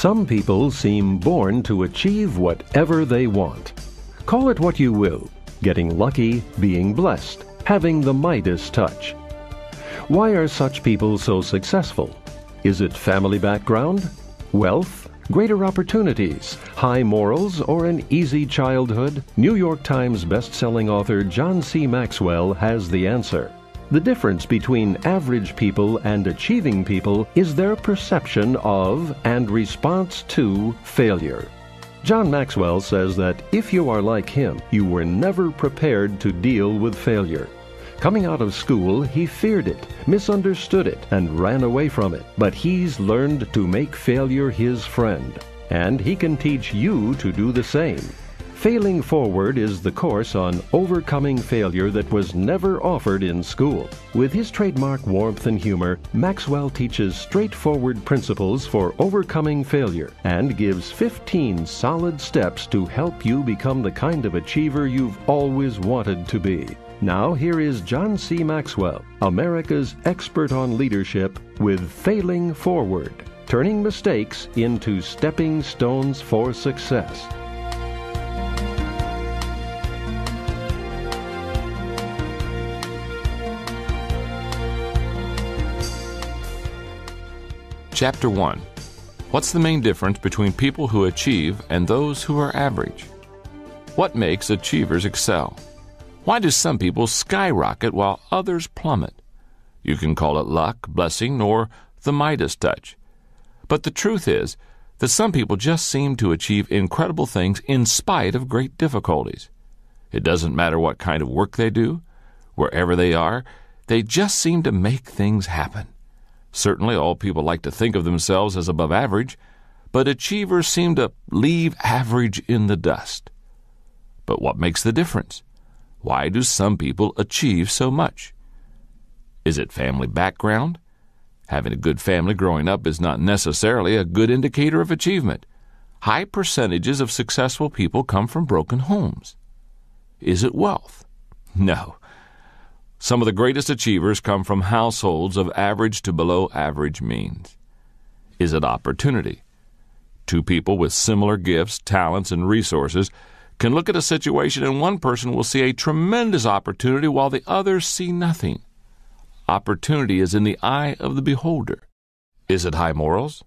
Some people seem born to achieve whatever they want. Call it what you will: getting lucky, being blessed, having the Midas touch. Why are such people so successful? Is it family background, wealth, greater opportunities, high morals, or an easy childhood? New York Times best-selling author John C. Maxwell has the answer. The difference between average people and achieving people is their perception of and response to failure. John Maxwell says that if you are like him, you were never prepared to deal with failure. Coming out of school, he feared it, misunderstood it, and ran away from it. But he's learned to make failure his friend, and he can teach you to do the same. Failing Forward is the course on overcoming failure that was never offered in school. With his trademark warmth and humor, Maxwell teaches straightforward principles for overcoming failure and gives 15 solid steps to help you become the kind of achiever you've always wanted to be. Now here is John C. Maxwell, America's expert on leadership, with Failing Forward, turning mistakes into stepping stones for success. Chapter 1. What's the main difference between people who achieve and those who are average? What makes achievers excel? Why do some people skyrocket while others plummet? You can call it luck, blessing, or the Midas touch. But the truth is that some people just seem to achieve incredible things in spite of great difficulties. It doesn't matter what kind of work they do, wherever they are, they just seem to make things happen. Certainly all people like to think of themselves as above average, but achievers seem to leave average in the dust. But what makes the difference? Why do some people achieve so much? Is it family background? Having a good family growing up is not necessarily a good indicator of achievement. High percentages of successful people come from broken homes. Is it wealth? No. Some of the greatest achievers come from households of average to below average means. Is it opportunity? Two people with similar gifts, talents, and resources can look at a situation and one person will see a tremendous opportunity while the others see nothing. Opportunity is in the eye of the beholder. Is it high morals?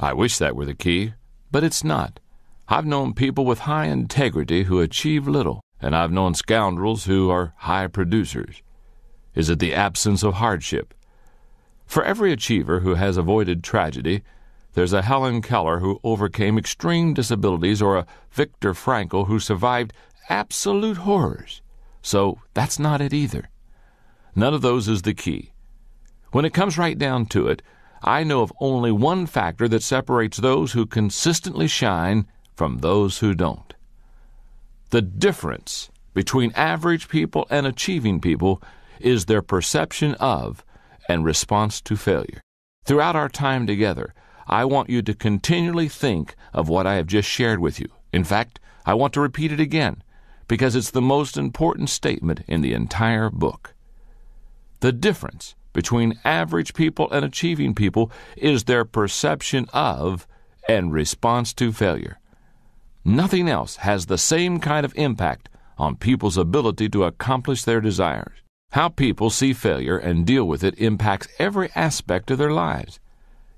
I wish that were the key, but it's not. I've known people with high integrity who achieve little, and I've known scoundrels who are high producers. Is it the absence of hardship? For every achiever who has avoided tragedy, there's a Helen Keller who overcame extreme disabilities or a Viktor Frankl who survived absolute horrors. So that's not it either. None of those is the key. When it comes right down to it, I know of only one factor that separates those who consistently shine from those who don't. The difference between average people and achieving people is their perception of and response to failure. Throughout our time together, I want you to continually think of what I have just shared with you. In fact, I want to repeat it again, because it's the most important statement in the entire book. The difference between average people and achieving people is their perception of and response to failure. Nothing else has the same kind of impact on people's ability to accomplish their desires. How people see failure and deal with it impacts every aspect of their lives.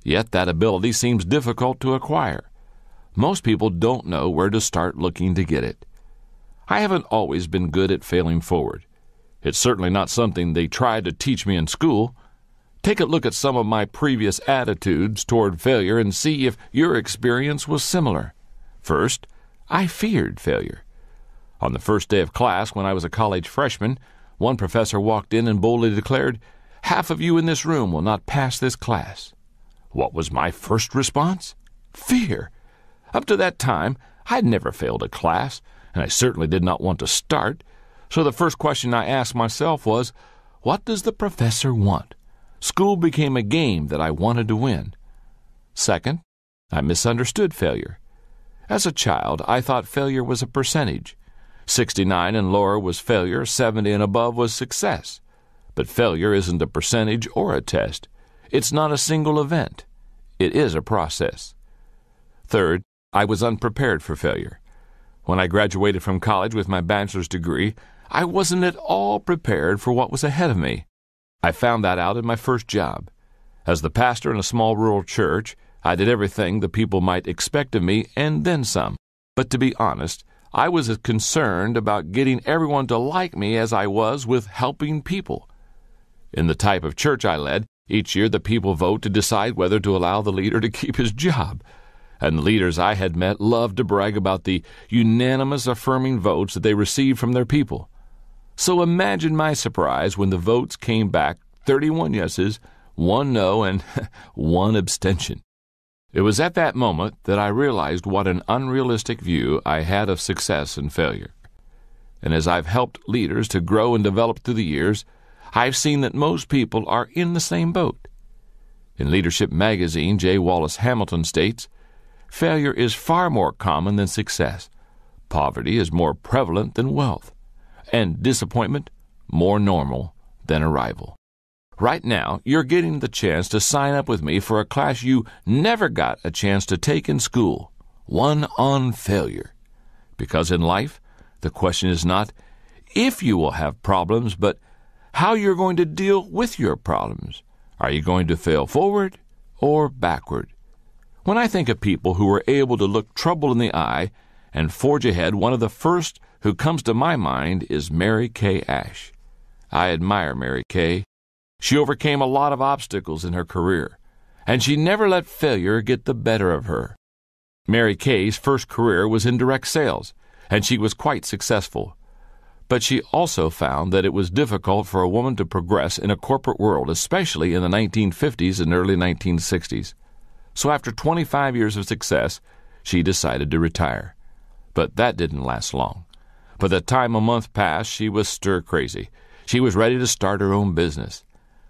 Yet that ability seems difficult to acquire. Most people don't know where to start looking to get it. I haven't always been good at failing forward. It's certainly not something they tried to teach me in school. Take a look at some of my previous attitudes toward failure and see if your experience was similar. First, I feared failure. On the first day of class, when I was a college freshman, one professor walked in and boldly declared, "Half of you in this room will not pass this class." What was my first response? Fear. Up to that time, I had never failed a class, and I certainly did not want to start. So the first question I asked myself was, what does the professor want? School became a game that I wanted to win. Second, I misunderstood failure. As a child, I thought failure was a percentage. 69 and lower was failure, 70 and above was success. But failure isn't a percentage or a test. It's not a single event. It is a process. Third, I was unprepared for failure. When I graduated from college with my bachelor's degree, I wasn't at all prepared for what was ahead of me. I found that out in my first job. As the pastor in a small rural church, I did everything the people might expect of me and then some. But to be honest, I was as concerned about getting everyone to like me as I was with helping people. In the type of church I led, each year the people vote to decide whether to allow the leader to keep his job. And the leaders I had met loved to brag about the unanimous affirming votes that they received from their people. So imagine my surprise when the votes came back 31 yeses, 1 no, and 1 abstention. It was at that moment that I realized what an unrealistic view I had of success and failure. And as I've helped leaders to grow and develop through the years, I've seen that most people are in the same boat. In Leadership magazine, J. Wallace Hamilton states, "Failure is far more common than success. Poverty is more prevalent than wealth, and disappointment more normal than arrival." Right now, you're getting the chance to sign up with me for a class you never got a chance to take in school, one on failure. Because in life, the question is not if you will have problems, but how you're going to deal with your problems. Are you going to fail forward or backward? When I think of people who are able to look trouble in the eye and forge ahead, one of the first who comes to my mind is Mary Kay Ash. I admire Mary Kay. She overcame a lot of obstacles in her career, and she never let failure get the better of her. Mary Kay's first career was in direct sales, and she was quite successful. But she also found that it was difficult for a woman to progress in a corporate world, especially in the 1950s and early 1960s. So after 25 years of success, she decided to retire. But that didn't last long. By the time a month passed, she was stir-crazy. She was ready to start her own business.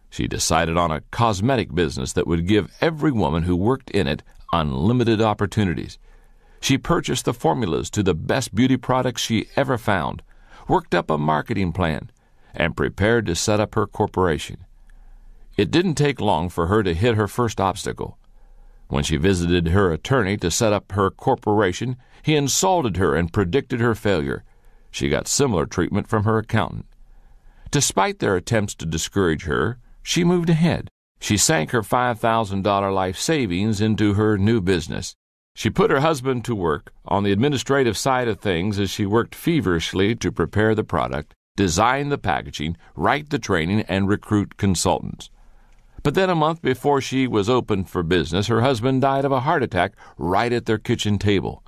She decided on a cosmetic business that would give every woman who worked in it unlimited opportunities. She purchased the formulas to the best beauty products she ever found, worked up a marketing plan, and prepared to set up her corporation. It didn't take long for her to hit her first obstacle. When she visited her attorney to set up her corporation, he insulted her and predicted her failure. She got similar treatment from her accountant. Despite their attempts to discourage her, she moved ahead. She sank her $5,000 life savings into her new business. She put her husband to work on the administrative side of things as she worked feverishly to prepare the product, design the packaging, write the training, and recruit consultants. But then a month before she was open for business, her husband died of a heart attack right at their kitchen table.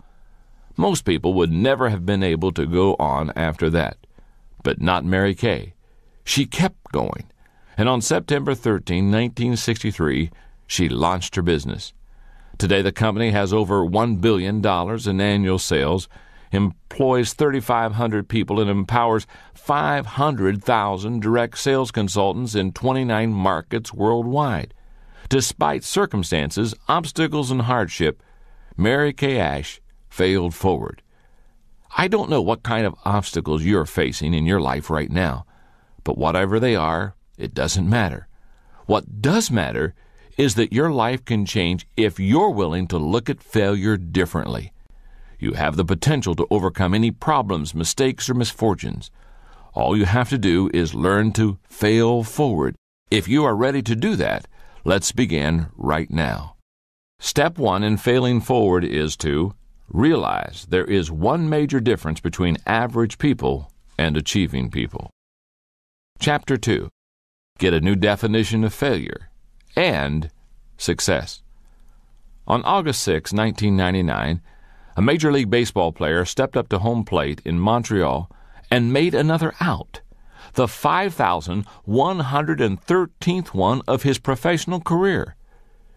Most people would never have been able to go on after that. But not Mary Kay. She kept going. And on September 13, 1963, she launched her business. Today, the company has over $1 billion in annual sales, employs 3,500 people, and empowers 500,000 direct sales consultants in 29 markets worldwide. Despite circumstances, obstacles, and hardship, Mary Kay Ash failed forward. I don't know what kind of obstacles you're facing in your life right now, but whatever they are, it doesn't matter. What does matter is that your life can change if you're willing to look at failure differently. You have the potential to overcome any problems, mistakes, or misfortunes. All you have to do is learn to fail forward. If you are ready to do that, let's begin right now. Step 1 in failing forward is to realize there is one major difference between average people and achieving people. Chapter 2. Get a new definition of failure and success. On August 6, 1999, a Major League Baseball player stepped up to home plate in Montreal and made another out, the 5,113th one of his professional career.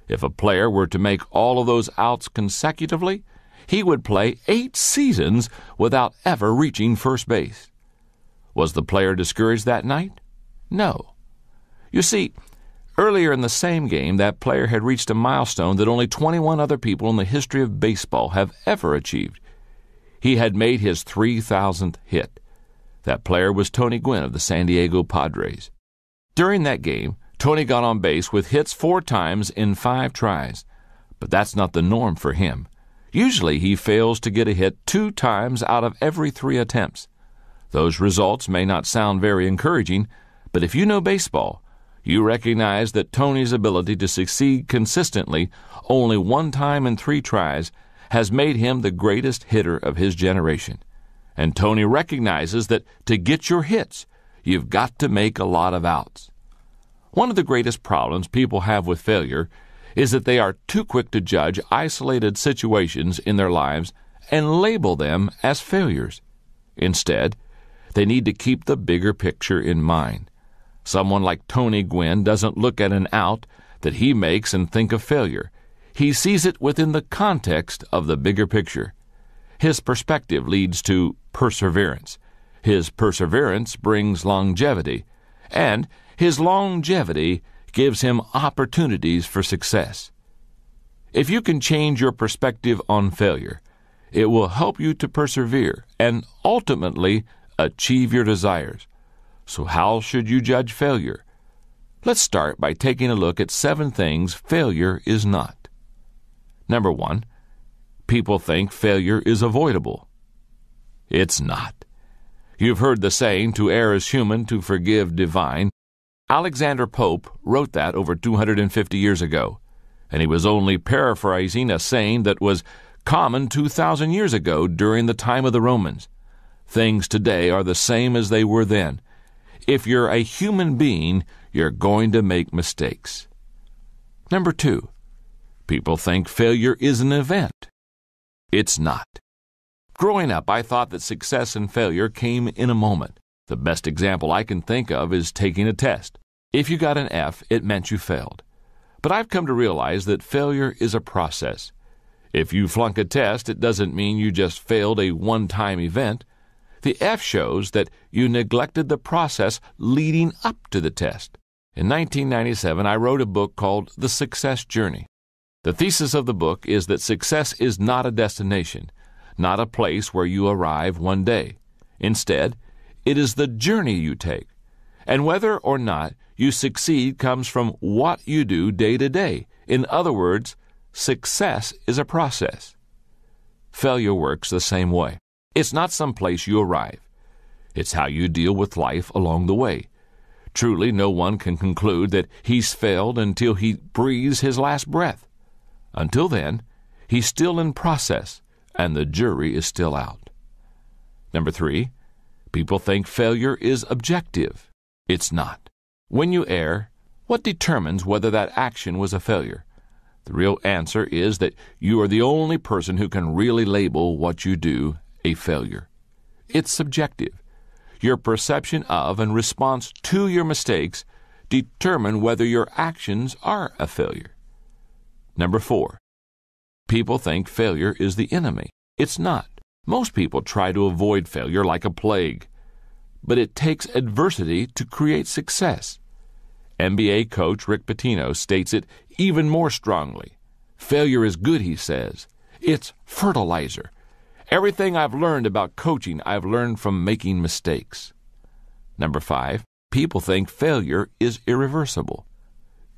If a player were to make all of those outs consecutively, he would play 8 seasons without ever reaching first base. Was the player discouraged that night? No. You see, earlier in the same game, that player had reached a milestone that only 21 other people in the history of baseball have ever achieved. He had made his 3,000th hit. That player was Tony Gwynn of the San Diego Padres. During that game, Tony got on base with hits 4 times in 5 tries. But that's not the norm for him. Usually he fails to get a hit 2 times out of every 3 attempts. Those results may not sound very encouraging, but if you know baseball, you recognize that Tony's ability to succeed consistently only 1 time in 3 tries has made him the greatest hitter of his generation. And Tony recognizes that to get your hits, you've got to make a lot of outs. One of the greatest problems people have with failure is that they are too quick to judge isolated situations in their lives and label them as failures. Instead, they need to keep the bigger picture in mind. Someone like Tony Gwynn doesn't look at an out that he makes and think of failure. He sees it within the context of the bigger picture. His perspective leads to perseverance. His perseverance brings longevity, and his longevity gives him opportunities for success. If you can change your perspective on failure, it will help you to persevere and ultimately achieve your desires. So how should you judge failure? Let's start by taking a look at 7 things failure is not. Number 1, people think failure is avoidable. It's not. You've heard the saying, to err is human, to forgive divine. Alexander Pope wrote that over 250 years ago, and he was only paraphrasing a saying that was common 2,000 years ago during the time of the Romans. Things today are the same as they were then. If you're a human being, you're going to make mistakes. Number 2, people think failure is an event. It's not. Growing up, I thought that success and failure came in a moment. The best example I can think of is taking a test. If you got an F, it meant you failed. But I've come to realize that failure is a process. If you flunk a test, it doesn't mean you just failed a one-time event. The F shows that you neglected the process leading up to the test. In 1997, I wrote a book called The Success Journey. The thesis of the book is that success is not a destination, not a place where you arrive one day. Instead, it is the journey you take. And whether or not you succeed comes from what you do day to day. In other words, success is a process. Failure works the same way. It's not some place you arrive. It's how you deal with life along the way. Truly, no one can conclude that he's failed until he breathes his last breath. Until then, he's still in process, and the jury is still out. Number 3, people think failure is objective. It's not. When you err, what determines whether that action was a failure? The real answer is that you are the only person who can really label what you do a failure. It's subjective. Your perception of and response to your mistakes determine whether your actions are a failure. Number 4, people think failure is the enemy. It's not. Most people try to avoid failure like a plague, but it takes adversity to create success. NBA coach Rick Pitino states it even more strongly. Failure is good, he says. It's fertilizer. Everything I've learned about coaching, I've learned from making mistakes. Number 5, people think failure is irreversible.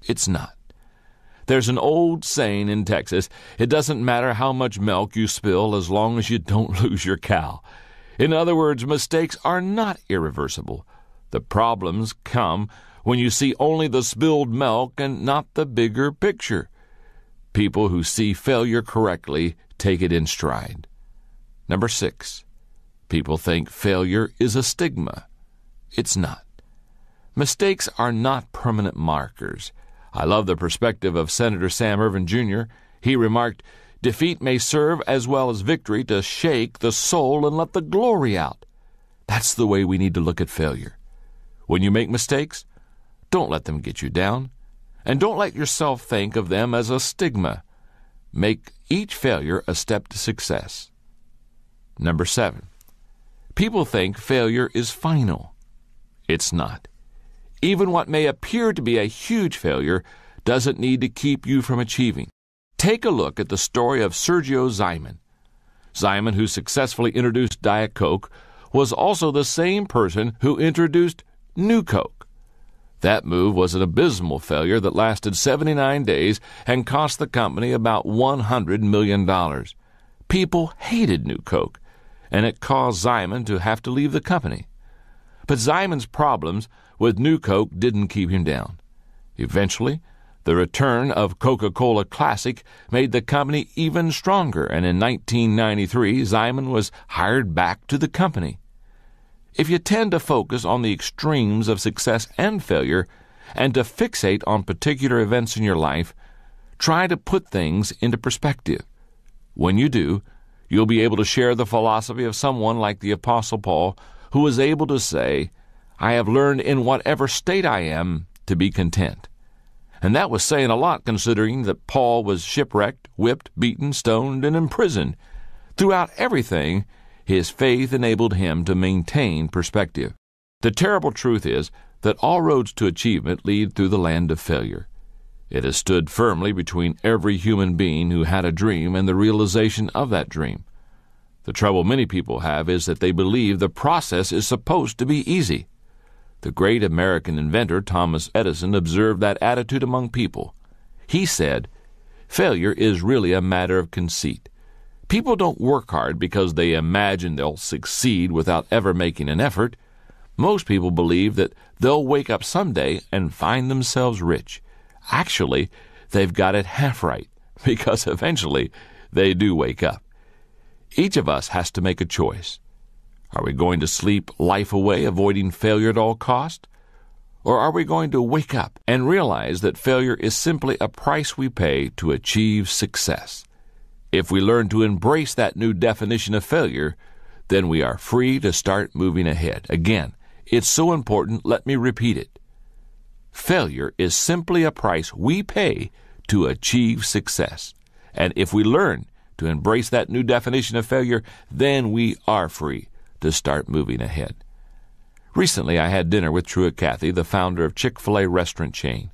It's not. There's an old saying in Texas, it doesn't matter how much milk you spill as long as you don't lose your cow. In other words, mistakes are not irreversible. The problems come when you see only the spilled milk and not the bigger picture. People who see failure correctly take it in stride. Number 6, people think failure is a stigma. It's not. Mistakes are not permanent markers. I love the perspective of Senator Sam Ervin Jr. He remarked, "Defeat may serve as well as victory to shake the soul and let the glory out." That's the way we need to look at failure. When you make mistakes, don't let them get you down, and don't let yourself think of them as a stigma. Make each failure a step to success. Number 7, people think failure is final. It's not. Even what may appear to be a huge failure doesn't need to keep you from achieving. Take a look at the story of Sergio Zyman. Zyman, who successfully introduced Diet Coke, was also the same person who introduced New Coke. That move was an abysmal failure that lasted 79 days and cost the company about $100 million. People hated New Coke, and it caused Simon to have to leave the company. But Simon's problems with New Coke didn't keep him down. Eventually, the return of Coca-Cola Classic made the company even stronger, and in 1993, Simon was hired back to the company. If you tend to focus on the extremes of success and failure, and to fixate on particular events in your life, try to put things into perspective. When you do, you'll be able to share the philosophy of someone like the Apostle Paul, who was able to say, "I have learned in whatever state I am to be content." And that was saying a lot, considering that Paul was shipwrecked, whipped, beaten, stoned, and imprisoned. Throughout everything, his faith enabled him to maintain perspective. The terrible truth is that all roads to achievement lead through the land of failure. It has stood firmly between every human being who had a dream and the realization of that dream. The trouble many people have is that they believe the process is supposed to be easy. The great American inventor Thomas Edison observed that attitude among people. He said, "Failure is really a matter of conceit. People don't work hard because they imagine they'll succeed without ever making an effort. Most people believe that they'll wake up someday and find themselves rich. Actually, they've got it half right, because eventually they do wake up." Each of us has to make a choice. Are we going to sleep life away, avoiding failure at all cost? Or are we going to wake up and realize that failure is simply a price we pay to achieve success? If we learn to embrace that new definition of failure, then we are free to start moving ahead. Again, it's so important, let me repeat it. Failure is simply a price we pay to achieve success. And if we learn to embrace that new definition of failure, then we are free to start moving ahead. Recently, I had dinner with Truett Cathy, the founder of Chick-fil-A restaurant chain,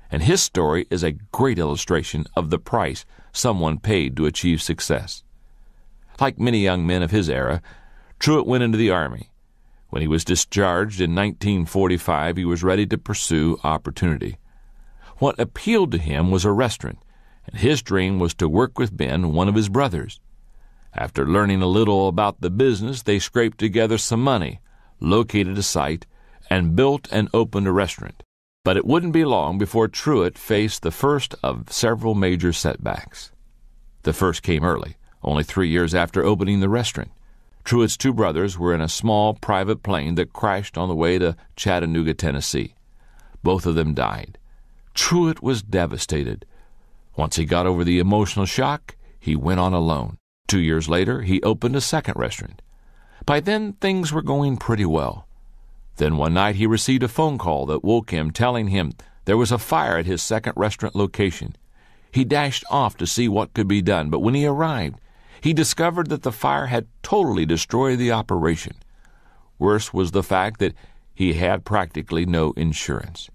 and his story is a great illustration of the price someone paid to achieve success. Like many young men of his era, Truett went into the Army. When he was discharged in 1945, he was ready to pursue opportunity. What appealed to him was a restaurant, and his dream was to work with Ben, one of his brothers. After learning a little about the business, they scraped together some money, located a site, and built and opened a restaurant. But it wouldn't be long before Truett faced the first of several major setbacks. The first came early, only 3 years after opening the restaurant. Truett's two brothers were in a small private plane that crashed on the way to Chattanooga, Tennessee. Both of them died. Truett was devastated. Once he got over the emotional shock, he went on alone. 2 years later, he opened a second restaurant. By then, things were going pretty well. Then one night he received a phone call that woke him, telling him there was a fire at his second restaurant location. He dashed off to see what could be done, but when he arrived, he discovered that the fire had totally destroyed the operation. Worse was the fact that he had practically no insurance.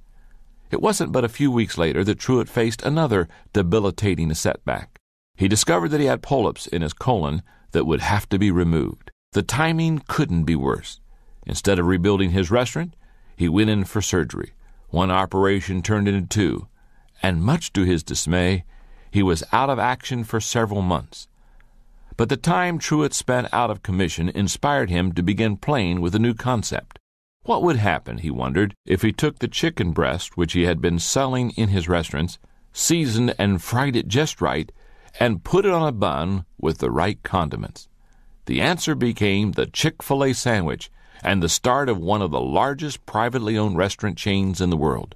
It wasn't but a few weeks later that Truett faced another debilitating setback. He discovered that he had polyps in his colon that would have to be removed. The timing couldn't be worse. Instead of rebuilding his restaurant, he went in for surgery. One operation turned into two, and much to his dismay, he was out of action for several months. But the time Truett spent out of commission inspired him to begin playing with a new concept. What would happen, he wondered, if he took the chicken breast which he had been selling in his restaurants, seasoned and fried it just right, and put it on a bun with the right condiments? The answer became the Chick-fil-A sandwich, and the start of one of the largest privately owned restaurant chains in the world.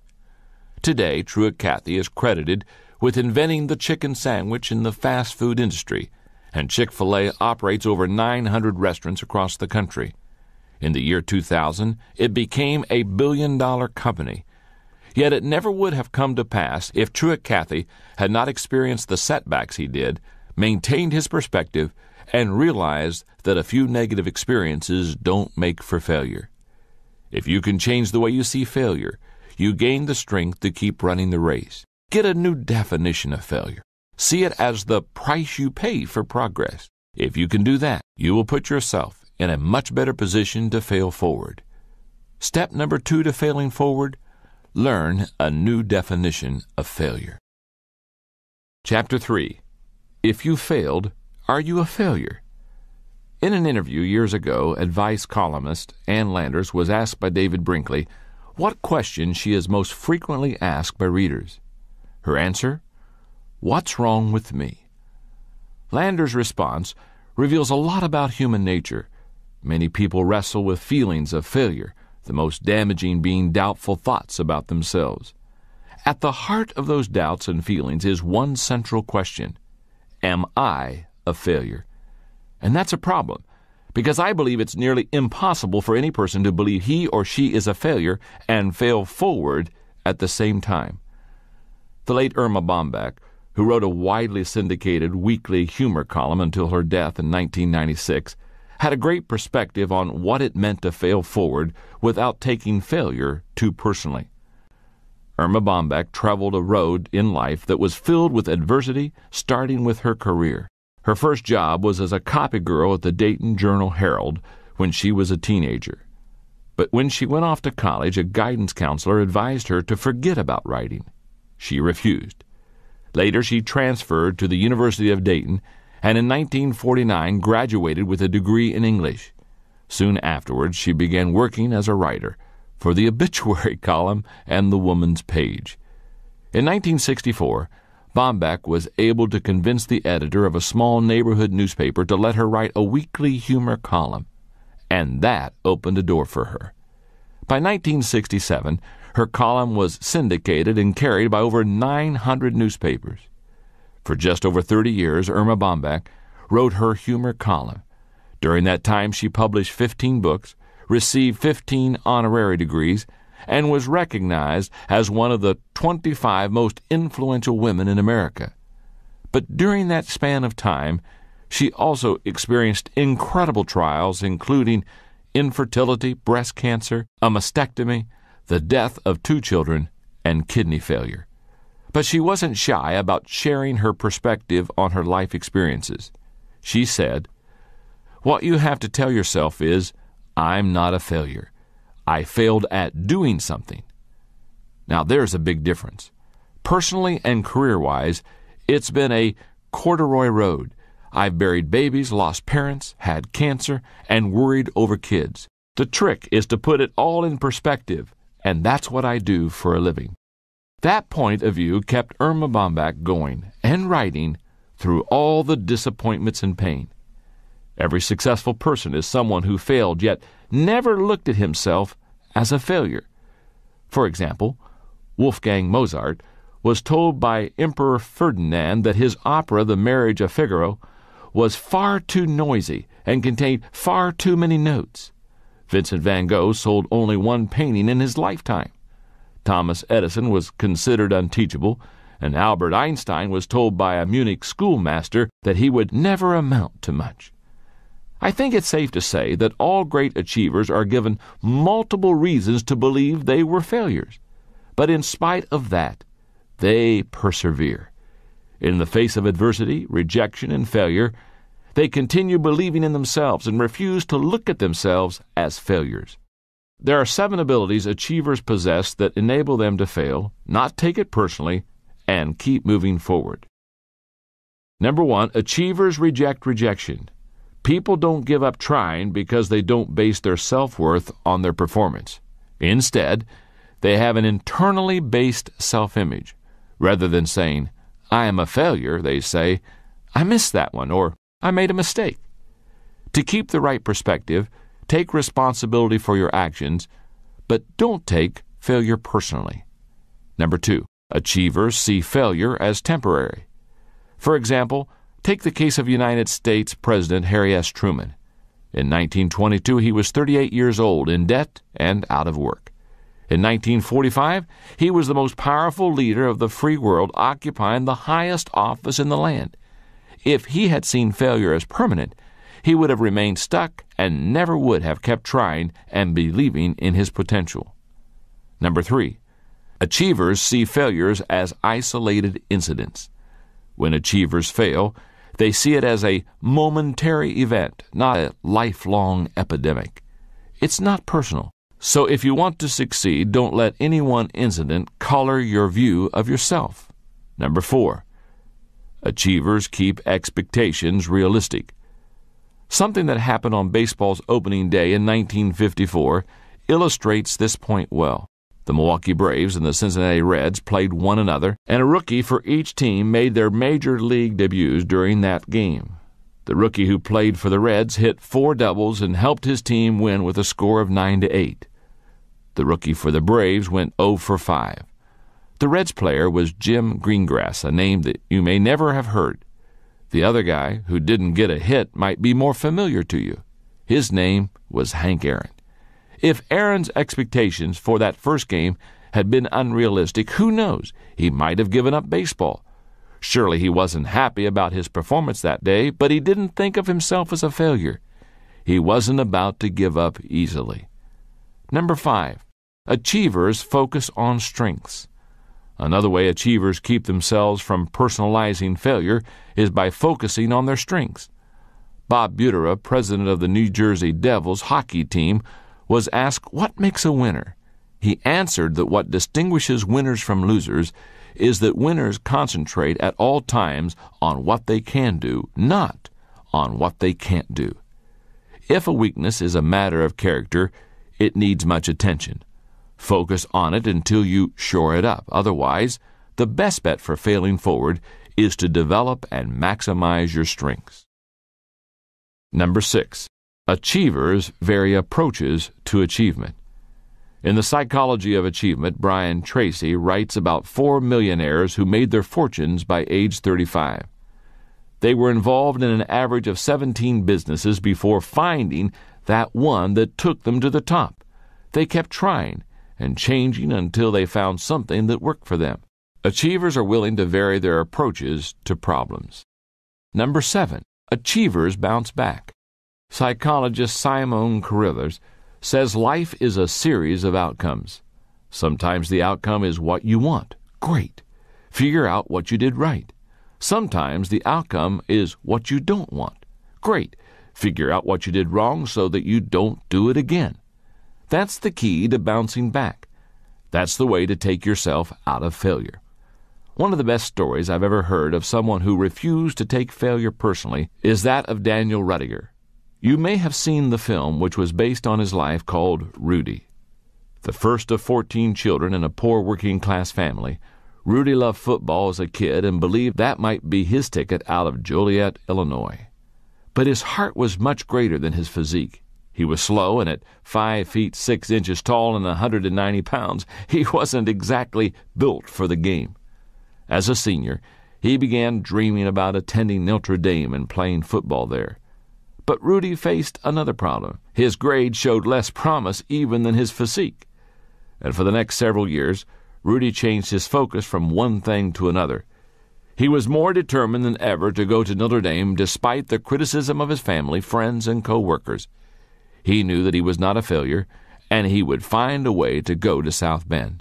Today, Truett Cathy is credited with inventing the chicken sandwich in the fast food industry, and Chick-fil-A operates over 900 restaurants across the country. In the year 2000, it became a billion-dollar company. Yet it never would have come to pass if Truett Cathy had not experienced the setbacks he did, maintained his perspective, and realized that a few negative experiences don't make for failure. If you can change the way you see failure, you gain the strength to keep running the race. Get a new definition of failure. See it as the price you pay for progress. If you can do that, you will put yourself in a much better position to fail forward. Step number 2 to failing forward: learn a new definition of failure. Chapter 3. If you failed, Are you a failure? In an interview years ago, advice columnist Ann Landers was asked by David Brinkley what question she is most frequently asked by readers. Her answer? What's wrong with me? Landers' response reveals a lot about human nature. Many people wrestle with feelings of failure, the most damaging being doubtful thoughts about themselves. At the heart of those doubts and feelings is one central question: am I a failure? And that's a problem, because I believe it's nearly impossible for any person to believe he or she is a failure and fail forward at the same time. The late Irma Bombeck, who wrote a widely syndicated weekly humor column until her death in 1996, had a great perspective on what it meant to fail forward without taking failure too personally. Irma Bombeck traveled a road in life that was filled with adversity, starting with her career. Her first job was as a copy girl at the Dayton Journal-Herald when she was a teenager. But when she went off to college, a guidance counselor advised her to forget about writing. She refused. Later, she transferred to the University of Dayton and in 1949 graduated with a degree in English. Soon afterwards, she began working as a writer for the obituary column and the Woman's Page. In 1964, Bombeck was able to convince the editor of a small neighborhood newspaper to let her write a weekly humor column, and that opened a door for her. By 1967, her column was syndicated and carried by over 900 newspapers. For just over 30 years, Irma Bombeck wrote her humor column. During that time, she published 15 books, received 15 honorary degrees, and was recognized as one of the 25 most influential women in America. But during that span of time, she also experienced incredible trials, including infertility, breast cancer, a mastectomy, the death of 2 children, and kidney failure. But she wasn't shy about sharing her perspective on her life experiences. She said, "What you have to tell yourself is, I'm not a failure. I failed at doing something." Now, there's a big difference. Personally and career-wise, it's been a corduroy road. I've buried babies, lost parents, had cancer, and worried over kids. The trick is to put it all in perspective, and that's what I do for a living. That point of view kept Irma Bombeck going and writing through all the disappointments and pain. Every successful person is someone who failed yet never looked at himself as a failure. For example, Wolfgang Mozart was told by Emperor Ferdinand that his opera, The Marriage of Figaro, was far too noisy and contained far too many notes. Vincent van Gogh sold only 1 painting in his lifetime. Thomas Edison was considered unteachable, and Albert Einstein was told by a Munich schoolmaster that he would never amount to much. I think it's safe to say that all great achievers are given multiple reasons to believe they were failures. But in spite of that, they persevere. In the face of adversity, rejection, and failure, they continue believing in themselves and refuse to look at themselves as failures. There are 7 abilities achievers possess that enable them to fail, not take it personally, and keep moving forward. Number 1, achievers reject rejection. People don't give up trying because they don't base their self-worth on their performance. Instead, they have an internally based self-image. Rather than saying, "I am a failure," they say, "I missed that one," or "I made a mistake." To keep the right perspective, take responsibility for your actions, but don't take failure personally. Number 2, achievers see failure as temporary. For example, take the case of United States President Harry S. Truman. In 1922, he was 38 years old, in debt and out of work. In 1945, he was the most powerful leader of the free world, occupying the highest office in the land. If he had seen failure as permanent, he would have remained stuck and never would have kept trying and believing in his potential. Number 3, achievers see failures as isolated incidents. When achievers fail, they see it as a momentary event, not a lifelong epidemic. It's not personal. So if you want to succeed, don't let any one incident color your view of yourself. Number 4, Achievers keep expectations realistic. Something that happened on baseball's opening day in 1954 illustrates this point well. The Milwaukee Braves and the Cincinnati Reds played one another, and a rookie for each team made their major league debuts during that game. The rookie who played for the Reds hit 4 doubles and helped his team win with a score of 9-8. The rookie for the Braves went 0 for 5. The Reds player was Jim Greengrass, a name that you may never have heard. The other guy, who didn't get a hit, might be more familiar to you. His name was Hank Aaron. If Aaron's expectations for that first game had been unrealistic, who knows? He might have given up baseball. Surely he wasn't happy about his performance that day, but he didn't think of himself as a failure. He wasn't about to give up easily. Number 5, achievers focus on strengths. Another way achievers keep themselves from personalizing failure is by focusing on their strengths. Bob Butera, president of the New Jersey Devils hockey team, was asked what makes a winner. He answered that what distinguishes winners from losers is that winners concentrate at all times on what they can do, not on what they can't do. If a weakness is a matter of character, it needs much attention. Focus on it until you shore it up. Otherwise, the best bet for failing forward is to develop and maximize your strengths. Number 6, achievers vary approaches to achievement. In The Psychology of Achievement, Brian Tracy writes about 4 millionaires who made their fortunes by age 35. They were involved in an average of 17 businesses before finding that one that took them to the top. They kept trying and changing until they found something that worked for them. Achievers are willing to vary their approaches to problems. Number 7, achievers bounce back. Psychologist Simon Carruthers says life is a series of outcomes. Sometimes the outcome is what you want. Great. Figure out what you did right. Sometimes the outcome is what you don't want. Great. Figure out what you did wrong so that you don't do it again. That's the key to bouncing back. That's the way to take yourself out of failure. One of the best stories I've ever heard of someone who refused to take failure personally is that of Daniel Rudiger. You may have seen the film, which was based on his life, called Rudy. The first of 14 children in a poor working-class family, Rudy loved football as a kid and believed that might be his ticket out of Joliet, Illinois. But his heart was much greater than his physique. He was slow, and at 5 feet 6 inches tall and 190 pounds, he wasn't exactly built for the game. As a senior, he began dreaming about attending Notre Dame and playing football there. But Rudy faced another problem. His grades showed less promise even than his physique. And for the next several years, Rudy changed his focus from one thing to another. He was more determined than ever to go to Notre Dame despite the criticism of his family, friends, and co-workers. He knew that he was not a failure, and he would find a way to go to South Bend.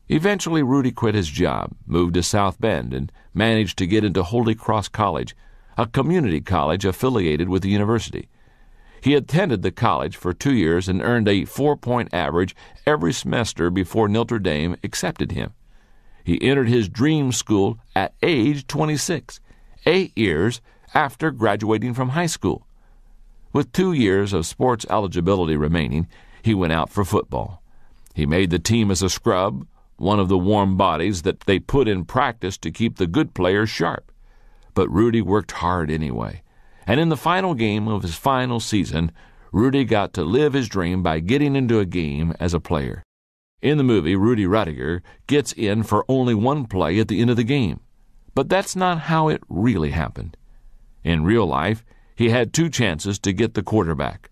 Eventually, Rudy quit his job, moved to South Bend, and managed to get into Holy Cross College, a community college affiliated with the university. He attended the college for 2 years and earned a 4-point average every semester before Notre Dame accepted him. He entered his dream school at age 26, 8 years after graduating from high school. With 2 years of sports eligibility remaining, he went out for football. He made the team as a scrub, one of the warm bodies that they put in practice to keep the good players sharp. But Rudy worked hard anyway. And in the final game of his final season, Rudy got to live his dream by getting into a game as a player. In the movie, Rudy Rudiger gets in for only one play at the end of the game. But that's not how it really happened. In real life, he had 2 chances to get the quarterback.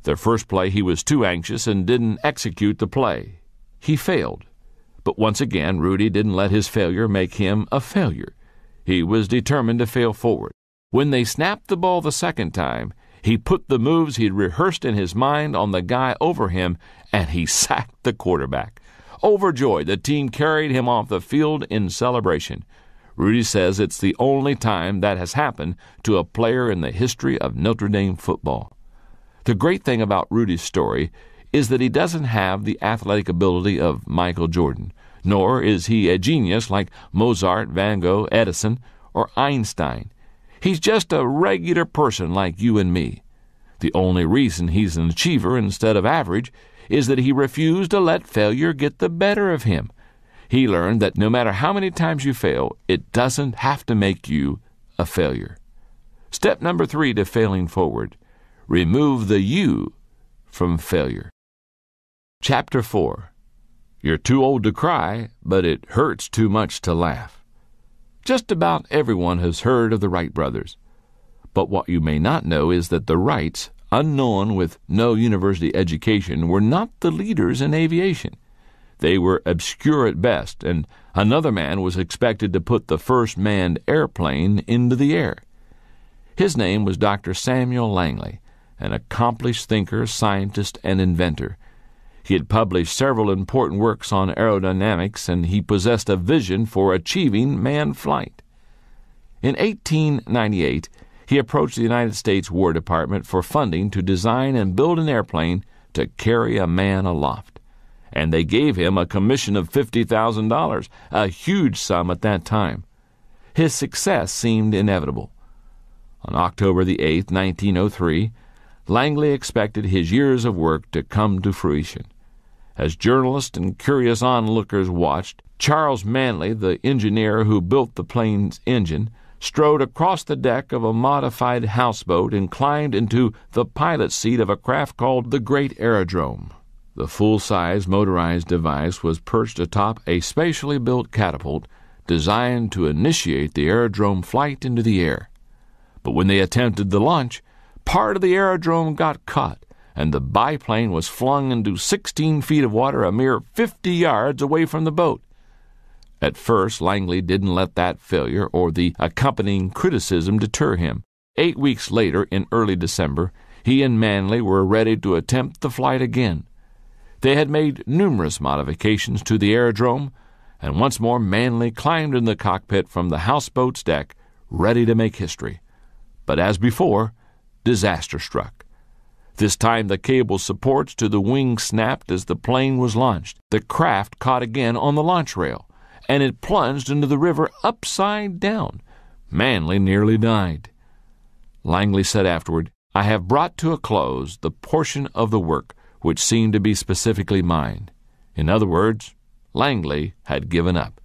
The first play, he was too anxious and didn't execute the play. He failed. But once again, Rudy didn't let his failure make him a failure. He was determined to fail forward. When they snapped the ball the second time, he put the moves he'd rehearsed in his mind on the guy over him, and he sacked the quarterback. Overjoyed, the team carried him off the field in celebration. Rudy says it's the only time that has happened to a player in the history of Notre Dame football. The great thing about Rudy's story is that he doesn't have the athletic ability of Michael Jordan, nor is he a genius like Mozart, Van Gogh, Edison, or Einstein. He's just a regular person like you and me. The only reason he's an achiever instead of average is that he refused to let failure get the better of him. He learned that no matter how many times you fail, it doesn't have to make you a failure. Step number 3 to failing forward: remove the you from failure. Chapter 4. You're too old to cry, but it hurts too much to laugh. Just about everyone has heard of the Wright brothers. But what you may not know is that the Wrights, unknown with no university education, were not the leaders in aviation. They were obscure at best, and another man was expected to put the first manned airplane into the air. His name was Dr. Samuel Langley, an accomplished thinker, scientist, and inventor. He had published several important works on aerodynamics, and he possessed a vision for achieving manned flight. In 1898, he approached the United States War Department for funding to design and build an airplane to carry a man aloft. And they gave him a commission of $50,000, a huge sum at that time. His success seemed inevitable. On October the 8th, 1903, Langley expected his years of work to come to fruition. As journalists and curious onlookers watched, Charles Manley, the engineer who built the plane's engine, strode across the deck of a modified houseboat and climbed into the pilot's seat of a craft called the Great Aerodrome. The full-size motorized device was perched atop a specially built catapult designed to initiate the aerodrome flight into the air. But when they attempted the launch, part of the aerodrome got caught, and the biplane was flung into 16 feet of water a mere 50 yards away from the boat. At first, Langley didn't let that failure or the accompanying criticism deter him. 8 weeks later, in early December, he and Manley were ready to attempt the flight again. They had made numerous modifications to the aerodrome, and once more Manley climbed in the cockpit from the houseboat's deck, ready to make history. But as before, disaster struck. This time the cable supports to the wing snapped as the plane was launched. The craft caught again on the launch rail, and it plunged into the river upside down. Manley nearly died. Langley said afterward, "I have brought to a close the portion of the work which seemed to be specifically mine." In other words, Langley had given up.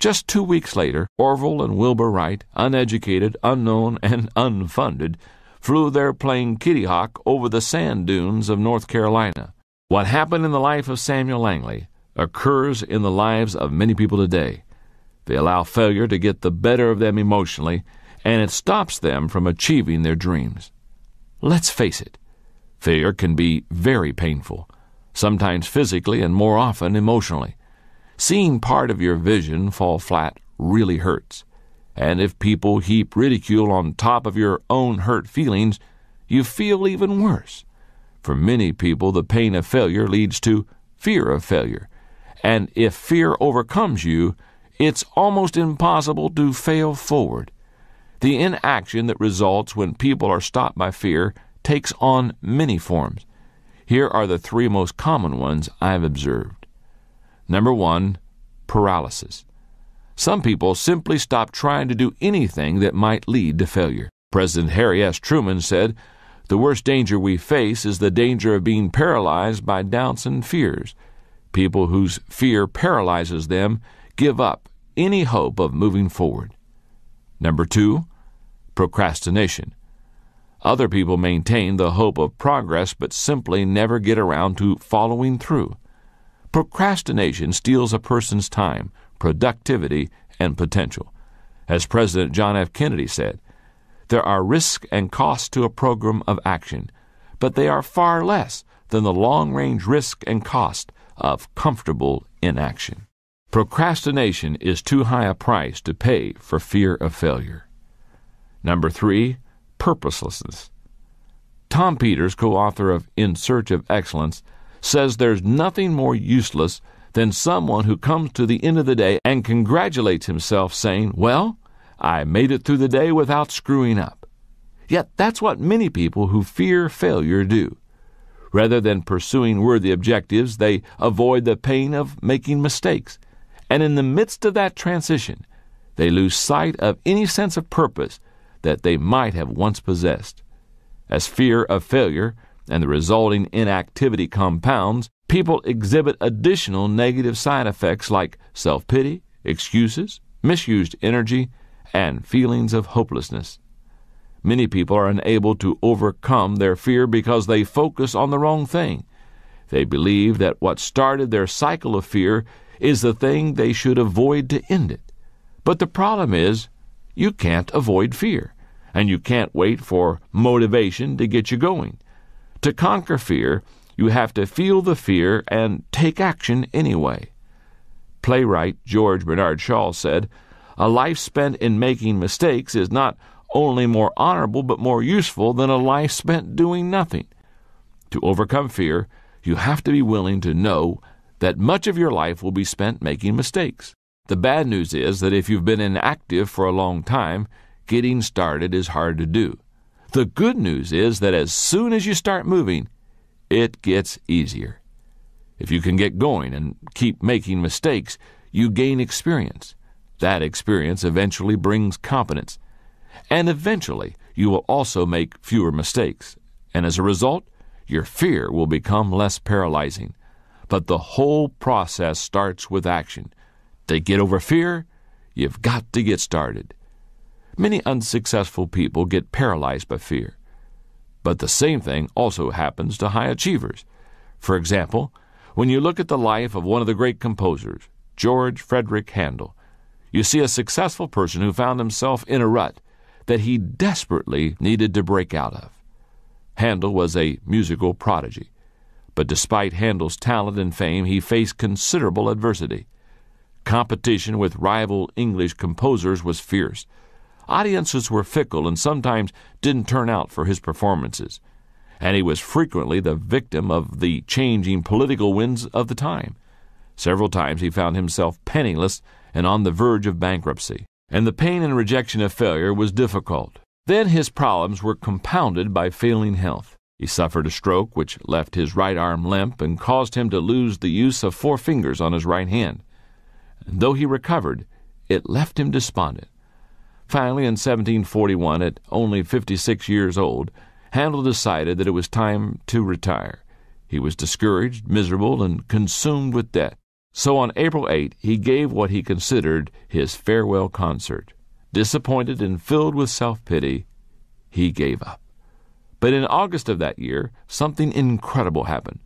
Just 2 weeks later, Orville and Wilbur Wright, uneducated, unknown, and unfunded, flew their plane Kitty Hawk over the sand dunes of North Carolina. What happened in the life of Samuel Langley occurs in the lives of many people today. They allow failure to get the better of them emotionally, and it stops them from achieving their dreams. Let's face it, failure can be very painful, sometimes physically and more often emotionally. Seeing part of your vision fall flat really hurts. And if people heap ridicule on top of your own hurt feelings, you feel even worse. For many people, the pain of failure leads to fear of failure. And if fear overcomes you, it's almost impossible to fail forward. The inaction that results when people are stopped by fear takes on many forms. Here are the 3 most common ones I've observed. Number 1, paralysis. Some people simply stop trying to do anything that might lead to failure. President Harry S. Truman said, "The worst danger we face is the danger of being paralyzed by doubts and fears. People whose fear paralyzes them give up any hope of moving forward." Number 2, procrastination. Other people maintain the hope of progress but simply never get around to following through. Procrastination steals a person's time, productivity, and potential. As President John F. Kennedy said, "There are risks and costs to a program of action, but they are far less than the long-range risk and cost of comfortable inaction." Procrastination is too high a price to pay for fear of failure. Number 3, purposelessness. Tom Peters, co-author of In Search of Excellence, says there's nothing more useless than someone who comes to the end of the day and congratulates himself saying, "Well, I made it through the day without screwing up." Yet that's what many people who fear failure do. Rather than pursuing worthy objectives, they avoid the pain of making mistakes. And in the midst of that transition, they lose sight of any sense of purpose that they might have once possessed. As fear of failure and the resulting inactivity compounds, people exhibit additional negative side effects like self-pity, excuses, misused energy, and feelings of hopelessness. Many people are unable to overcome their fear because they focus on the wrong thing. They believe that what started their cycle of fear is the thing they should avoid to end it. But the problem is, you can't avoid fear, and you can't wait for motivation to get you going. To conquer fear, you have to feel the fear and take action anyway. Playwright George Bernard Shaw said, "A life spent in making mistakes is not only more honorable but more useful than a life spent doing nothing." To overcome fear, you have to be willing to know that much of your life will be spent making mistakes. The bad news is that if you've been inactive for a long time, getting started is hard to do. The good news is that as soon as you start moving, it gets easier. If you can get going and keep making mistakes, you gain experience. That experience eventually brings competence. And eventually, you will also make fewer mistakes. And as a result, your fear will become less paralyzing. But the whole process starts with action. To get over fear, you've got to get started. Many unsuccessful people get paralyzed by fear. But the same thing also happens to high achievers. For example, when you look at the life of one of the great composers, George Frederick Handel, you see a successful person who found himself in a rut that he desperately needed to break out of. Handel was a musical prodigy, but despite Handel's talent and fame, he faced considerable adversity. Competition with rival English composers was fierce. Audiences were fickle and sometimes didn't turn out for his performances, and he was frequently the victim of the changing political winds of the time. Several times he found himself penniless and on the verge of bankruptcy, and the pain and rejection of failure was difficult. Then his problems were compounded by failing health. He suffered a stroke which left his right arm limp and caused him to lose the use of 4 fingers on his right hand. And though he recovered, it left him despondent. Finally, in 1741, at only 56 years old, Handel decided that it was time to retire. He was discouraged, miserable, and consumed with debt. So on April 8, he gave what he considered his farewell concert. Disappointed and filled with self-pity, he gave up. But in August of that year, something incredible happened.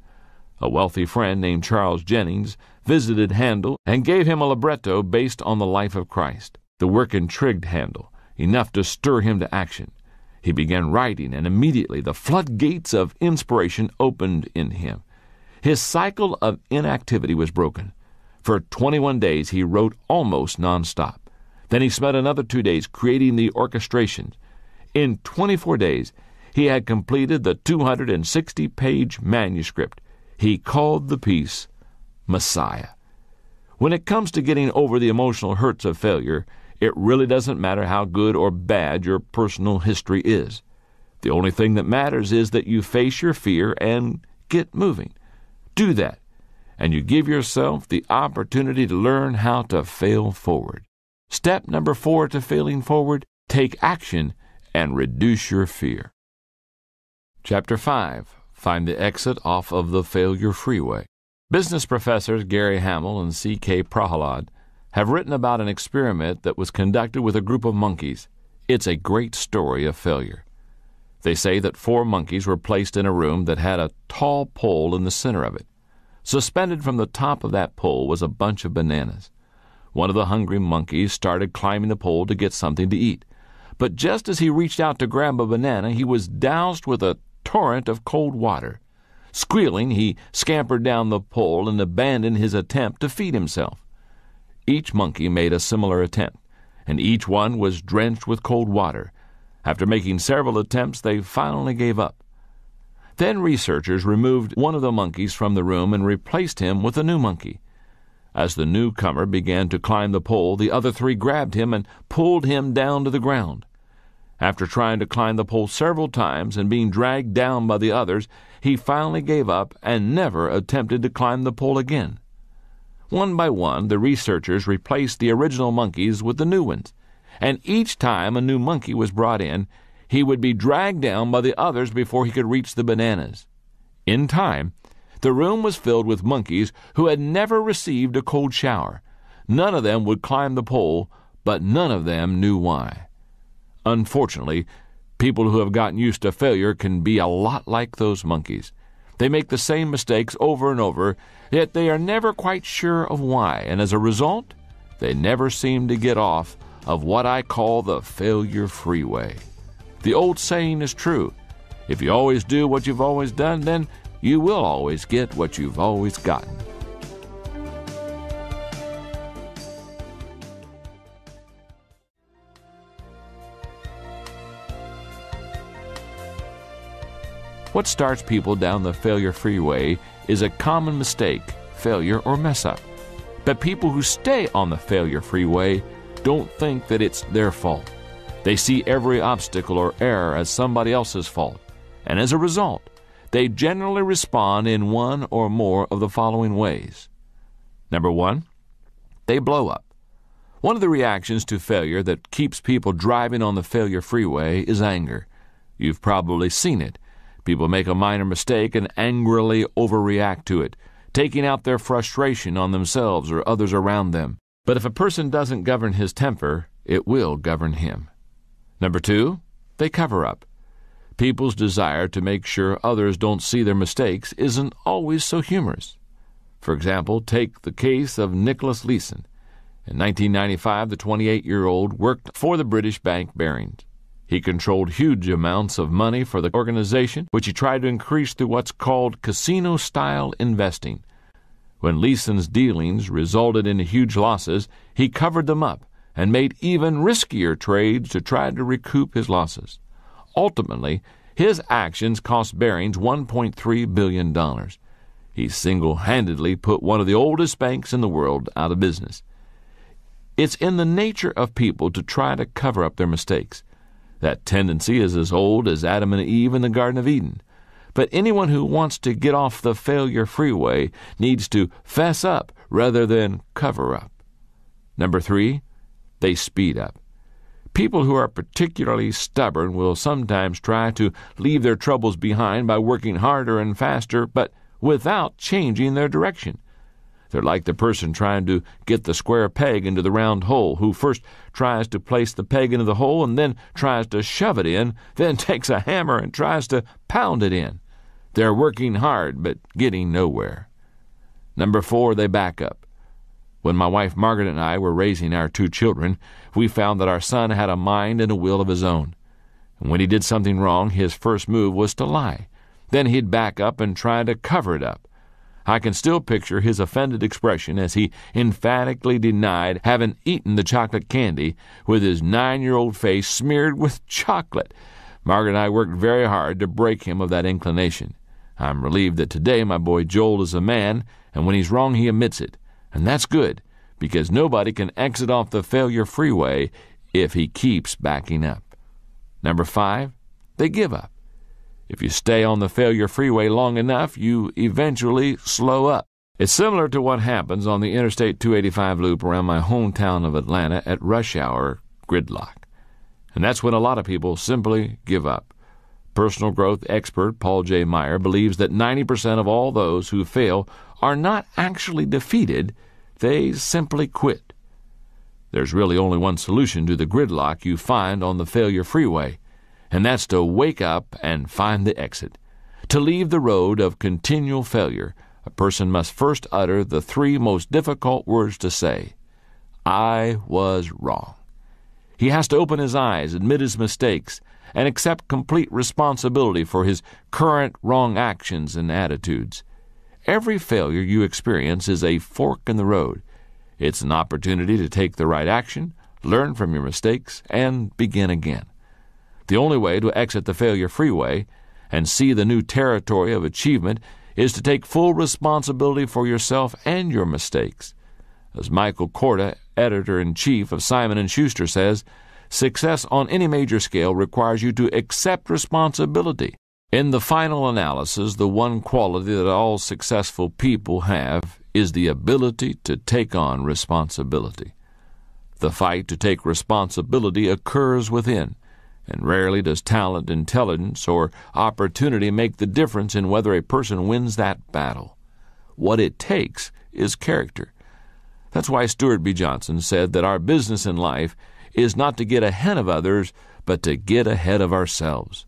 A wealthy friend named Charles Jennings visited Handel and gave him a libretto based on the life of Christ. The work intrigued Handel, enough to stir him to action. He began writing, and immediately the floodgates of inspiration opened in him. His cycle of inactivity was broken. For 21 days he wrote almost nonstop. Then he spent another 2 days creating the orchestrations. In 24 days, he had completed the 260-page manuscript. He called the piece Messiah. When it comes to getting over the emotional hurts of failure, it really doesn't matter how good or bad your personal history is. The only thing that matters is that you face your fear and get moving. Do that, and you give yourself the opportunity to learn how to fail forward. Step number 4 to failing forward: take action and reduce your fear. Chapter 5. Find the exit off of the failure freeway. Business professors Gary Hamel and C.K. Prahalad have written about an experiment that was conducted with a group of monkeys. It's a great story of failure. They say that 4 monkeys were placed in a room that had a tall pole in the center of it. Suspended from the top of that pole was a bunch of bananas. One of the hungry monkeys started climbing the pole to get something to eat. But just as he reached out to grab a banana, he was doused with a torrent of cold water. Squealing, he scampered down the pole and abandoned his attempt to feed himself. Each monkey made a similar attempt, and each one was drenched with cold water. After making several attempts, they finally gave up. Then researchers removed one of the monkeys from the room and replaced him with a new monkey. As the newcomer began to climb the pole, the other 3 grabbed him and pulled him down to the ground. After trying to climb the pole several times and being dragged down by the others, he finally gave up and never attempted to climb the pole again. One by one, the researchers replaced the original monkeys with the new ones, and each time a new monkey was brought in, he would be dragged down by the others before he could reach the bananas. In time, the room was filled with monkeys who had never received a cold shower. None of them would climb the pole, but none of them knew why. Unfortunately, people who have gotten used to failure can be a lot like those monkeys. They make the same mistakes over and over, yet they are never quite sure of why, and as a result, they never seem to get off of what I call the failure freeway. The old saying is true. If you always do what you've always done, then you will always get what you've always gotten. What starts people down the failure freeway is a common mistake, failure, or mess-up. But people who stay on the failure freeway don't think that it's their fault. They see every obstacle or error as somebody else's fault, and as a result, they generally respond in one or more of the following ways. Number one, they blow up. One of the reactions to failure that keeps people driving on the failure freeway is anger. You've probably seen it. People make a minor mistake and angrily overreact to it, taking out their frustration on themselves or others around them. But if a person doesn't govern his temper, it will govern him. Number two, they cover up. People's desire to make sure others don't see their mistakes isn't always so humorous. For example, take the case of Nicholas Leeson. In 1995, the 28-year-old worked for the British bank Barings. He controlled huge amounts of money for the organization, which he tried to increase through what's called casino-style investing. When Leeson's dealings resulted in huge losses, he covered them up and made even riskier trades to try to recoup his losses. Ultimately, his actions cost Barings $1.3 billion. He single-handedly put one of the oldest banks in the world out of business. It's in the nature of people to try to cover up their mistakes. That tendency is as old as Adam and Eve in the Garden of Eden. But anyone who wants to get off the failure freeway needs to fess up rather than cover up. Number three, they speed up. People who are particularly stubborn will sometimes try to leave their troubles behind by working harder and faster, but without changing their direction. They're like the person trying to get the square peg into the round hole, who first tries to place the peg into the hole and then tries to shove it in, then takes a hammer and tries to pound it in. They're working hard but getting nowhere. Number four, they back up. When my wife Margaret and I were raising our two children, we found that our son had a mind and a will of his own. And when he did something wrong, his first move was to lie. Then he'd back up and try to cover it up. I can still picture his offended expression as he emphatically denied having eaten the chocolate candy, with his 9-year-old face smeared with chocolate. Margaret and I worked very hard to break him of that inclination. I'm relieved that today my boy Joel is a man, and when he's wrong he admits it. And that's good, because nobody can exit off the failure freeway if he keeps backing up. Number five, they give up. If you stay on the failure freeway long enough, you eventually slow up. It's similar to what happens on the Interstate 285 loop around my hometown of Atlanta at rush hour gridlock. And that's when a lot of people simply give up. Personal growth expert Paul J. Meyer believes that 90% of all those who fail are not actually defeated, they simply quit. There's really only one solution to the gridlock you find on the failure freeway, and that's to wake up and find the exit. To leave the road of continual failure, a person must first utter the three most difficult words to say: I was wrong. He has to open his eyes, admit his mistakes, and accept complete responsibility for his current wrong actions and attitudes. Every failure you experience is a fork in the road. It's an opportunity to take the right action, learn from your mistakes, and begin again. The only way to exit the failure freeway and see the new territory of achievement is to take full responsibility for yourself and your mistakes. As Michael Korda, editor-in-chief of Simon & Schuster, says, success on any major scale requires you to accept responsibility. In the final analysis, the one quality that all successful people have is the ability to take on responsibility. The fight to take responsibility occurs within, and rarely does talent, intelligence, or opportunity make the difference in whether a person wins that battle. What it takes is character. That's why Stuart B. Johnson said that our business in life is not to get ahead of others, but to get ahead of ourselves.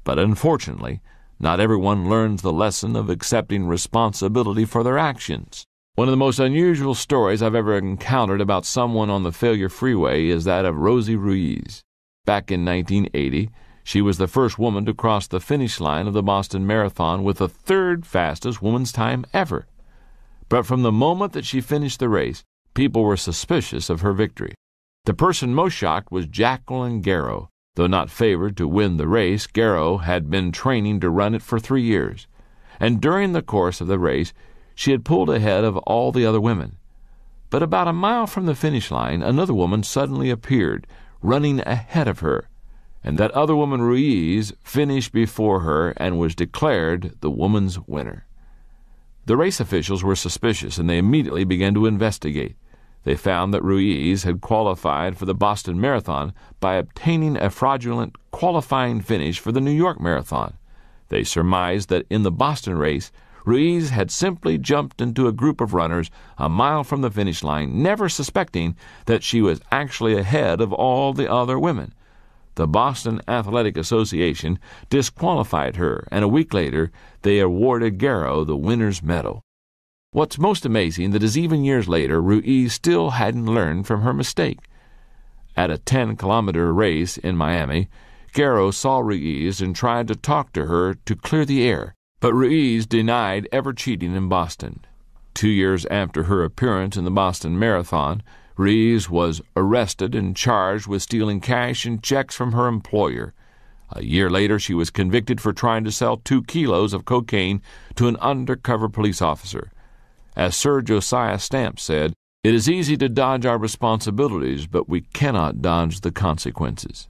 But unfortunately, not everyone learns the lesson of accepting responsibility for their actions. One of the most unusual stories I've ever encountered about someone on the failure freeway is that of Rosie Ruiz. Back in 1980, she was the first woman to cross the finish line of the Boston Marathon with the third fastest woman's time ever. But from the moment that she finished the race, people were suspicious of her victory. The person most shocked was Jacqueline Garrow. Though not favored to win the race, Garrow had been training to run it for 3 years. And during the course of the race, she had pulled ahead of all the other women. But about a mile from the finish line, another woman suddenly appeared, running ahead of her. And that other woman, Ruiz, finished before her and was declared the woman's winner. The race officials were suspicious, and they immediately began to investigate. They found that Ruiz had qualified for the Boston Marathon by obtaining a fraudulent qualifying finish for the New York Marathon. They surmised that in the Boston race, Ruiz had simply jumped into a group of runners a mile from the finish line, never suspecting that she was actually ahead of all the other women. The Boston Athletic Association disqualified her, and a week later, they awarded Garrow the winner's medal. What's most amazing that is even years later, Ruiz still hadn't learned from her mistake. At a 10-kilometer race in Miami, Garrow saw Ruiz and tried to talk to her to clear the air, but Ruiz denied ever cheating in Boston. 2 years after her appearance in the Boston Marathon, Ruiz was arrested and charged with stealing cash and checks from her employer. A year later, she was convicted for trying to sell 2 kilos of cocaine to an undercover police officer. As Sir Josiah Stamp said, "It is easy to dodge our responsibilities, but we cannot dodge the consequences."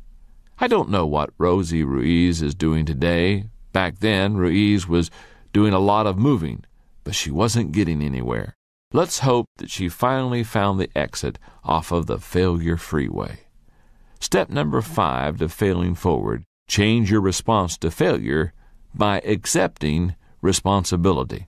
I don't know what Rosie Ruiz is doing today. Back then, Ruiz was doing a lot of moving, but she wasn't getting anywhere. Let's hope that she finally found the exit off of the failure freeway. Step number 5 to failing forward: change your response to failure by accepting responsibility.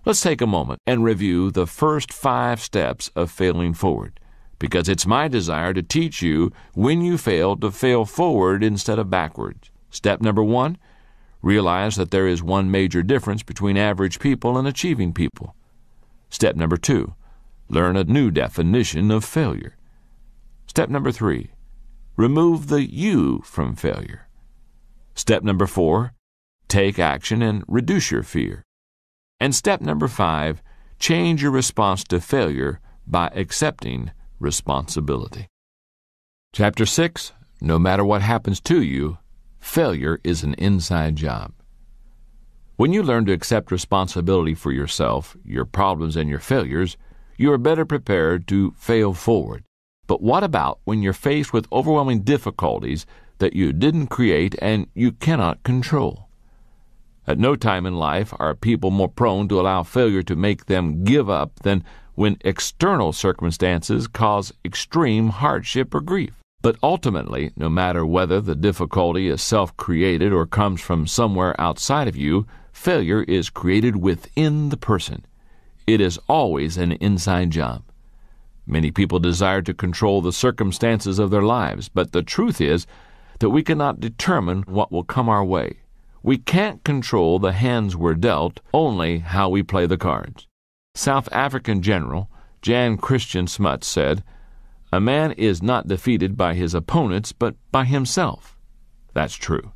Let's take a moment and review the first 5 steps of failing forward, because it's my desire to teach you when you fail to fail forward instead of backwards. Step number 1, realize that there is one major difference between average people and achieving people. Step number 2, learn a new definition of failure. Step number 3, remove the you from failure. Step number 4, take action and reduce your fear. And step number 5, change your response to failure by accepting responsibility. Chapter 6, no matter what happens to you, failure is an inside job. When you learn to accept responsibility for yourself, your problems, and your failures, you are better prepared to fail forward. But what about when you're faced with overwhelming difficulties that you didn't create and you cannot control? At no time in life are people more prone to allow failure to make them give up than when external circumstances cause extreme hardship or grief. But ultimately, no matter whether the difficulty is self-created or comes from somewhere outside of you, failure is created within the person. It is always an inside job. Many people desire to control the circumstances of their lives, but the truth is that we cannot determine what will come our way. We can't control the hands we're dealt, only how we play the cards. South African General Jan Christian Smuts said, "A man is not defeated by his opponents, but by himself." That's true.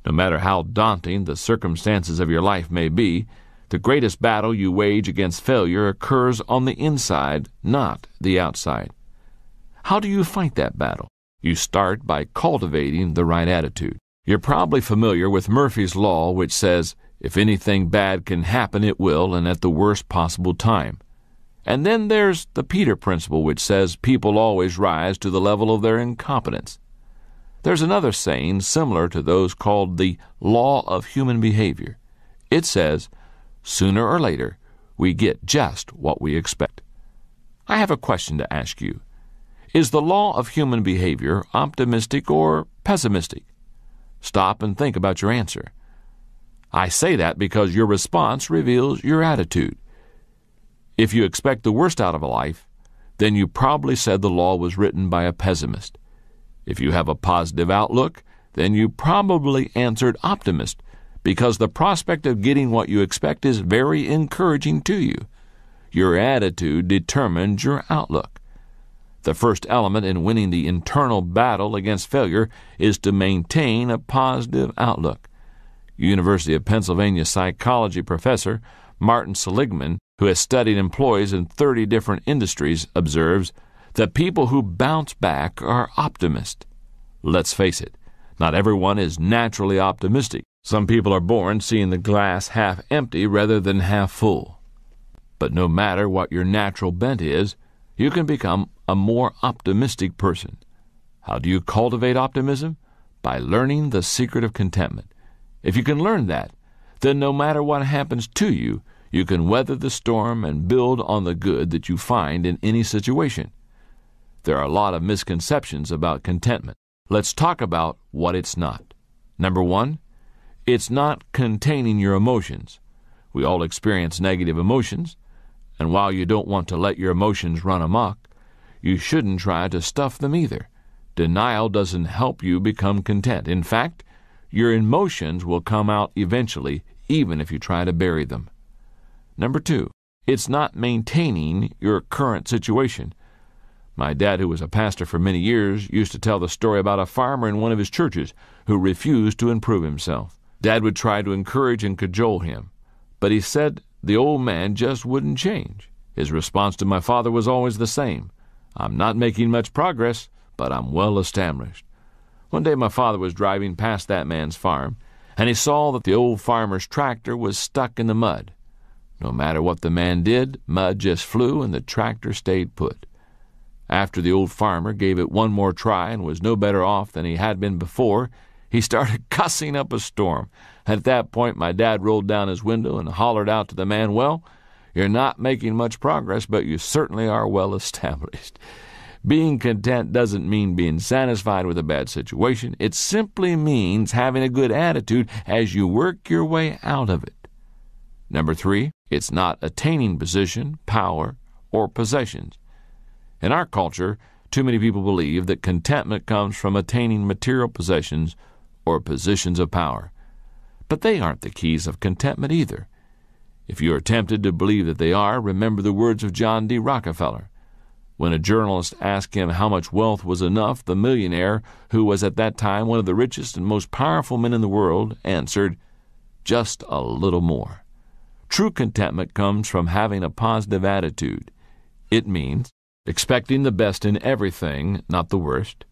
No matter how daunting the circumstances of your life may be, the greatest battle you wage against failure occurs on the inside, not the outside. How do you fight that battle? You start by cultivating the right attitude. You're probably familiar with Murphy's Law, which says, if anything bad can happen, it will, and at the worst possible time. And then there's the Peter Principle, which says people always rise to the level of their incompetence. There's another saying similar to those called the Law of Human Behavior. It says, sooner or later, we get just what we expect. I have a question to ask you. Is the law of human behavior optimistic or pessimistic? Stop and think about your answer. I say that because your response reveals your attitude. If you expect the worst out of a life, then you probably said the law was written by a pessimist. If you have a positive outlook, then you probably answered optimist, because the prospect of getting what you expect is very encouraging to you. Your attitude determines your outlook. The first element in winning the internal battle against failure is to maintain a positive outlook. University of Pennsylvania psychology professor Martin Seligman, who has studied employees in 30 different industries, observes that people who bounce back are optimists. Let's face it, not everyone is naturally optimistic. Some people are born seeing the glass half empty rather than half full. But no matter what your natural bent is, you can become a more optimistic person. How do you cultivate optimism? By learning the secret of contentment. If you can learn that, then no matter what happens to you, you can weather the storm and build on the good that you find in any situation. There are a lot of misconceptions about contentment. Let's talk about what it's not. Number one, it's not containing your emotions. We all experience negative emotions, and while you don't want to let your emotions run amok, you shouldn't try to stuff them either. Denial doesn't help you become content. In fact, your emotions will come out eventually, even if you try to bury them. Number two, it's not maintaining your current situation. My dad, who was a pastor for many years, used to tell the story about a farmer in one of his churches who refused to improve himself. Dad would try to encourage and cajole him, but he said the old man just wouldn't change. His response to my father was always the same. I'm not making much progress, but I'm well established. One day my father was driving past that man's farm, and he saw that the old farmer's tractor was stuck in the mud. No matter what the man did, mud just flew and the tractor stayed put. After the old farmer gave it one more try and was no better off than he had been before, he started cussing up a storm. At that point, my dad rolled down his window and hollered out to the man, "Well, you're not making much progress, but you certainly are well established." Being content doesn't mean being satisfied with a bad situation. It simply means having a good attitude as you work your way out of it. Number three, it's not attaining position, power, or possessions. In our culture, too many people believe that contentment comes from attaining material possessions or positions of power. But they aren't the keys of contentment either. If you are tempted to believe that they are, remember the words of John D. Rockefeller. When a journalist asked him how much wealth was enough, the millionaire, who was at that time one of the richest and most powerful men in the world, answered, "Just a little more." True contentment comes from having a positive attitude. It means expecting the best in everything, not the worst,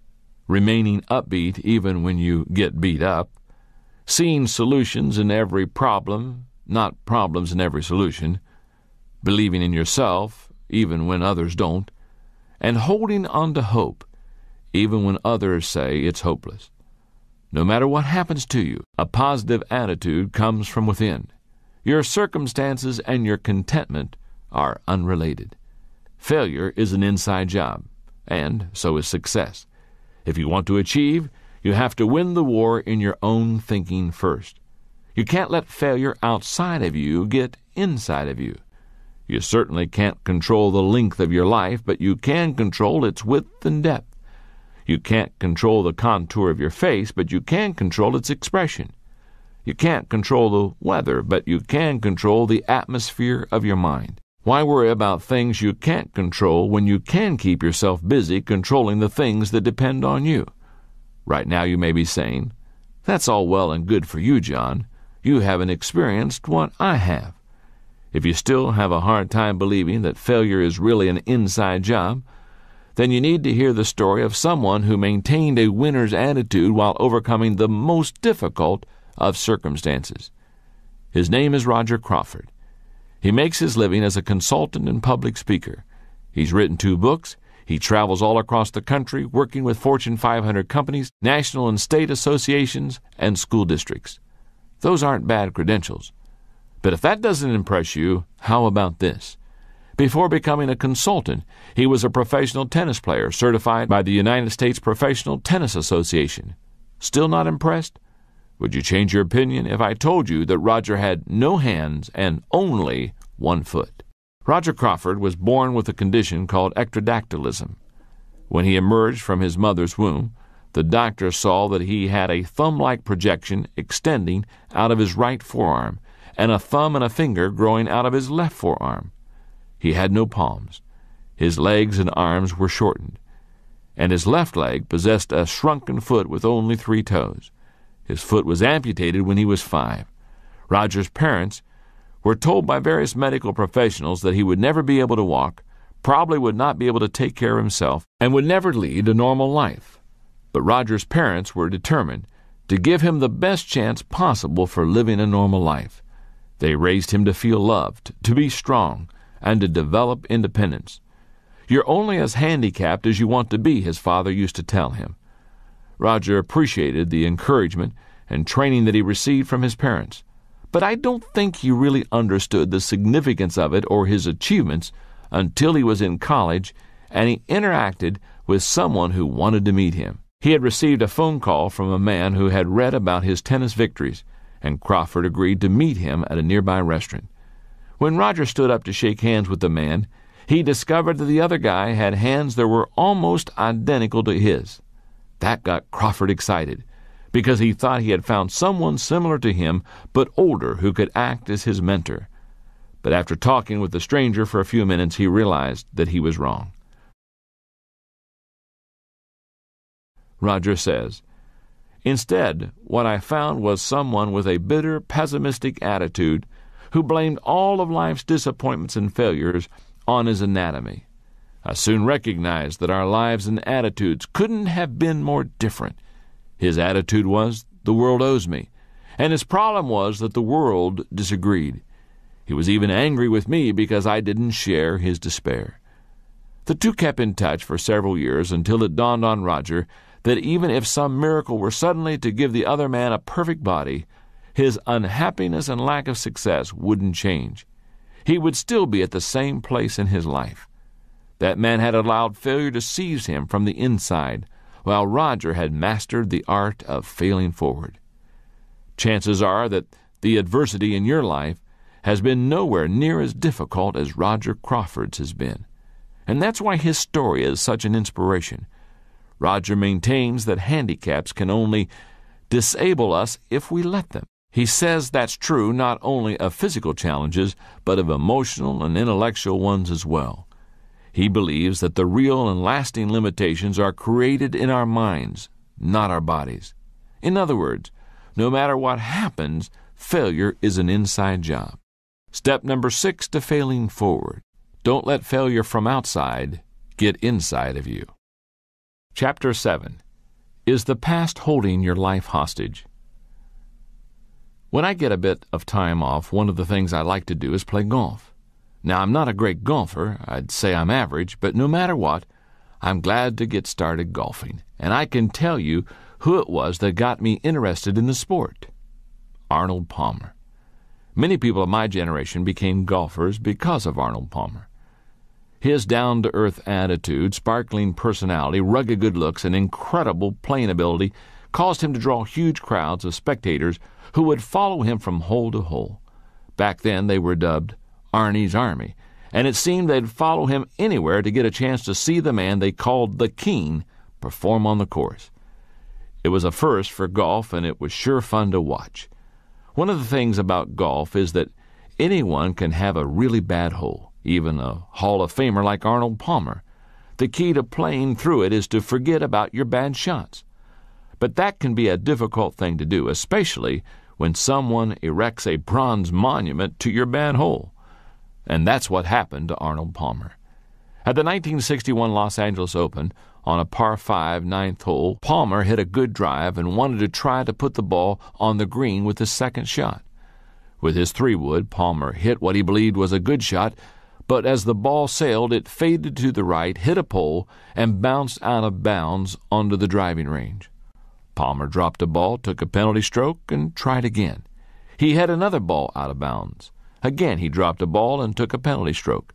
remaining upbeat even when you get beat up, seeing solutions in every problem, not problems in every solution, believing in yourself even when others don't, and holding on to hope even when others say it's hopeless. No matter what happens to you, a positive attitude comes from within. Your circumstances and your contentment are unrelated. Failure is an inside job, and so is success. If you want to achieve, you have to win the war in your own thinking first. You can't let failure outside of you get inside of you. You certainly can't control the length of your life, but you can control its width and depth. You can't control the contour of your face, but you can control its expression. You can't control the weather, but you can control the atmosphere of your mind. Why worry about things you can't control when you can keep yourself busy controlling the things that depend on you? Right now you may be saying, "That's all well and good for you, John. You haven't experienced what I have." If you still have a hard time believing that failure is really an inside job, then you need to hear the story of someone who maintained a winner's attitude while overcoming the most difficult of circumstances. His name is Roger Crawford. He makes his living as a consultant and public speaker. He's written 2 books. He travels all across the country working with Fortune 500 companies, national and state associations, and school districts. Those aren't bad credentials. But if that doesn't impress you, How about this? Before becoming a consultant, he was a professional tennis player certified by the United States Professional Tennis Association. Still not impressed? Would you change your opinion if I told you that Roger had no hands and only one foot? Roger Crawford was born with a condition called ectrodactylism. When he emerged from his mother's womb, the doctor saw that he had a thumb-like projection extending out of his right forearm and a thumb and a finger growing out of his left forearm. He had no palms. His legs and arms were shortened, and his left leg possessed a shrunken foot with only 3 toes. His foot was amputated when he was 5. Roger's parents were told by various medical professionals that he would never be able to walk, probably would not be able to take care of himself, and would never lead a normal life. But Roger's parents were determined to give him the best chance possible for living a normal life. They raised him to feel loved, to be strong, and to develop independence. You're only as handicapped as you want to be, his father used to tell him. Roger appreciated the encouragement and training that he received from his parents, but I don't think he really understood the significance of it or his achievements until he was in college and he interacted with someone who wanted to meet him. He had received a phone call from a man who had read about his tennis victories, and Crawford agreed to meet him at a nearby restaurant. When Roger stood up to shake hands with the man, he discovered that the other guy had hands that were almost identical to his. That got Crawford excited, because he thought he had found someone similar to him, but older, who could act as his mentor. But after talking with the stranger for a few minutes, he realized that he was wrong. Roger says, "Instead, what I found was someone with a bitter, pessimistic attitude who blamed all of life's disappointments and failures on his anatomy. I soon recognized that our lives and attitudes couldn't have been more different. His attitude was, the world owes me, and his problem was that the world disagreed. He was even angry with me because I didn't share his despair." The two kept in touch for several years until it dawned on Roger that even if some miracle were suddenly to give the other man a perfect body, his unhappiness and lack of success wouldn't change. He would still be at the same place in his life. That man had allowed failure to seize him from the inside, while Roger had mastered the art of failing forward. Chances are that the adversity in your life has been nowhere near as difficult as Roger Crawford's has been. And that's why his story is such an inspiration. Roger maintains that handicaps can only disable us if we let them. He says that's true not only of physical challenges, but of emotional and intellectual ones as well. He believes that the real and lasting limitations are created in our minds, not our bodies. In other words, no matter what happens, failure is an inside job. Step number 6 to failing forward. Don't let failure from outside get inside of you. Chapter 7. Is the past holding your life hostage? When I get a bit of time off, one of the things I like to do is play golf. Now, I'm not a great golfer. I'd say I'm average, but no matter what, I'm glad to get started golfing. And I can tell you who it was that got me interested in the sport. Arnold Palmer. Many people of my generation became golfers because of Arnold Palmer. His down-to-earth attitude, sparkling personality, rugged good looks, and incredible playing ability caused him to draw huge crowds of spectators who would follow him from hole to hole. Back then they were dubbed Arnie's Army, and it seemed they'd follow him anywhere to get a chance to see the man they called the King perform on the course. It was a first for golf, and it was sure fun to watch. One of the things about golf is that anyone can have a really bad hole, even a Hall of Famer like Arnold Palmer. The key to playing through it is to forget about your bad shots. But that can be a difficult thing to do, especially when someone erects a bronze monument to your bad hole. And that's what happened to Arnold Palmer. At the 1961 Los Angeles Open, on a par 5 ninth hole, Palmer hit a good drive and wanted to try to put the ball on the green with his second shot. With his 3-wood, Palmer hit what he believed was a good shot, but as the ball sailed, it faded to the right, hit a pole, and bounced out of bounds onto the driving range. Palmer dropped a ball, took a penalty stroke, and tried again. He hit another ball out of bounds. Again, he dropped a ball and took a penalty stroke.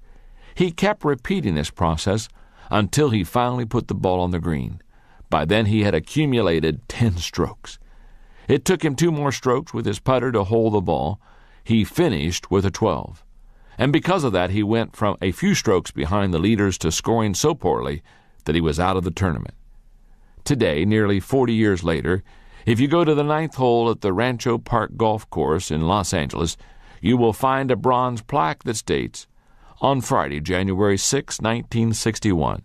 He kept repeating this process until he finally put the ball on the green. By then, he had accumulated 10 strokes. It took him 2 more strokes with his putter to hold the ball. He finished with a 12. And because of that, he went from a few strokes behind the leaders to scoring so poorly that he was out of the tournament. Today, nearly 40 years later, if you go to the 9th hole at the Rancho Park Golf Course in Los Angeles, you will find a bronze plaque that states, "On Friday, January 6, 1961,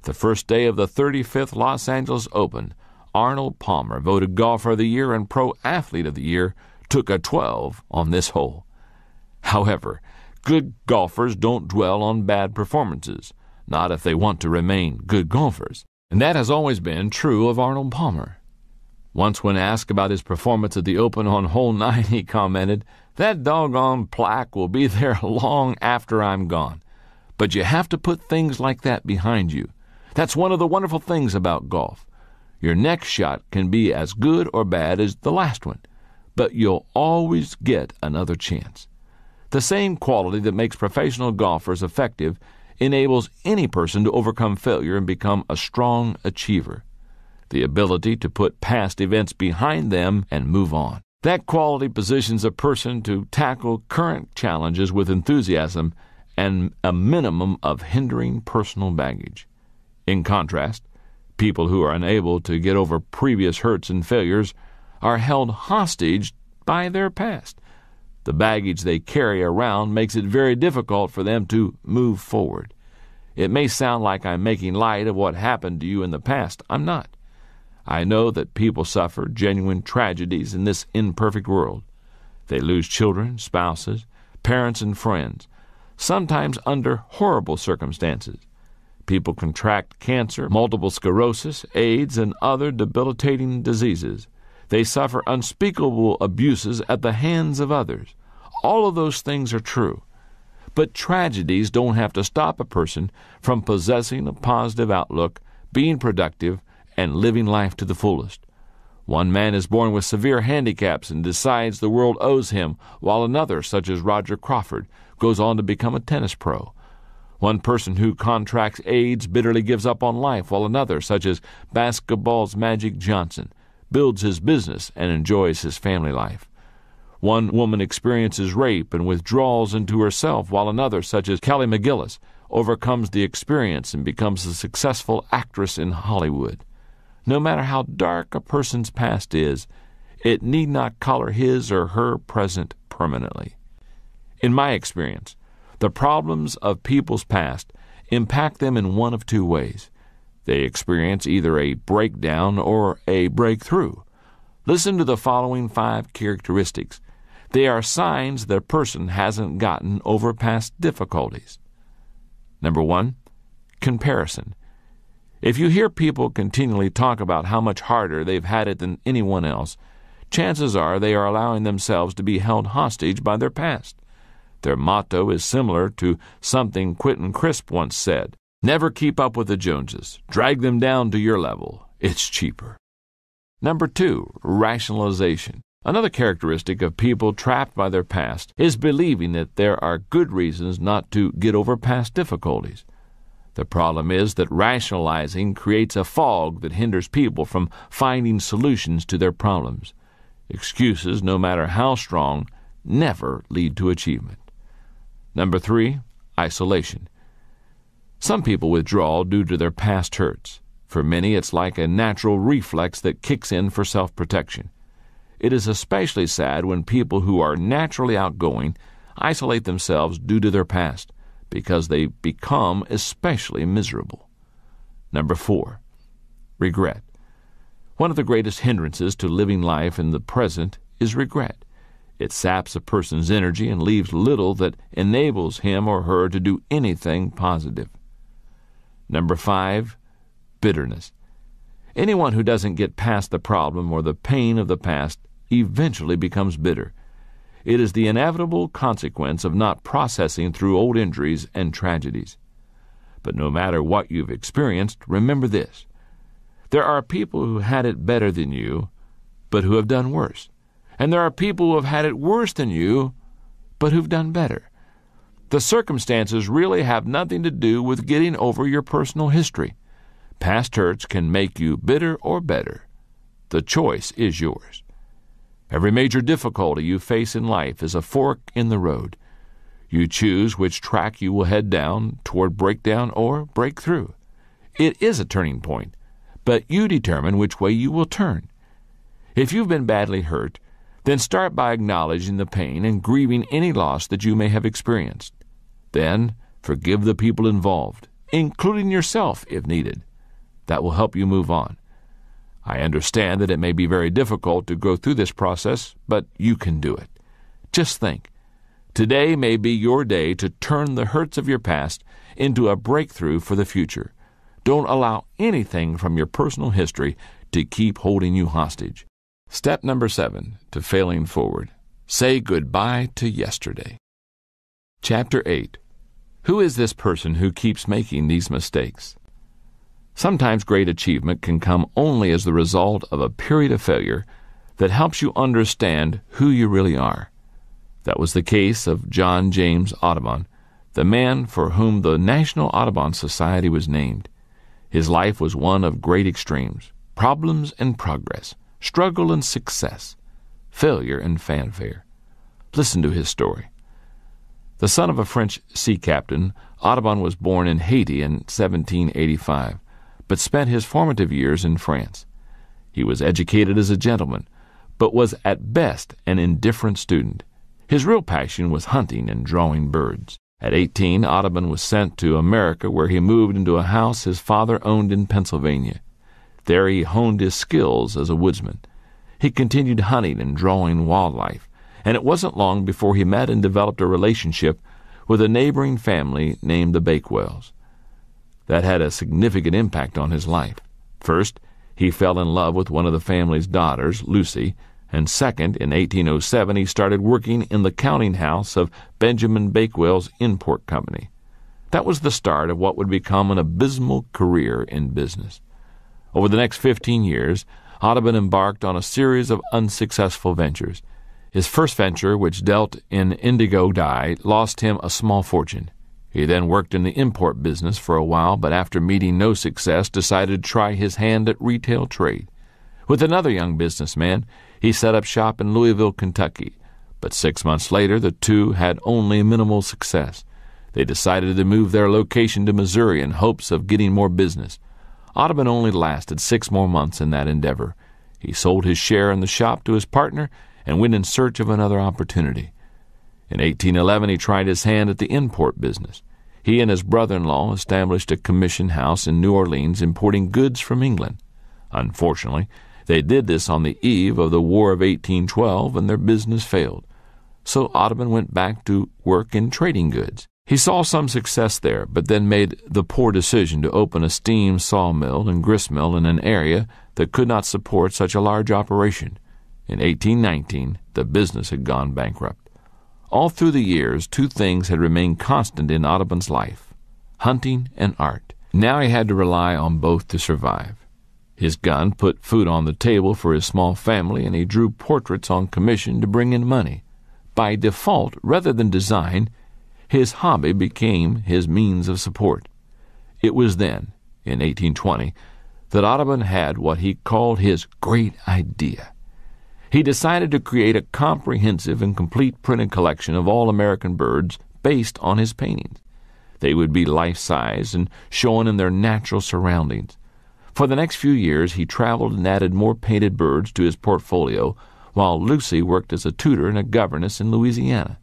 the first day of the 35th Los Angeles Open, Arnold Palmer, voted Golfer of the Year and Pro Athlete of the Year, took a 12 on this hole." However, good golfers don't dwell on bad performances, not if they want to remain good golfers. And that has always been true of Arnold Palmer. Once when asked about his performance at the Open on hole 9, he commented, "That doggone plaque will be there long after I'm gone." But you have to put things like that behind you. That's one of the wonderful things about golf. Your next shot can be as good or bad as the last one, but you'll always get another chance. The same quality that makes professional golfers effective enables any person to overcome failure and become a strong achiever. The ability to put past events behind them and move on. That quality positions a person to tackle current challenges with enthusiasm and a minimum of hindering personal baggage. In contrast, people who are unable to get over previous hurts and failures are held hostage by their past. The baggage they carry around makes it very difficult for them to move forward. It may sound like I'm making light of what happened to you in the past. I'm not. I know that people suffer genuine tragedies in this imperfect world. They lose children, spouses, parents, and friends, sometimes under horrible circumstances. People contract cancer, multiple sclerosis, AIDS, and other debilitating diseases. They suffer unspeakable abuses at the hands of others. All of those things are true. But tragedies don't have to stop a person from possessing a positive outlook, being productive, and living life to the fullest. One man is born with severe handicaps and decides the world owes him, while another, such as Roger Crawford, goes on to become a tennis pro. One person who contracts AIDS bitterly gives up on life, while another, such as basketball's Magic Johnson, builds his business and enjoys his family life. One woman experiences rape and withdrawals into herself, while another, such as Kelly McGillis, overcomes the experience and becomes a successful actress in Hollywood. No matter how dark a person's past is, it need not color his or her present permanently. In my experience, the problems of people's past impact them in one of 2 ways. They experience either a breakdown or a breakthrough. Listen to the following 5 characteristics. They are signs that a person hasn't gotten over past difficulties. Number 1, comparison. If you hear people continually talk about how much harder they've had it than anyone else, chances are they are allowing themselves to be held hostage by their past. Their motto is similar to something Quentin Crisp once said, "Never keep up with the Joneses. Drag them down to your level. It's cheaper." Number 2, rationalization. Another characteristic of people trapped by their past is believing that there are good reasons not to get over past difficulties. The problem is that rationalizing creates a fog that hinders people from finding solutions to their problems. Excuses, no matter how strong, never lead to achievement. Number 3, isolation. Some people withdraw due to their past hurts. For many, it's like a natural reflex that kicks in for self-protection. It is especially sad when people who are naturally outgoing isolate themselves due to their past, because they become especially miserable. Number 4, regret. One of the greatest hindrances to living life in the present is regret. It saps a person's energy and leaves little that enables him or her to do anything positive. Number 5, bitterness. Anyone who doesn't get past the problem or the pain of the past eventually becomes bitter. It is the inevitable consequence of not processing through old injuries and tragedies. But no matter what you've experienced, remember this. There are people who had it better than you, but who have done worse. And there are people who have had it worse than you, but who've done better. The circumstances really have nothing to do with getting over your personal history. Past hurts can make you bitter or better. The choice is yours. Every major difficulty you face in life is a fork in the road. You choose which track you will head down toward breakdown or breakthrough. It is a turning point, but you determine which way you will turn. If you've been badly hurt, then start by acknowledging the pain and grieving any loss that you may have experienced. Then forgive the people involved, including yourself if needed. That will help you move on. I understand that it may be very difficult to go through this process, but you can do it. Just think, today may be your day to turn the hurts of your past into a breakthrough for the future. Don't allow anything from your personal history to keep holding you hostage. Step number 7 to failing forward. Say goodbye to yesterday. Chapter 8. Who is this person who keeps making these mistakes? Sometimes great achievement can come only as the result of a period of failure that helps you understand who you really are. That was the case of John James Audubon, the man for whom the National Audubon Society was named. His life was one of great extremes, problems and progress, struggle and success, failure and fanfare. Listen to his story. The son of a French sea captain, Audubon was born in Haiti in 1785, but spent his formative years in France. He was educated as a gentleman, but was at best an indifferent student. His real passion was hunting and drawing birds. At 18, Audubon was sent to America, where he moved into a house his father owned in Pennsylvania. There he honed his skills as a woodsman. He continued hunting and drawing wildlife, and it wasn't long before he met and developed a relationship with a neighboring family named the Bakewells. That had a significant impact on his life. First, he fell in love with one of the family's daughters, Lucy, and second, in 1807, he started working in the counting house of Benjamin Bakewell's import company. That was the start of what would become an abysmal career in business. Over the next 15 years, Audubon embarked on a series of unsuccessful ventures. His first venture, which dealt in indigo dye, lost him a small fortune. He then worked in the import business for a while, but after meeting no success, decided to try his hand at retail trade. With another young businessman, he set up shop in Louisville, Kentucky, but 6 months later the two had only minimal success. They decided to move their location to Missouri in hopes of getting more business. Audubon only lasted 6 more months in that endeavor. He sold his share in the shop to his partner and went in search of another opportunity. In 1811, he tried his hand at the import business. He and his brother-in-law established a commission house in New Orleans importing goods from England. Unfortunately, they did this on the eve of the War of 1812, and their business failed. So Audubon went back to work in trading goods. He saw some success there, but then made the poor decision to open a steam sawmill and gristmill in an area that could not support such a large operation. In 1819, the business had gone bankrupt. All through the years, 2 things had remained constant in Audubon's life: hunting and art. Now he had to rely on both to survive. His gun put food on the table for his small family, and he drew portraits on commission to bring in money. By default, rather than design, his hobby became his means of support. It was then, in 1820, that Audubon had what he called his great idea. He decided to create a comprehensive and complete printed collection of all American birds based on his paintings. They would be life-size and shown in their natural surroundings. For the next few years, he traveled and added more painted birds to his portfolio, while Lucy worked as a tutor and a governess in Louisiana.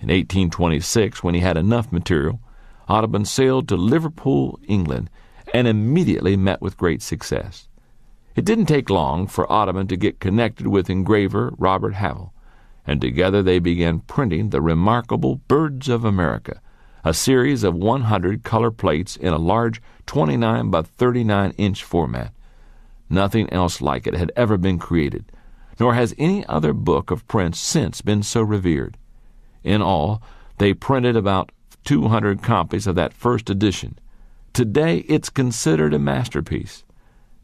In 1826, when he had enough material, Audubon sailed to Liverpool, England, and immediately met with great success. It didn't take long for Audubon to get connected with engraver Robert Havell, and together they began printing the remarkable Birds of America, a series of 100 color plates in a large 29 by 39-inch format. Nothing else like it had ever been created, nor has any other book of prints since been so revered. In all, they printed about 200 copies of that first edition. Today, it's considered a masterpiece.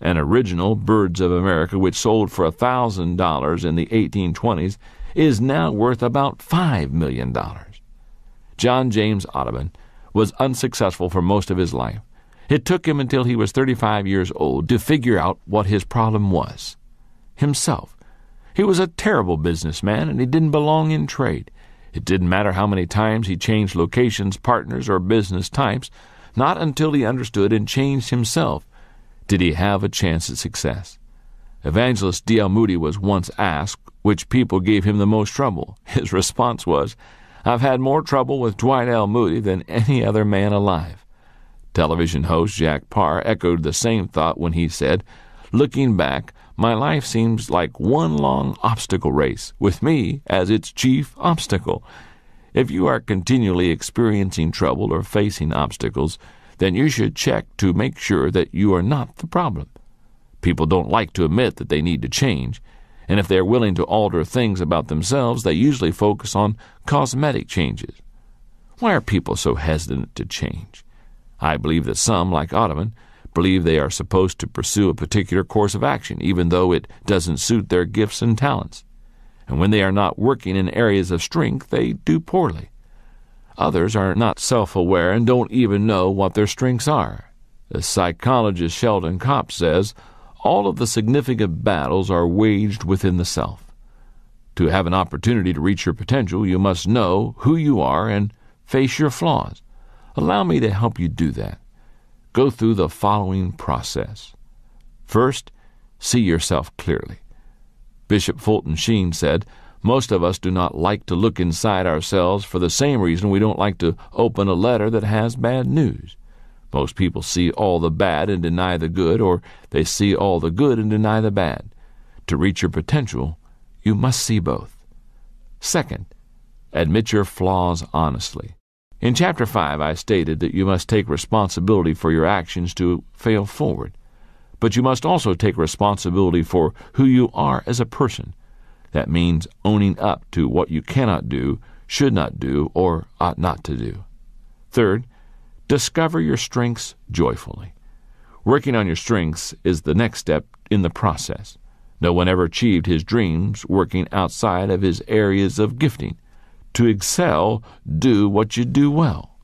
An original Birds of America, which sold for $1,000 in the 1820s, is now worth about $5 million. John James Audubon was unsuccessful for most of his life. It took him until he was 35 years old to figure out what his problem was. Himself. He was a terrible businessman, and he didn't belong in trade. It didn't matter how many times he changed locations, partners, or business types. Not until he understood and changed himself did he have a chance at success. Evangelist D.L. Moody was once asked which people gave him the most trouble. His response was, "I've had more trouble with Dwight L. Moody than any other man alive." Television host Jack Parr echoed the same thought when he said, "Looking back, my life seems like one long obstacle race, with me as its chief obstacle." If you are continually experiencing trouble or facing obstacles, then you should check to make sure that you are not the problem. People don't like to admit that they need to change, and if they are willing to alter things about themselves, they usually focus on cosmetic changes. Why are people so hesitant to change? I believe that some, like Audubon, believe they are supposed to pursue a particular course of action, even though it doesn't suit their gifts and talents. And when they are not working in areas of strength, they do poorly. Others are not self-aware and don't even know what their strengths are. The psychologist Sheldon Kopp says, all of the significant battles are waged within the self. To have an opportunity to reach your potential, you must know who you are and face your flaws. Allow me to help you do that. Go through the following process. First, see yourself clearly. Bishop Fulton Sheen said, "Most of us do not like to look inside ourselves for the same reason we don't like to open a letter that has bad news. Most people see all the bad and deny the good, or they see all the good and deny the bad. To reach your potential, you must see both." Second, admit your flaws honestly. In Chapter 5, I stated that you must take responsibility for your actions to fail forward. But you must also take responsibility for who you are as a person. That means owning up to what you cannot do, should not do, or ought not to do. Third, discover your strengths joyfully. Working on your strengths is the next step in the process. No one ever achieved his dreams working outside of his areas of gifting. To excel, do what you do well.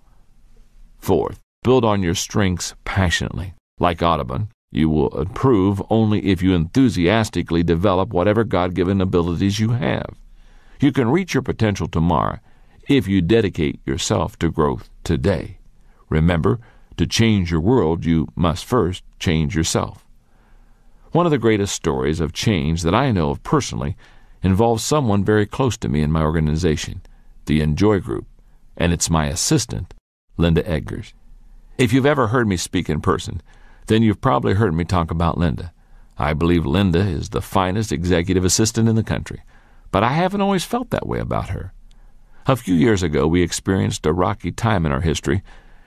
Fourth, build on your strengths passionately. Like Audubon, you will improve only if you enthusiastically develop whatever God-given abilities you have. You can reach your potential tomorrow if you dedicate yourself to growth today. Remember, to change your world, you must first change yourself. One of the greatest stories of change that I know of personally involves someone very close to me in my organization, the Enjoy Group, and it's my assistant, Linda Edgars. If you've ever heard me speak in person, then you've probably heard me talk about Linda. I believe Linda is the finest executive assistant in the country, but I haven't always felt that way about her. A few years ago, we experienced a rocky time in our history,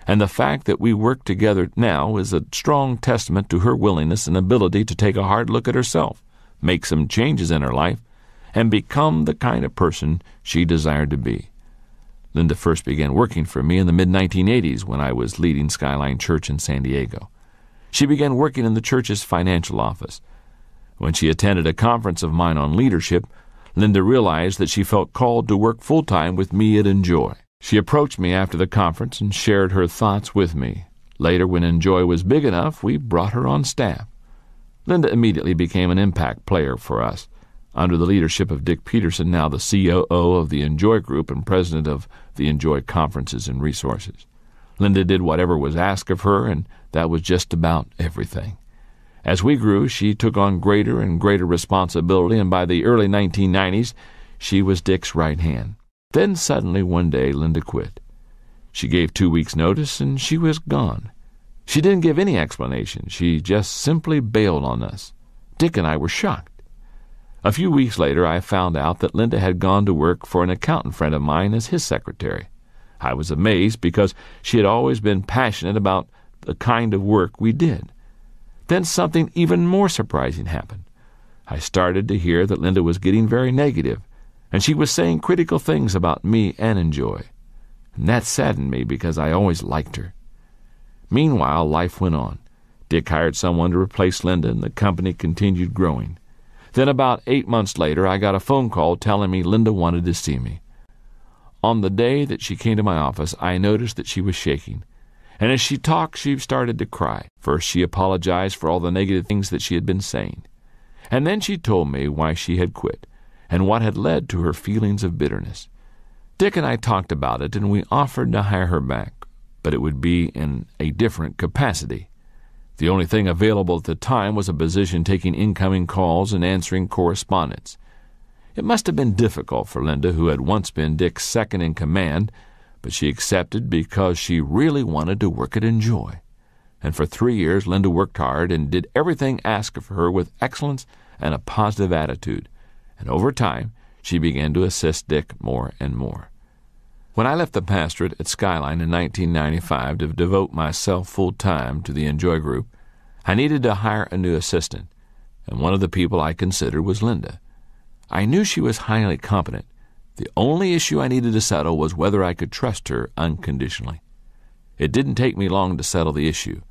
and the fact that we work together now is a strong testament to her willingness and ability to take a hard look at herself, make some changes in her life, and become the kind of person she desired to be. Linda first began working for me in the mid-1980s when I was leading Skyline Church in San Diego. She began working in the church's financial office. When she attended a conference of mine on leadership, Linda realized that she felt called to work full-time with me at Enjoy. She approached me after the conference and shared her thoughts with me. Later, when Enjoy was big enough, we brought her on staff. Linda immediately became an impact player for us. Under the leadership of Dick Peterson, now the COO of the Enjoy Group and president of the Enjoy Conferences and Resources. Linda did whatever was asked of her, and that was just about everything. As we grew, she took on greater and greater responsibility, and by the early 1990s, she was Dick's right hand. Then suddenly one day, Linda quit. She gave 2 weeks' notice, and she was gone. She didn't give any explanation. She just simply bailed on us. Dick and I were shocked. A few weeks later, I found out that Linda had gone to work for an accountant friend of mine as his secretary. I was amazed because she had always been passionate about the kind of work we did. Then something even more surprising happened. I started to hear that Linda was getting very negative, and she was saying critical things about me and Enjoy. And that saddened me because I always liked her. Meanwhile, life went on. Dick hired someone to replace Linda, and the company continued growing. Then about 8 months later, I got a phone call telling me Linda wanted to see me. On the day that she came to my office, I noticed that she was shaking. And as she talked, she started to cry. First, she apologized for all the negative things that she had been saying. And then she told me why she had quit and what had led to her feelings of bitterness. Dick and I talked about it, and we offered to hire her back, but it would be in a different capacity. The only thing available at the time was a position taking incoming calls and answering correspondence. It must have been difficult for Linda, who had once been Dick's second in command, but she accepted because she really wanted to work it in joy. And for 3 years, Linda worked hard and did everything asked of her with excellence and a positive attitude. And over time, she began to assist Dick more and more. When I left the pastorate at Skyline in 1995 to devote myself full-time to the Enjoy Group, I needed to hire a new assistant, and one of the people I considered was Linda. I knew she was highly competent. The only issue I needed to settle was whether I could trust her unconditionally. It didn't take me long to settle the issue.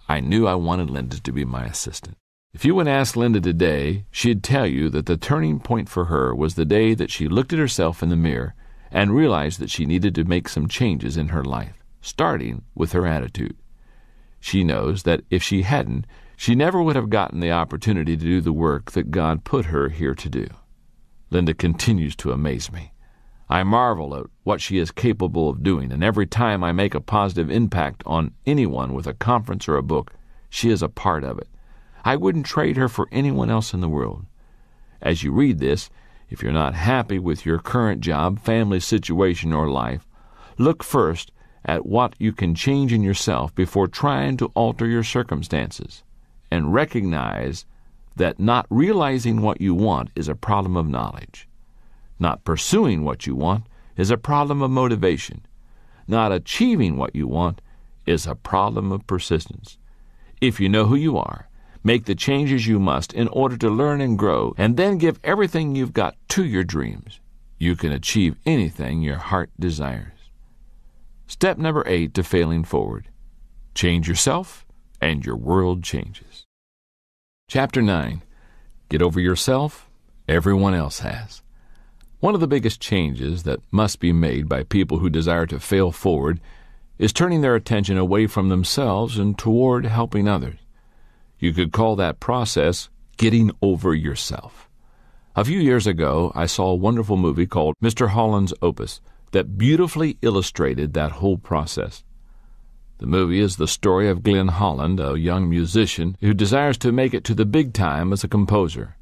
I knew I wanted Linda to be my assistant. If you would ask Linda today, she'd tell you that the turning point for her was the day that she looked at herself in the mirror and realized that she needed to make some changes in her life, starting with her attitude. She knows that if she hadn't, she never would have gotten the opportunity to do the work that God put her here to do. Linda continues to amaze me. I marvel at what she is capable of doing, and every time I make a positive impact on anyone with a conference or a book, she is a part of it. I wouldn't trade her for anyone else in the world. As you read this, if you're not happy with your current job, family situation, or life, look first at what you can change in yourself before trying to alter your circumstances, and recognize that not realizing what you want is a problem of knowledge. Not pursuing what you want is a problem of motivation. Not achieving what you want is a problem of persistence. If you know who you are, make the changes you must in order to learn and grow, and then give everything you've got to your dreams. You can achieve anything your heart desires. Step number 8 to failing forward. Change yourself, and your world changes. Chapter 9. Get over yourself. Everyone else has. One of the biggest changes that must be made by people who desire to fail forward is turning their attention away from themselves and toward helping others. You could call that process getting over yourself. A few years ago, I saw a wonderful movie called Mr. Holland's Opus that beautifully illustrated that whole process. The movie is the story of Glenn Holland, a young musician who desires to make it to the big time as a composer.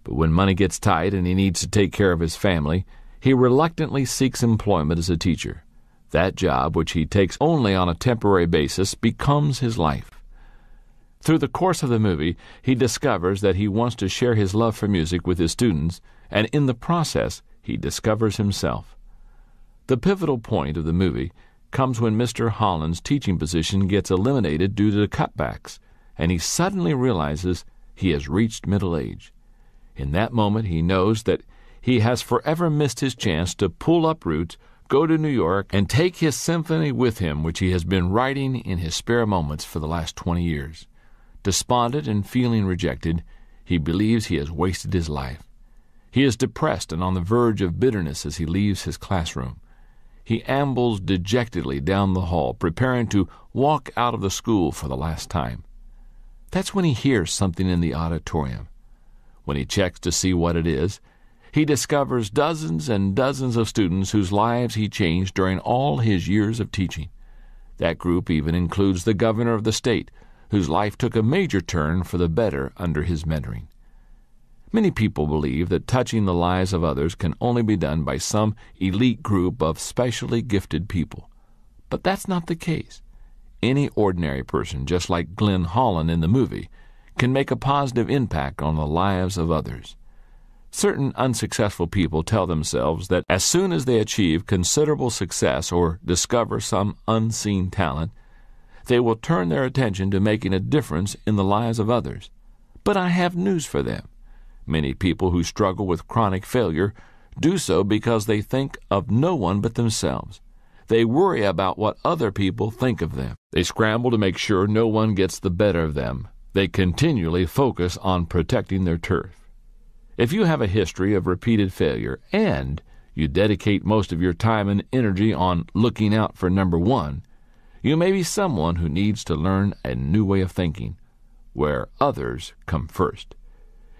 But when money gets tight and he needs to take care of his family, he reluctantly seeks employment as a teacher. That job, which he takes only on a temporary basis, becomes his life. Through the course of the movie, he discovers that he wants to share his love for music with his students, and in the process, he discovers himself. The pivotal point of the movie comes when Mr. Holland's teaching position gets eliminated due to cutbacks, and he suddenly realizes he has reached middle age. In that moment, he knows that he has forever missed his chance to pull up roots, go to New York, and take his symphony with him, which he has been writing in his spare moments for the last 20 years. Despondent and feeling rejected, he believes he has wasted his life. He is depressed and on the verge of bitterness as he leaves his classroom. He ambles dejectedly down the hall, preparing to walk out of the school for the last time. That's when he hears something in the auditorium. When he checks to see what it is, he discovers dozens and dozens of students whose lives he changed during all his years of teaching. That group even includes the governor of the state, whose life took a major turn for the better under his mentoring. Many people believe that touching the lives of others can only be done by some elite group of specially gifted people. But that's not the case. Any ordinary person, just like Glenn Holland in the movie, can make a positive impact on the lives of others. Certain unsuccessful people tell themselves that as soon as they achieve considerable success or discover some unseen talent, they will turn their attention to making a difference in the lives of others. But I have news for them. Many people who struggle with chronic failure do so because they think of no one but themselves. They worry about what other people think of them. They scramble to make sure no one gets the better of them. They continually focus on protecting their turf. If you have a history of repeated failure and you dedicate most of your time and energy on looking out for number one, you may be someone who needs to learn a new way of thinking, where others come first.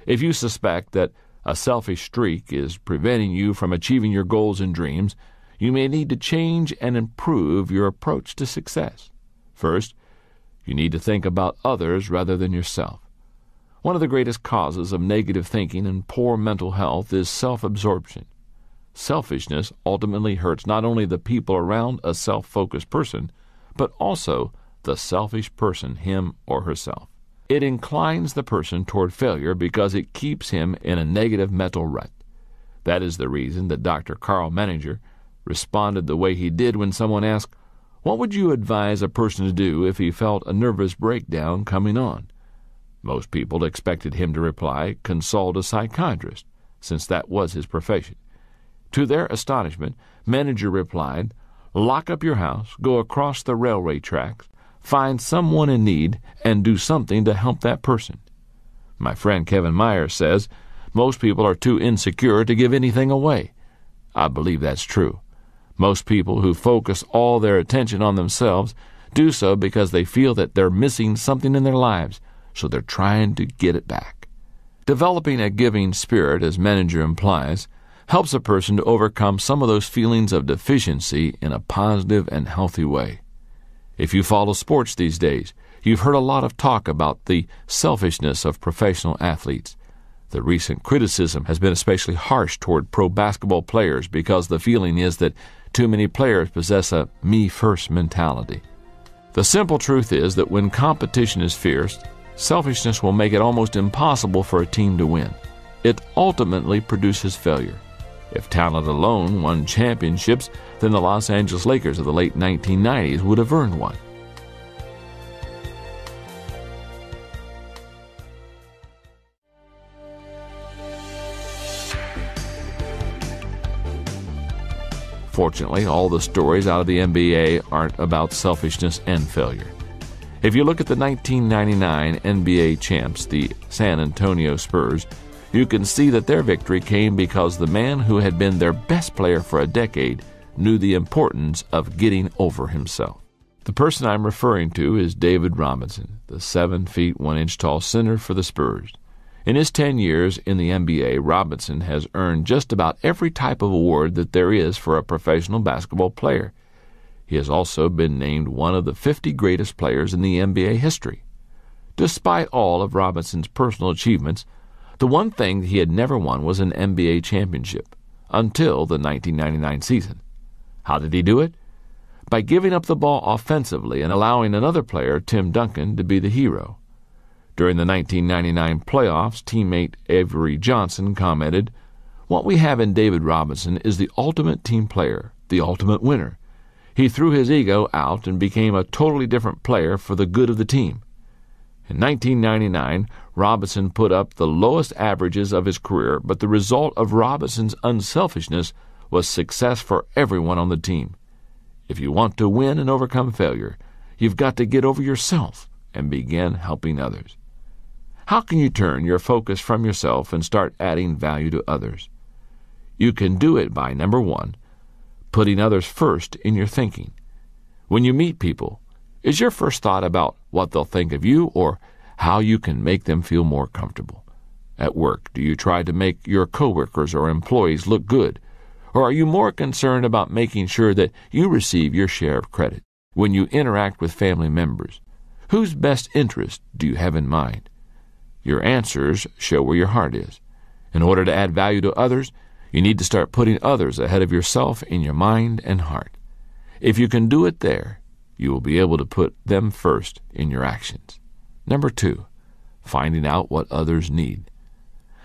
If you suspect that a selfish streak is preventing you from achieving your goals and dreams, you may need to change and improve your approach to success. First, you need to think about others rather than yourself. One of the greatest causes of negative thinking and poor mental health is self-absorption. Selfishness ultimately hurts not only the people around a self-focused person, but also the selfish person, him or herself. It inclines the person toward failure because it keeps him in a negative mental rut. That is the reason that Dr. Carl Menninger responded the way he did when someone asked, "What would you advise a person to do if he felt a nervous breakdown coming on?" Most people expected him to reply, "Consult a psychiatrist," since that was his profession. To their astonishment, Menninger replied, "Lock up your house, go across the railway tracks, find someone in need, and do something to help that person." My friend Kevin Myers says, "Most people are too insecure to give anything away." I believe that's true. Most people who focus all their attention on themselves do so because they feel that they're missing something in their lives, so they're trying to get it back. Developing a giving spirit, as Menninger implies, helps a person to overcome some of those feelings of deficiency in a positive and healthy way. If you follow sports these days, you've heard a lot of talk about the selfishness of professional athletes. The recent criticism has been especially harsh toward pro basketball players because the feeling is that too many players possess a me-first mentality. The simple truth is that when competition is fierce, selfishness will make it almost impossible for a team to win. It ultimately produces failure. If talent alone won championships, then the Los Angeles Lakers of the late 1990s would have earned one. Fortunately, all the stories out of the NBA aren't about selfishness and failure. If you look at the 1999 NBA champs, the San Antonio Spurs, you can see that their victory came because the man who had been their best player for a decade knew the importance of getting over himself. The person I'm referring to is David Robinson, the 7 feet 1 inch tall center for the Spurs. In his 10 years in the NBA, Robinson has earned just about every type of award that there is for a professional basketball player. He has also been named one of the 50 greatest players in the NBA history. Despite all of Robinson's personal achievements, the one thing he had never won was an NBA championship, until the 1999 season. How did he do it? By giving up the ball offensively and allowing another player, Tim Duncan, to be the hero. During the 1999 playoffs, teammate Avery Johnson commented, "What we have in David Robinson is the ultimate team player, the ultimate winner. He threw his ego out and became a totally different player for the good of the team." In 1999, Robinson put up the lowest averages of his career, but the result of Robinson's unselfishness was success for everyone on the team. If you want to win and overcome failure, you've got to get over yourself and begin helping others. How can you turn your focus from yourself and start adding value to others? You can do it by, number one, putting others first in your thinking. When you meet people, is your first thought about what they'll think of you or how you can make them feel more comfortable? At work, do you try to make your coworkers or employees look good? Or are you more concerned about making sure that you receive your share of credit? When you interact with family members, whose best interest do you have in mind? Your answers show where your heart is. In order to add value to others, you need to start putting others ahead of yourself in your mind and heart. If you can do it there, you will be able to put them first in your actions. Number two, finding out what others need.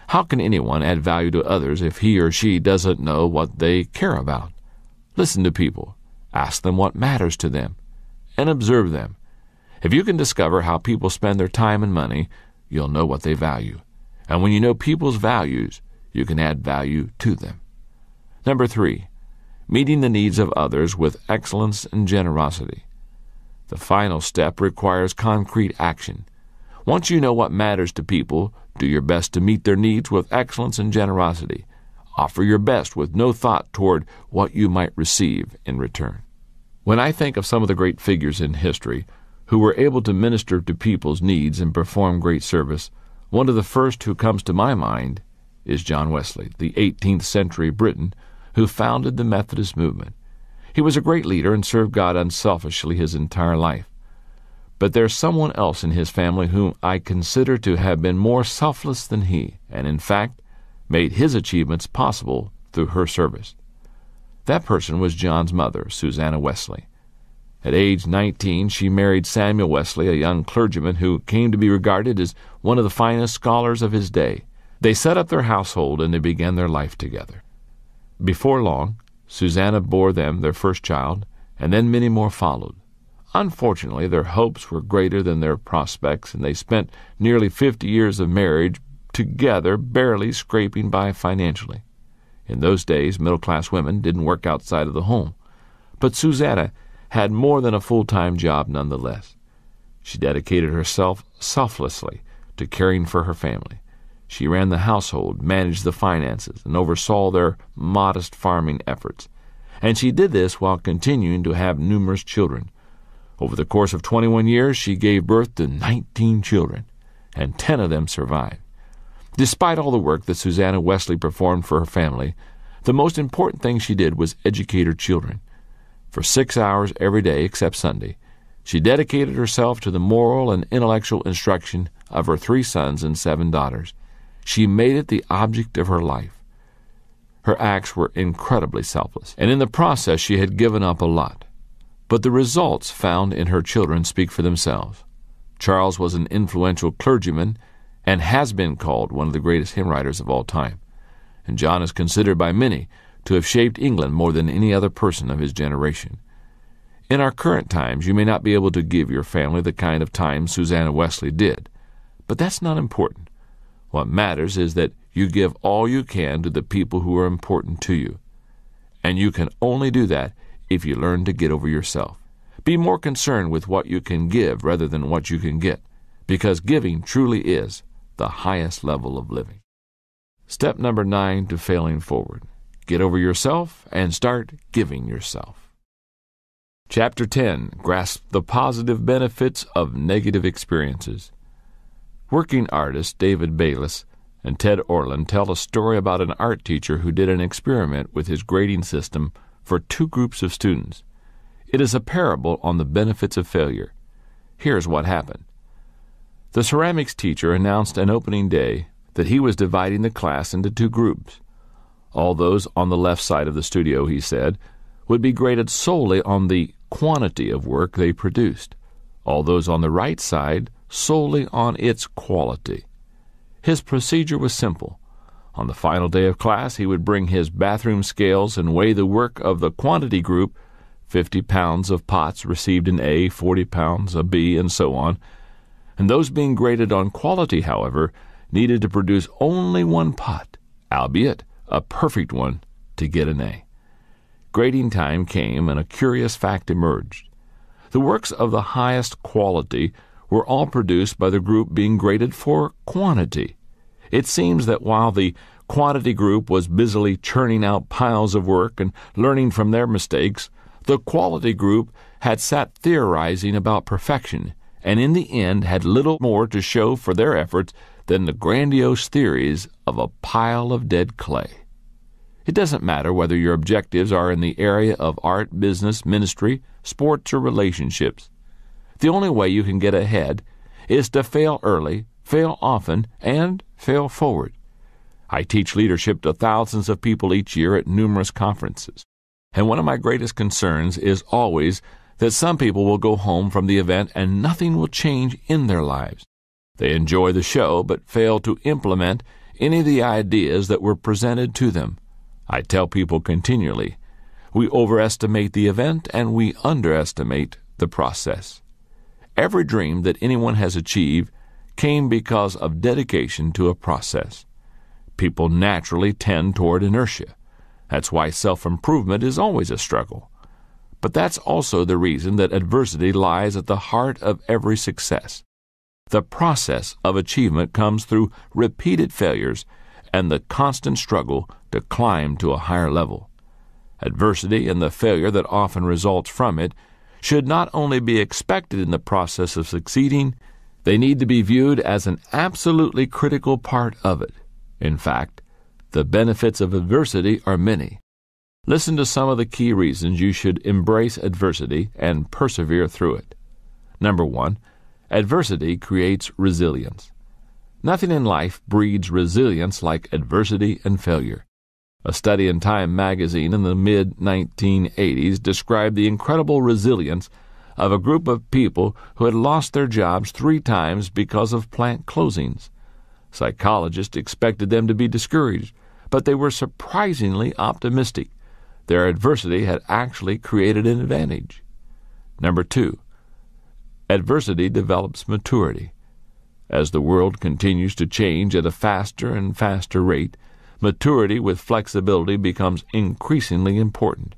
How can anyone add value to others if he or she doesn't know what they care about? Listen to people, ask them what matters to them, and observe them. If you can discover how people spend their time and money, you'll know what they value. And when you know people's values, you can add value to them. Number three, meeting the needs of others with excellence and generosity. The final step requires concrete action. Once you know what matters to people, do your best to meet their needs with excellence and generosity. Offer your best with no thought toward what you might receive in return. When I think of some of the great figures in history who were able to minister to people's needs and perform great service, one of the first who comes to my mind is John Wesley, the 18th century Briton who founded the Methodist movement. He was a great leader and served God unselfishly his entire life. But there's someone else in his family whom I consider to have been more selfless than he, and in fact made his achievements possible through her service. That person was John's mother, Susanna Wesley. At age 19, she married Samuel Wesley, a young clergyman who came to be regarded as one of the finest scholars of his day. They set up their household and they began their life together. Before long, Susanna bore them their first child, and then many more followed. Unfortunately, their hopes were greater than their prospects, and they spent nearly 50 years of marriage together, barely scraping by financially. In those days, middle-class women didn't work outside of the home. But Susanna had more than a full-time job nonetheless. She dedicated herself selflessly to caring for her family. She ran the household, managed the finances, and oversaw their modest farming efforts. And she did this while continuing to have numerous children. Over the course of 21 years, she gave birth to 19 children, and 10 of them survived. Despite all the work that Susanna Wesley performed for her family, the most important thing she did was educate her children. For 6 hours every day except Sunday, she dedicated herself to the moral and intellectual instruction of her 3 sons and 7 daughters. She made it the object of her life. Her acts were incredibly selfless, and in the process she had given up a lot. But the results found in her children speak for themselves. Charles was an influential clergyman and has been called one of the greatest hymn writers of all time. And John is considered by many to have shaped England more than any other person of his generation. In our current times, you may not be able to give your family the kind of time Susanna Wesley did, but that's not important. What matters is that you give all you can to the people who are important to you. And you can only do that if you learn to get over yourself. Be more concerned with what you can give rather than what you can get, because giving truly is the highest level of living. Step number 9 to failing forward. Get over yourself and start giving yourself. Chapter 10. Grasp the positive benefits of negative experiences. Working artists David Bayless and Ted Orland tell a story about an art teacher who did an experiment with his grading system for 2 groups of students. It is a parable on the benefits of failure. Here's what happened. The ceramics teacher announced an opening day that he was dividing the class into 2 groups. All those on the left side of the studio, he said, would be graded solely on the quantity of work they produced. All those on the right side solely on its quality. His procedure was simple. On the final day of class, he would bring his bathroom scales and weigh the work of the quantity group. 50 pounds of pots received an A, 40 pounds a B, and so on. And those being graded on quality, however, needed to produce only 1 pot, albeit a perfect one, to get an A. Grading time came, and a curious fact emerged. The works of the highest quality were all produced by the group being graded for quantity. It seems that while the quantity group was busily churning out piles of work and learning from their mistakes, the quality group had sat theorizing about perfection, and in the end had little more to show for their efforts than the grandiose theories of a pile of dead clay. It doesn't matter whether your objectives are in the area of art, business, ministry, sports, or relationships. The only way you can get ahead is to fail early, fail often, and fail forward. I teach leadership to thousands of people each year at numerous conferences. And one of my greatest concerns is always that some people will go home from the event and nothing will change in their lives. They enjoy the show but fail to implement any of the ideas that were presented to them. I tell people continually, we overestimate the event and we underestimate the process. Every dream that anyone has achieved came because of dedication to a process. People naturally tend toward inertia. That's why self-improvement is always a struggle. But that's also the reason that adversity lies at the heart of every success. The process of achievement comes through repeated failures and the constant struggle to climb to a higher level. Adversity and the failure that often results from it should not only be expected in the process of succeeding, they need to be viewed as an absolutely critical part of it. In fact, the benefits of adversity are many. Listen to some of the key reasons you should embrace adversity and persevere through it. Number 1, adversity creates resilience. Nothing in life breeds resilience like adversity and failure. A study in Time magazine in the mid-1980s described the incredible resilience of a group of people who had lost their jobs 3 times because of plant closings. Psychologists expected them to be discouraged, but they were surprisingly optimistic. Their adversity had actually created an advantage. Number 2, adversity develops maturity. As the world continues to change at a faster and faster rate, maturity with flexibility becomes increasingly important.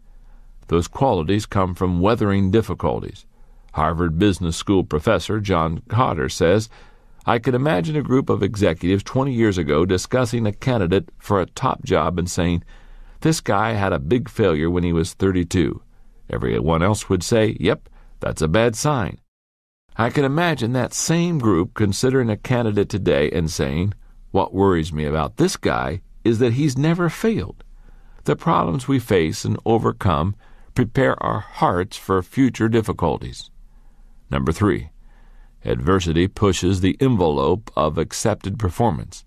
Those qualities come from weathering difficulties. Harvard Business School professor John Cotter says, "I could imagine a group of executives 20 years ago discussing a candidate for a top job and saying, 'This guy had a big failure when he was 32. Everyone else would say, 'Yep, that's a bad sign.' I can imagine that same group considering a candidate today and saying, 'What worries me about this guy is that he's never failed.' The problems we face and overcome prepare our hearts for future difficulties." Number 3, adversity pushes the envelope of accepted performance.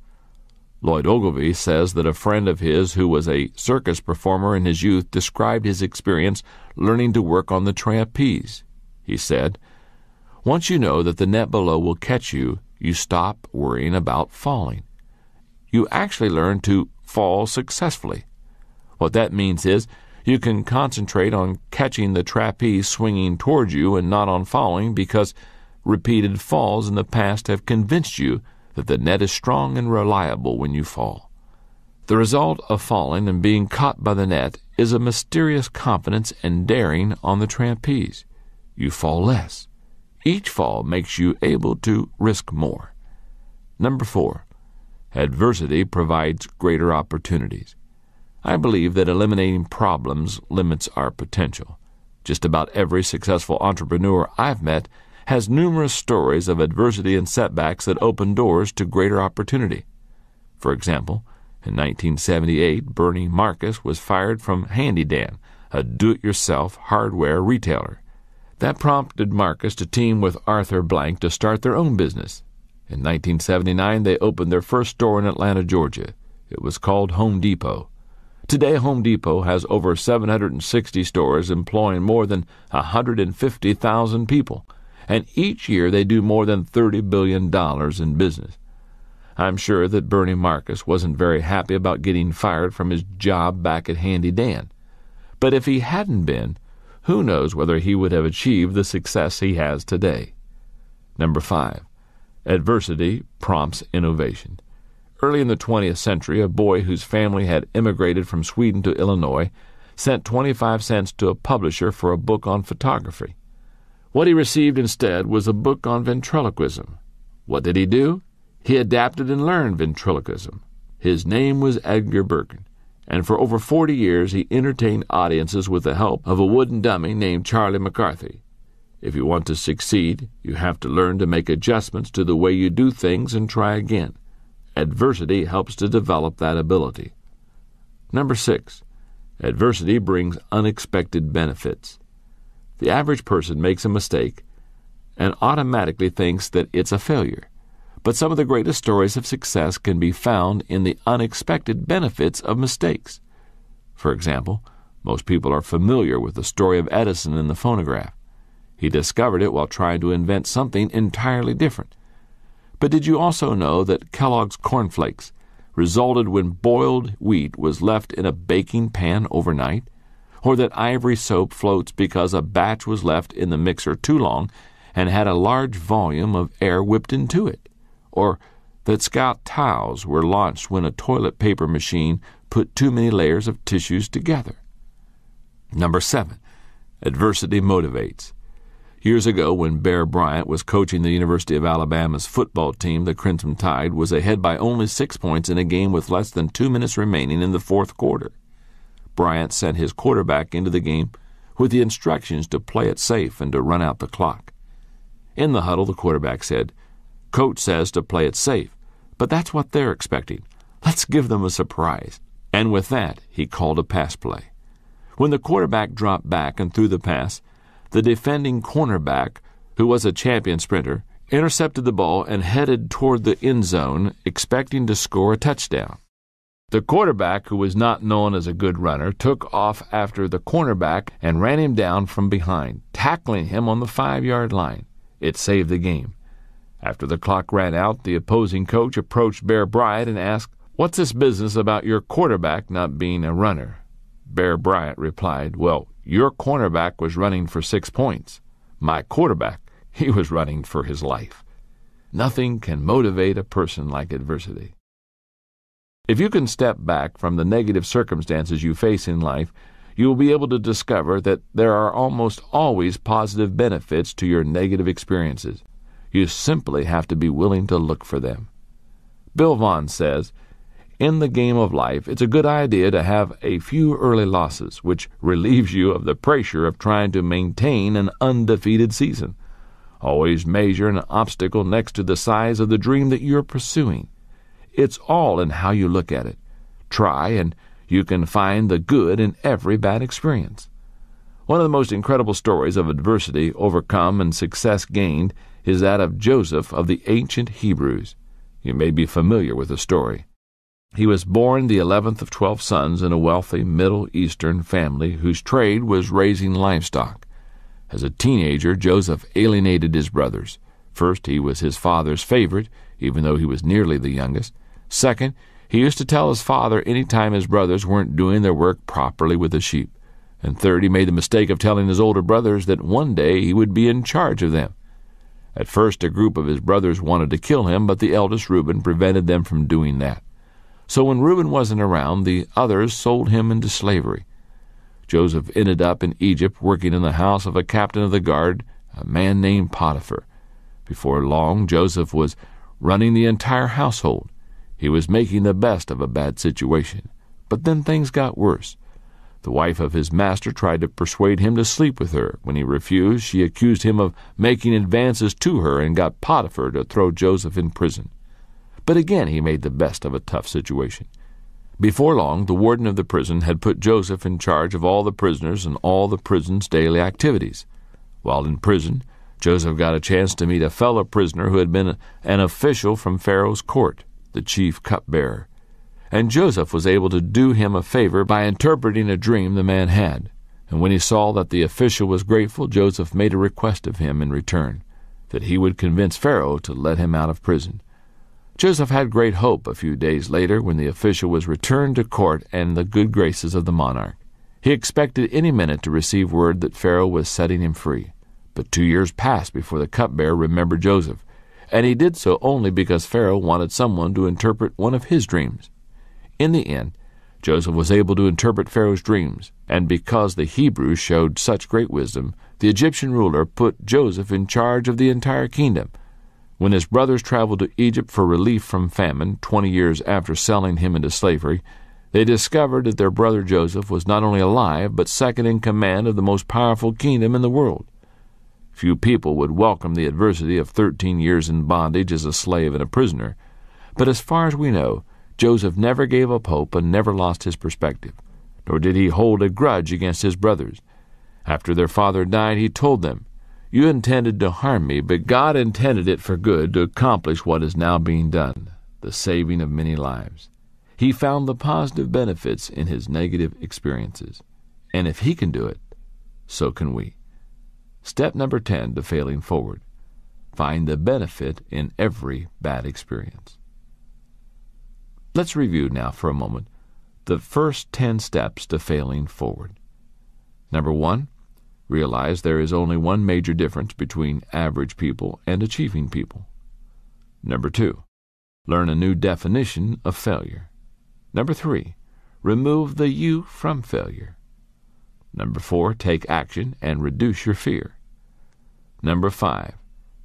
Lloyd Ogilvy says that a friend of his who was a circus performer in his youth described his experience learning to work on the trapeze. He said, "Once you know that the net below will catch you, you stop worrying about falling. You actually learn to fall successfully. What that means is you can concentrate on catching the trapeze swinging towards you and not on falling because repeated falls in the past have convinced you that the net is strong and reliable when you fall. The result of falling and being caught by the net is a mysterious confidence and daring on the trapeze. You fall less. Each fall makes you able to risk more." Number 4, adversity provides greater opportunities. I believe that eliminating problems limits our potential. Just about every successful entrepreneur I've met has numerous stories of adversity and setbacks that open doors to greater opportunity. For example, in 1978, Bernie Marcus was fired from Handy Dan, a do-it-yourself hardware retailer. That prompted Marcus to team with Arthur Blank to start their own business. In 1979, they opened their first store in Atlanta, Georgia. It was called Home Depot. Today, Home Depot has over 760 stores employing more than 150,000 people, and each year they do more than $30 billion in business. I'm sure that Bernie Marcus wasn't very happy about getting fired from his job back at Handy Dan. But if he hadn't been, who knows whether he would have achieved the success he has today. Number 5, adversity prompts innovation. Early in the 20th century, a boy whose family had immigrated from Sweden to Illinois sent 25 cents to a publisher for a book on photography. What he received instead was a book on ventriloquism. What did he do? He adapted and learned ventriloquism. His name was Edgar Birkin, and for over 40 years he entertained audiences with the help of a wooden dummy named Charlie McCarthy. If you want to succeed, you have to learn to make adjustments to the way you do things and try again. Adversity helps to develop that ability. Number 6, adversity brings unexpected benefits. The average person makes a mistake and automatically thinks that it's a failure. But some of the greatest stories of success can be found in the unexpected benefits of mistakes. For example, most people are familiar with the story of Edison and the phonograph. He discovered it while trying to invent something entirely different. But did you also know that Kellogg's cornflakes resulted when boiled wheat was left in a baking pan overnight? Or that ivory soap floats because a batch was left in the mixer too long and had a large volume of air whipped into it? Or that Scout towels were launched when a toilet paper machine put too many layers of tissues together? Number 7, adversity motivates. Years ago, when Bear Bryant was coaching the University of Alabama's football team, the Crimson Tide was ahead by only 6 points in a game with less than 2 minutes remaining in the fourth quarter. Bryant sent his quarterback into the game with the instructions to play it safe and to run out the clock. In the huddle, the quarterback said, "Coach says to play it safe, but that's what they're expecting. Let's give them a surprise." And with that, he called a pass play. When the quarterback dropped back and threw the pass, the defending cornerback, who was a champion sprinter, intercepted the ball and headed toward the end zone, expecting to score a touchdown. The quarterback, who was not known as a good runner, took off after the cornerback and ran him down from behind, tackling him on the 5-yard line. It saved the game. After the clock ran out, the opposing coach approached Bear Bryant and asked, "What's this business about your quarterback not being a runner?" Bear Bryant replied, "Well, your cornerback was running for 6 points. My quarterback, he was running for his life." Nothing can motivate a person like adversity. If you can step back from the negative circumstances you face in life, you will be able to discover that there are almost always positive benefits to your negative experiences. You simply have to be willing to look for them. Bill Vaughan says, "In the game of life, it's a good idea to have a few early losses, which relieves you of the pressure of trying to maintain an undefeated season. Always measure an obstacle next to the size of the dream that you're pursuing. It's all in how you look at it. Try, and you can find the good in every bad experience." One of the most incredible stories of adversity overcome and success gained is that of Joseph of the ancient Hebrews. You may be familiar with the story. He was born the 11th of 12 sons in a wealthy Middle Eastern family whose trade was raising livestock. As a teenager, Joseph alienated his brothers. First, he was his father's favorite, even though he was nearly the youngest. Second, he used to tell his father any time his brothers weren't doing their work properly with the sheep. And third, he made the mistake of telling his older brothers that one day he would be in charge of them. At first, a group of his brothers wanted to kill him, but the eldest Reuben prevented them from doing that. So when Reuben wasn't around, the others sold him into slavery. Joseph ended up in Egypt working in the house of a captain of the guard, a man named Potiphar. Before long, Joseph was running the entire household. He was making the best of a bad situation. But then things got worse. The wife of his master tried to persuade him to sleep with her. When he refused, she accused him of making advances to her and got Potiphar to throw Joseph in prison. But again he made the best of a tough situation. Before long, the warden of the prison had put Joseph in charge of all the prisoners and all the prison's daily activities. While in prison, Joseph got a chance to meet a fellow prisoner who had been an official from Pharaoh's court, the chief cupbearer. And Joseph was able to do him a favor by interpreting a dream the man had. And when he saw that the official was grateful, Joseph made a request of him in return, that he would convince Pharaoh to let him out of prison. Joseph had great hope a few days later when the official was returned to court and the good graces of the monarch. He expected any minute to receive word that Pharaoh was setting him free. But 2 years passed before the cupbearer remembered Joseph, and he did so only because Pharaoh wanted someone to interpret one of his dreams. In the end, Joseph was able to interpret Pharaoh's dreams, and because the Hebrews showed such great wisdom, the Egyptian ruler put Joseph in charge of the entire kingdom. When his brothers traveled to Egypt for relief from famine 20 years after selling him into slavery, they discovered that their brother Joseph was not only alive, but second in command of the most powerful kingdom in the world. Few people would welcome the adversity of 13 years in bondage as a slave and a prisoner, but as far as we know, Joseph never gave up hope and never lost his perspective, nor did he hold a grudge against his brothers. After their father died, he told them, "You intended to harm me, but God intended it for good to accomplish what is now being done, the saving of many lives." He found the positive benefits in his negative experiences, and if he can do it, so can we. Step number 10 to failing forward. Find the benefit in every bad experience. Let's review now for a moment the first 10 steps to failing forward. Number 1, realize there is only one major difference between average people and achieving people. Number 2, learn a new definition of failure. Number 3, remove the you from failure. Number 4, take action and reduce your fear. Number 5,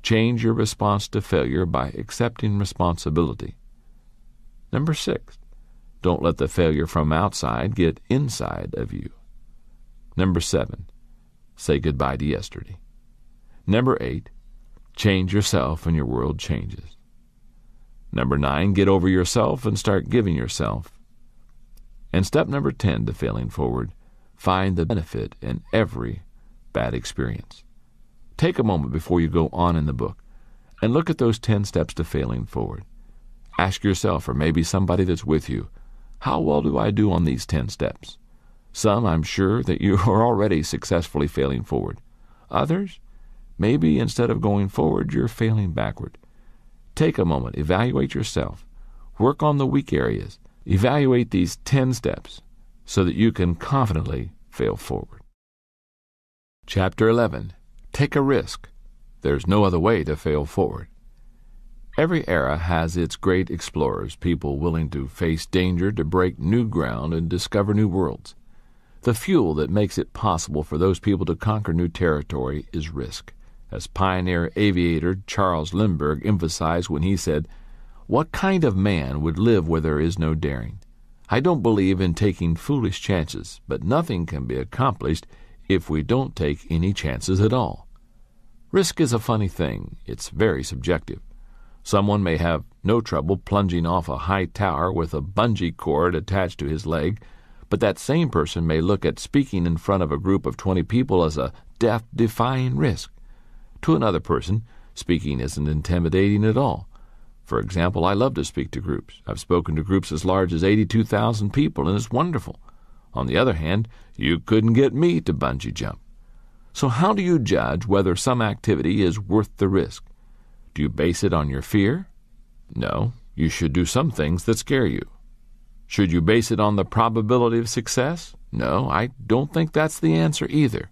change your response to failure by accepting responsibility. Number 6, don't let the failure from outside get inside of you. Number 7, say goodbye to yesterday. Number 8, change yourself and your world changes. Number 9, get over yourself and start giving yourself. And step number 10 to failing forward, find the benefit in every bad experience. Take a moment before you go on in the book and look at those 10 steps to failing forward. Ask yourself, or maybe somebody that's with you, how well do I do on these 10 steps? Some, I'm sure that you are already successfully failing forward. Others, maybe instead of going forward, you're failing backward. Take a moment, evaluate yourself, work on the weak areas, evaluate these 10 steps so that you can confidently fail forward. Chapter 11. Take a risk. There's no other way to fail forward. Every era has its great explorers, people willing to face danger to break new ground and discover new worlds. The fuel that makes it possible for those people to conquer new territory is risk, as pioneer aviator Charles Lindbergh emphasized when he said, "What kind of man would live where there is no daring? I don't believe in taking foolish chances, but nothing can be accomplished if we don't take any chances at all." Risk is a funny thing. It's very subjective. Someone may have no trouble plunging off a high tower with a bungee cord attached to his leg, but that same person may look at speaking in front of a group of 20 people as a death-defying risk. To another person, speaking isn't intimidating at all. For example, I love to speak to groups. I've spoken to groups as large as 82,000 people, and it's wonderful. On the other hand, you couldn't get me to bungee jump. So how do you judge whether some activity is worth the risk? Do you base it on your fear? No, you should do some things that scare you. Should you base it on the probability of success? No, I don't think that's the answer either.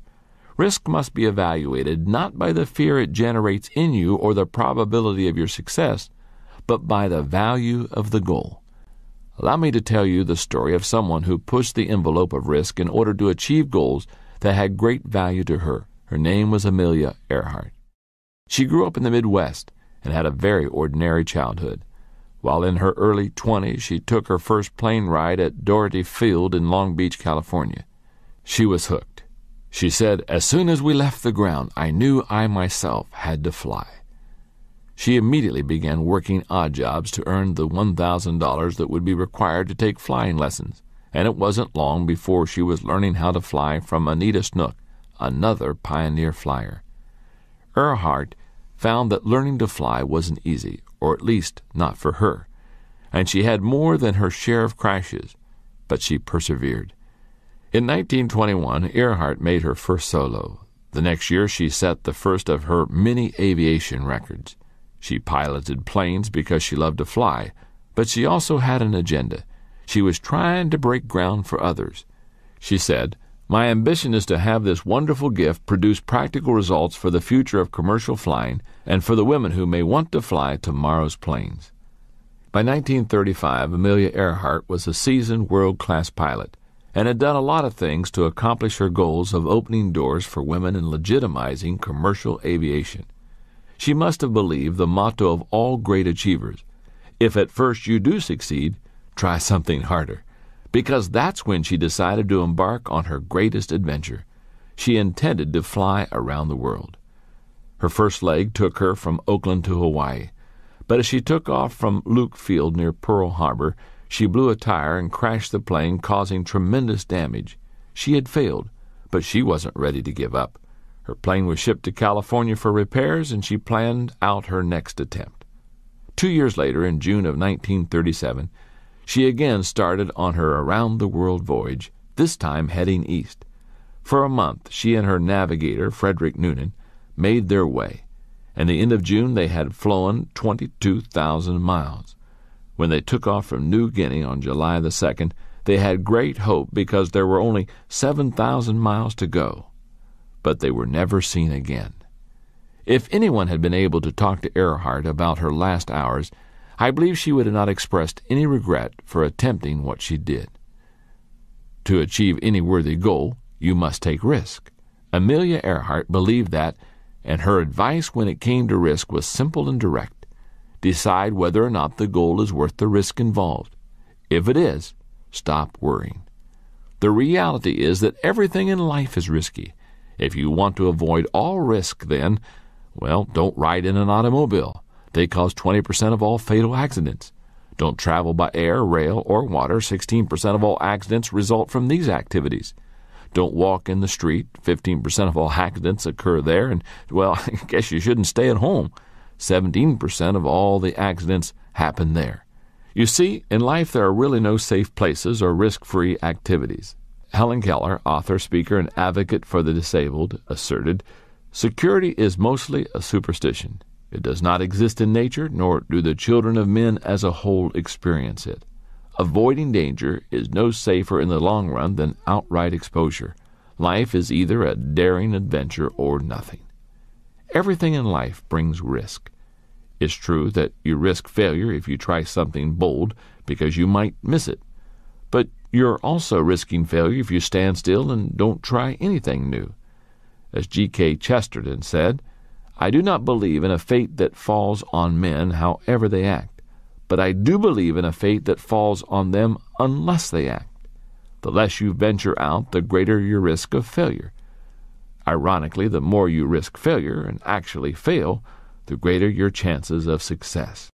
Risk must be evaluated not by the fear it generates in you or the probability of your success, but by the value of the goal. Allow me to tell you the story of someone who pushed the envelope of risk in order to achieve goals that had great value to her. Her name was Amelia Earhart. She grew up in the Midwest and had a very ordinary childhood. While in her early 20s, she took her first plane ride at Doherty Field in Long Beach, California. She was hooked. She said, "As soon as we left the ground, I knew I myself had to fly." She immediately began working odd jobs to earn the $1,000 that would be required to take flying lessons, and it wasn't long before she was learning how to fly from Anita Snook, another pioneer flyer. Earhart found that learning to fly wasn't easy, or at least not for her, and she had more than her share of crashes, but she persevered. In 1921, Earhart made her first solo. The next year, she set the first of her many aviation records. She piloted planes because she loved to fly, but she also had an agenda. She was trying to break ground for others. She said, "My ambition is to have this wonderful gift produce practical results for the future of commercial flying and for the women who may want to fly tomorrow's planes." By 1935, Amelia Earhart was a seasoned world-class pilot and had done a lot of things to accomplish her goals of opening doors for women and legitimizing commercial aviation. She must have believed the motto of all great achievers: if at first you do succeed, try something harder. Because that's when she decided to embark on her greatest adventure. She intended to fly around the world. Her first leg took her from Oakland to Hawaii, but as she took off from Luke Field near Pearl Harbor, she blew a tire and crashed the plane, causing tremendous damage. She had failed, but she wasn't ready to give up. Her plane was shipped to California for repairs, and she planned out her next attempt. 2 years later, in June of 1937, she again started on her around-the-world voyage, this time heading east. For a month, she and her navigator, Frederick Noonan, made their way. At the end of June, they had flown 22,000 miles. When they took off from New Guinea on July the 2nd, they had great hope because there were only 7,000 miles to go. But they were never seen again. If anyone had been able to talk to Earhart about her last hours, I believe she would have not expressed any regret for attempting what she did. To achieve any worthy goal, you must take risk. Amelia Earhart believed that, and her advice when it came to risk was simple and direct. Decide whether or not the goal is worth the risk involved. If it is, stop worrying. The reality is that everything in life is risky. If you want to avoid all risk, then, well, don't ride in an automobile. They cause 20% of all fatal accidents. Don't travel by air, rail, or water. 16% of all accidents result from these activities. Don't walk in the street. 15% of all accidents occur there. And, well, I guess you shouldn't stay at home. 17% of all the accidents happen there. You see, in life there are really no safe places or risk-free activities. Helen Keller, author, speaker, and advocate for the disabled, asserted, "Security is mostly a superstition. It does not exist in nature, nor do the children of men as a whole experience it. Avoiding danger is no safer in the long run than outright exposure. Life is either a daring adventure or nothing." Everything in life brings risk. It's true that you risk failure if you try something bold because you might miss it. But you're also risking failure if you stand still and don't try anything new. As G.K. Chesterton said, "I do not believe in a fate that falls on men however they act, but I do believe in a fate that falls on them unless they act. The less you venture out, the greater your risk of failure. Ironically, the more you risk failure and actually fail, the greater your chances of success."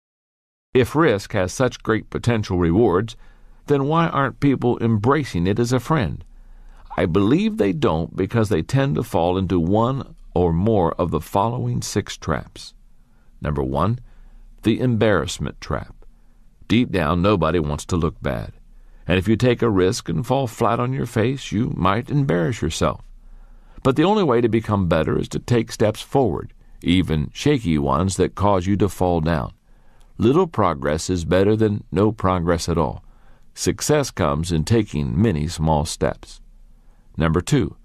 If risk has such great potential rewards, then why aren't people embracing it as a friend? I believe they don't because they tend to fall into one or more of the following 6 traps. Number 1, the embarrassment trap. Deep down, nobody wants to look bad. And if you take a risk and fall flat on your face, you might embarrass yourself. But the only way to become better is to take steps forward, even shaky ones that cause you to fall down. Little progress is better than no progress at all. Success comes in taking many small steps. Number 2,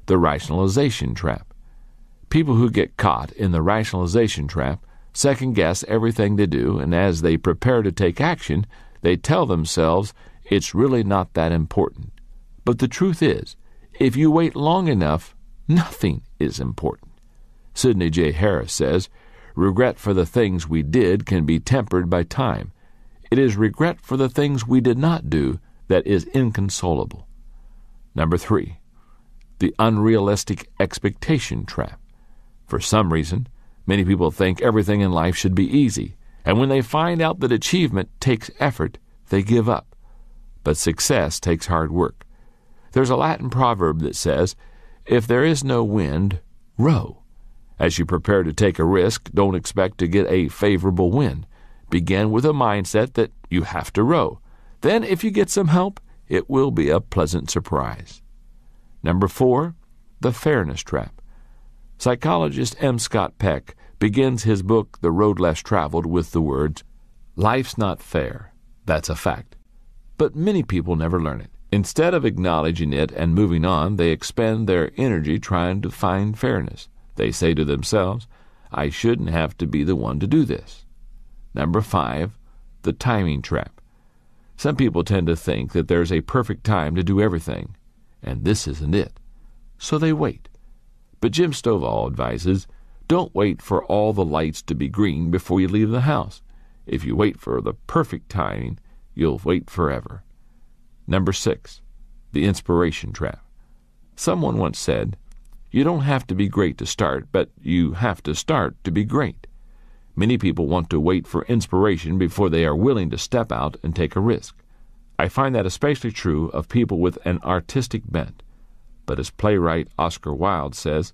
the rationalization trap. People who get caught in the rationalization trap second-guess everything they do, and as they prepare to take action, they tell themselves it's really not that important. But the truth is, if you wait long enough, nothing is important. Sidney J. Harris says, "Regret for the things we did can be tempered by time. It is regret for the things we did not do that is inconsolable." Number 3, the unrealistic expectation trap. For some reason, many people think everything in life should be easy, and when they find out that achievement takes effort, they give up. But success takes hard work. There's a Latin proverb that says, "If there is no wind, row." As you prepare to take a risk, don't expect to get a favorable wind. Begin with a mindset that you have to row. Then, if you get some help, it will be a pleasant surprise. Number 4, the fairness trap. Psychologist M. Scott Peck begins his book, The Road Less Traveled, with the words, "Life's not fair. That's a fact." But many people never learn it. Instead of acknowledging it and moving on, they expend their energy trying to find fairness. They say to themselves, "I shouldn't have to be the one to do this." Number 5, the timing trap. Some people tend to think that there's a perfect time to do everything, and this isn't it. So they wait. But Jim Stovall advises, don't wait for all the lights to be green before you leave the house. If you wait for the perfect timing, you'll wait forever. Number 6, the inspiration trap. Someone once said, "You don't have to be great to start, but you have to start to be great." Many people want to wait for inspiration before they are willing to step out and take a risk. I find that especially true of people with an artistic bent. But as playwright Oscar Wilde says,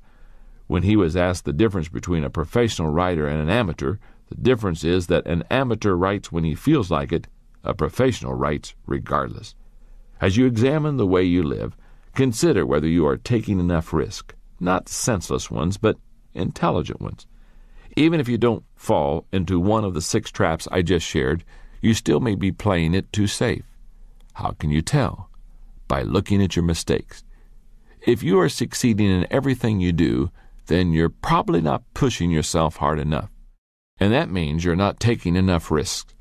when he was asked the difference between a professional writer and an amateur, the difference is that an amateur writes when he feels like it, a professional writes regardless. As you examine the way you live, consider whether you are taking enough risk, not senseless ones, but intelligent ones. Even if you don't fall into one of the 6 traps I just shared, you still may be playing it too safe. How can you tell? By looking at your mistakes. If you are succeeding in everything you do, then you're probably not pushing yourself hard enough. And that means you're not taking enough risks.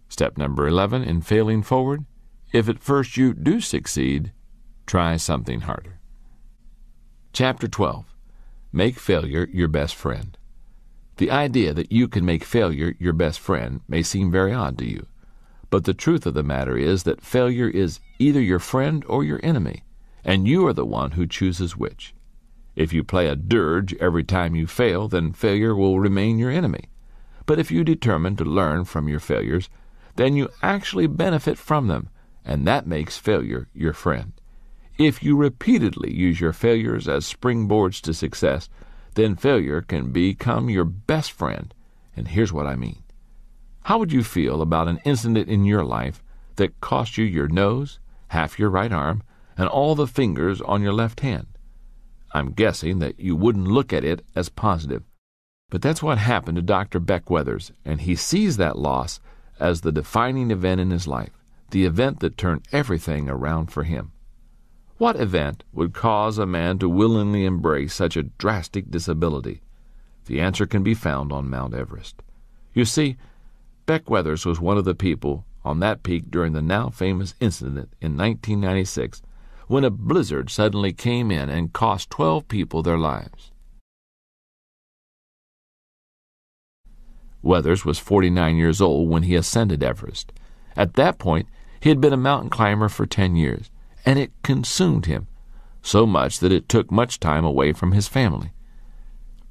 Step number 11 in failing forward, if at first you do succeed, try something harder. Chapter 12. make failure your best friend. The idea that you can make failure your best friend may seem very odd to you, but the truth of the matter is that failure is either your friend or your enemy, and you are the one who chooses which. If you play a dirge every time you fail, then failure will remain your enemy. But if you determine to learn from your failures, then you actually benefit from them, and that makes failure your friend. If you repeatedly use your failures as springboards to success, then failure can become your best friend. And here's what I mean. How would you feel about an incident in your life that cost you your nose, half your right arm, and all the fingers on your left hand? I'm guessing that you wouldn't look at it as positive. But that's what happened to Dr. Beck Weathers, and he sees that loss as the defining event in his life, the event that turned everything around for him. What event would cause a man to willingly embrace such a drastic disability? The answer can be found on Mount Everest. You see, Beck Weathers was one of the people on that peak during the now famous incident in 1996 when a blizzard suddenly came in and cost 12 people their lives. Weathers was 49 years old when he ascended Everest. At that point, he had been a mountain climber for 10 years, and it consumed him, so much that it took much time away from his family.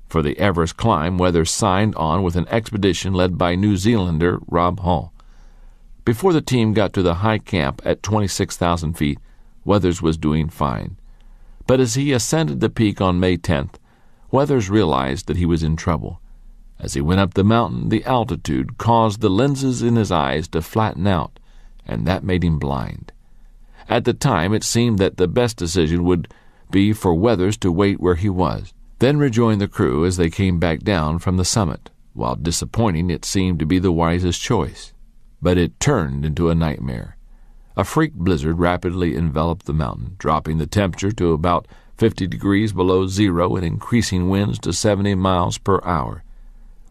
For the Everest climb, Weathers signed on with an expedition led by New Zealander Rob Hall. Before the team got to the high camp at 26,000 feet, Weathers was doing fine. But as he ascended the peak on May 10th, Weathers realized that he was in trouble. As he went up the mountain, the altitude caused the lenses in his eyes to flatten out, and that made him blind. At the time, it seemed that the best decision would be for Weathers to wait where he was, then rejoin the crew as they came back down from the summit. While disappointing, it seemed to be the wisest choice. But it turned into a nightmare. A freak blizzard rapidly enveloped the mountain, dropping the temperature to about 50 degrees below zero and increasing winds to 70 miles per hour.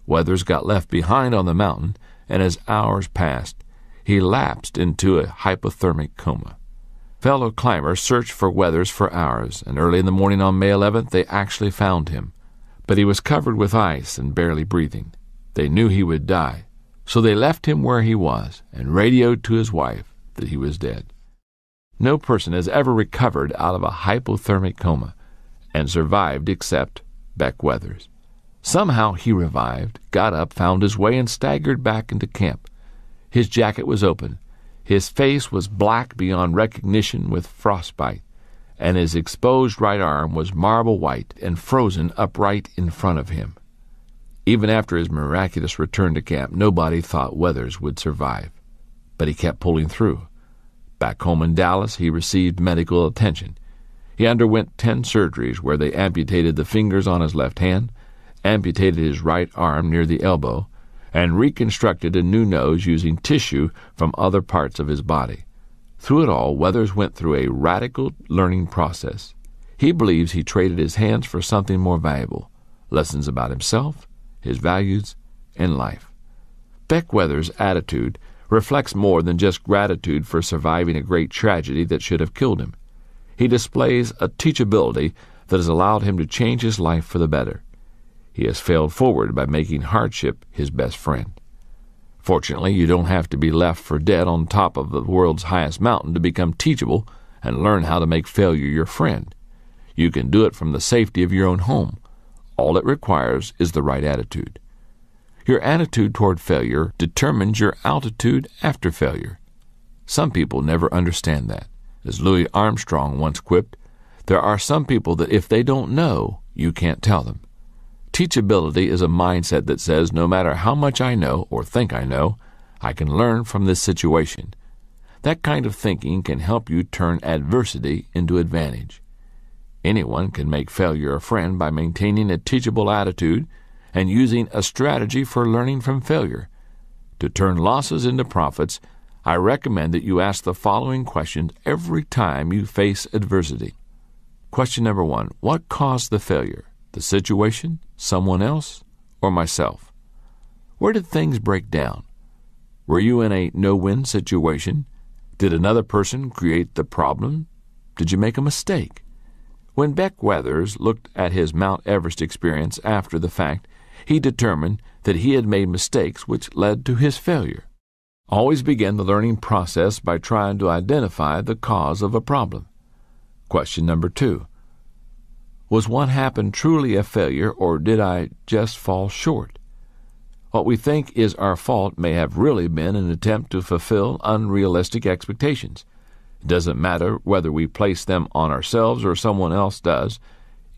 Weathers got left behind on the mountain, and as hours passed, he lapsed into a hypothermic coma. Fellow climbers searched for Weathers for hours, and early in the morning on May 11th they actually found him. But he was covered with ice and barely breathing. They knew he would die, so they left him where he was and radioed to his wife that he was dead. No person has ever recovered out of a hypothermic coma and survived except Beck Weathers. Somehow he revived, got up, found his way, and staggered back into camp. His jacket was open. His face was black beyond recognition with frostbite, and his exposed right arm was marble white and frozen upright in front of him. Even after his miraculous return to camp, nobody thought Weathers would survive. But he kept pulling through. Back home in Dallas, he received medical attention. He underwent 10 surgeries where they amputated the fingers on his left hand, amputated his right arm near the elbow, and reconstructed a new nose using tissue from other parts of his body. Through it all, Weathers went through a radical learning process. He believes he traded his hands for something more valuable, lessons about himself, his values, and life. Beck Weathers' attitude reflects more than just gratitude for surviving a great tragedy that should have killed him. He displays a teachability that has allowed him to change his life for the better. He has failed forward by making hardship his best friend. Fortunately, you don't have to be left for dead on top of the world's highest mountain to become teachable and learn how to make failure your friend. You can do it from the safety of your own home. All it requires is the right attitude. Your attitude toward failure determines your altitude after failure. Some people never understand that. As Louis Armstrong once quipped, there are some people that if they don't know, you can't tell them. Teachability is a mindset that says no matter how much I know or think I know, I can learn from this situation. That kind of thinking can help you turn adversity into advantage. Anyone can make failure a friend by maintaining a teachable attitude and using a strategy for learning from failure. To turn losses into profits, I recommend that you ask the following questions every time you face adversity. Question number 1, what caused the failure? The situation, someone else, or myself? Where did things break down? Were you in a no-win situation? Did another person create the problem? Did you make a mistake? When Beck Weathers looked at his Mount Everest experience after the fact, he determined that he had made mistakes which led to his failure. Always begin the learning process by trying to identify the cause of a problem. Question number 2. Was what happened truly a failure, or did I just fall short? What we think is our fault may have really been an attempt to fulfill unrealistic expectations. It doesn't matter whether we place them on ourselves or someone else does.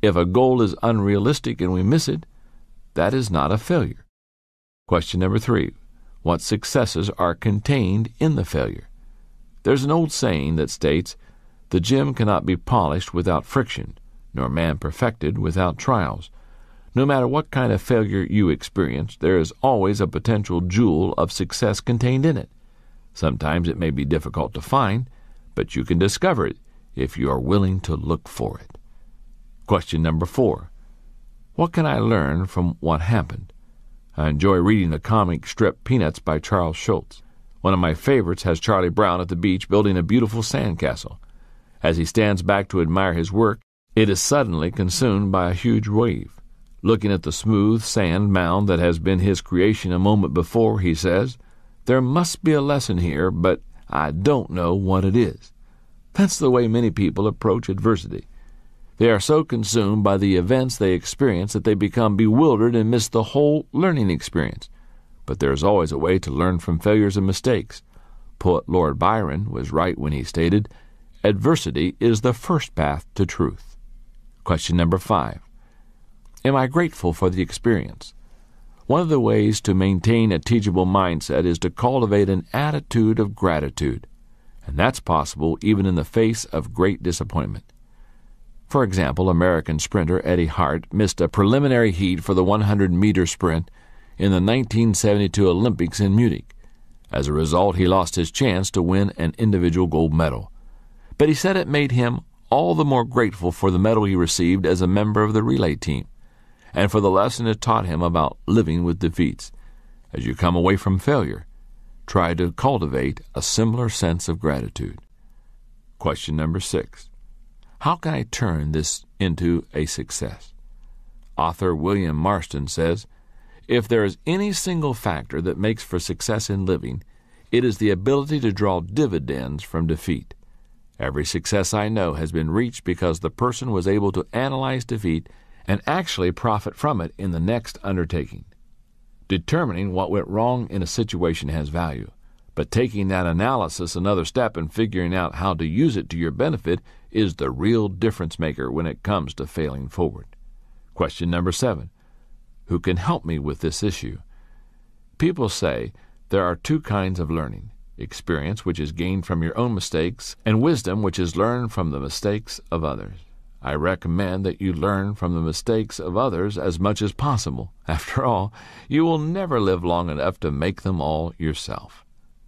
If a goal is unrealistic and we miss it, that is not a failure. Question number 3. What successes are contained in the failure? There's an old saying that states, "The gem cannot be polished without friction, nor man perfected without trials." No matter what kind of failure you experience, there is always a potential jewel of success contained in it. Sometimes it may be difficult to find, but you can discover it if you are willing to look for it. Question number 4. What can I learn from what happened? I enjoy reading the comic strip Peanuts by Charles Schulz. One of my favorites has Charlie Brown at the beach building a beautiful sandcastle. As he stands back to admire his work, it is suddenly consumed by a huge wave. Looking at the smooth sand mound that has been his creation a moment before, he says, "There must be a lesson here, but I don't know what it is." That's the way many people approach adversity. They are so consumed by the events they experience that they become bewildered and miss the whole learning experience. But there is always a way to learn from failures and mistakes. Poet Lord Byron was right when he stated, "Adversity is the first path to truth." Question number 5. Am I grateful for the experience? One of the ways to maintain a teachable mindset is to cultivate an attitude of gratitude, and that's possible even in the face of great disappointment. For example, American sprinter Eddie Hart missed a preliminary heat for the 100-meter sprint in the 1972 Olympics in Munich. As a result, he lost his chance to win an individual gold medal. But he said it made him all the more grateful for the medal he received as a member of the relay team, and for the lesson it taught him about living with defeats. As you come away from failure, try to cultivate a similar sense of gratitude. Question number 6. How can I turn this into a success? Author William Marston says, "If there is any single factor that makes for success in living, it is the ability to draw dividends from defeat. Every success I know has been reached because the person was able to analyze defeat and actually profit from it in the next undertaking. Determining what went wrong in a situation has value, but taking that analysis another step and figuring out how to use it to your benefit is the real difference maker when it comes to failing forward." Question number 7. Who can help me with this issue? People say there are 2 kinds of learning: experience, which is gained from your own mistakes, and wisdom, which is learned from the mistakes of others. I recommend that you learn from the mistakes of others as much as possible. After all, you will never live long enough to make them all yourself.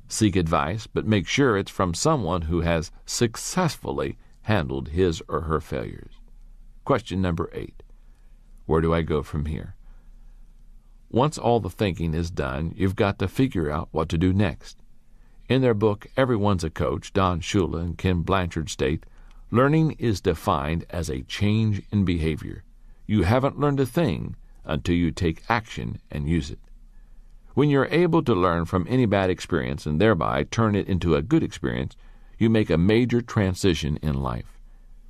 Seek advice, but make sure it's from someone who has successfully handled his or her failures. Question number 8. Where do I go from here? Once all the thinking is done, you've got to figure out what to do next. In their book, Everyone's a Coach, Don Shula and Ken Blanchard state, learning is defined as a change in behavior. You haven't learned a thing until you take action and use it. When you're able to learn from any bad experience and thereby turn it into a good experience, you make a major transition in life.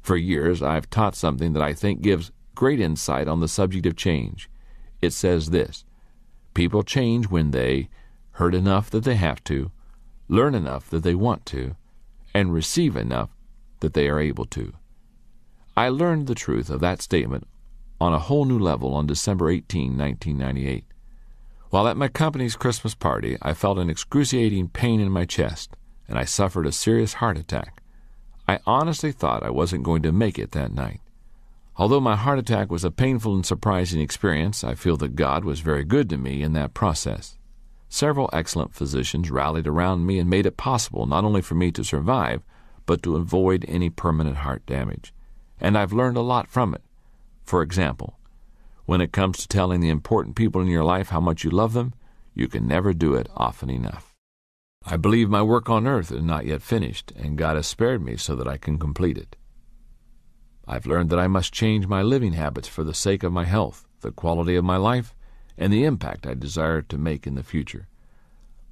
For years, I've taught something that I think gives great insight on the subject of change. It says this: people change when they hurt enough that they have to, learn enough that they want to, and receive enough that they are able to. I learned the truth of that statement on a whole new level on December 18, 1998. While at my company's Christmas party, I felt an excruciating pain in my chest, and I suffered a serious heart attack. I honestly thought I wasn't going to make it that night. Although my heart attack was a painful and surprising experience, I feel that God was very good to me in that process. Several excellent physicians rallied around me and made it possible not only for me to survive, but to avoid any permanent heart damage. And I've learned a lot from it. For example, when it comes to telling the important people in your life how much you love them, you can never do it often enough. I believe my work on earth is not yet finished, and God has spared me so that I can complete it. I've learned that I must change my living habits for the sake of my health, the quality of my life, and the impact I desire to make in the future.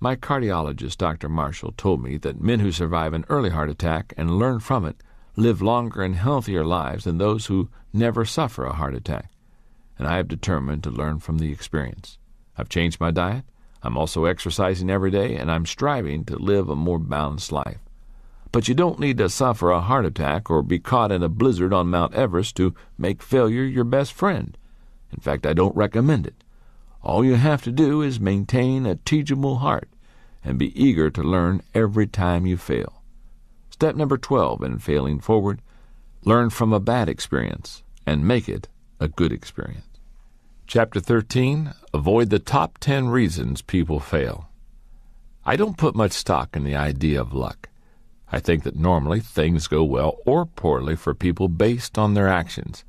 My cardiologist, Dr. Marshall, told me that men who survive an early heart attack and learn from it live longer and healthier lives than those who never suffer a heart attack. And I have determined to learn from the experience. I've changed my diet. I'm also exercising every day, and I'm striving to live a more balanced life. But you don't need to suffer a heart attack or be caught in a blizzard on Mount Everest to make failure your best friend. In fact, I don't recommend it. All you have to do is maintain a teachable heart and be eager to learn every time you fail. Step number 12 in failing forward: learn from a bad experience and make it a good experience. Chapter 13, avoid the top 10 reasons people fail. I don't put much stock in the idea of luck. I think that normally things go well or poorly for people based on their actions.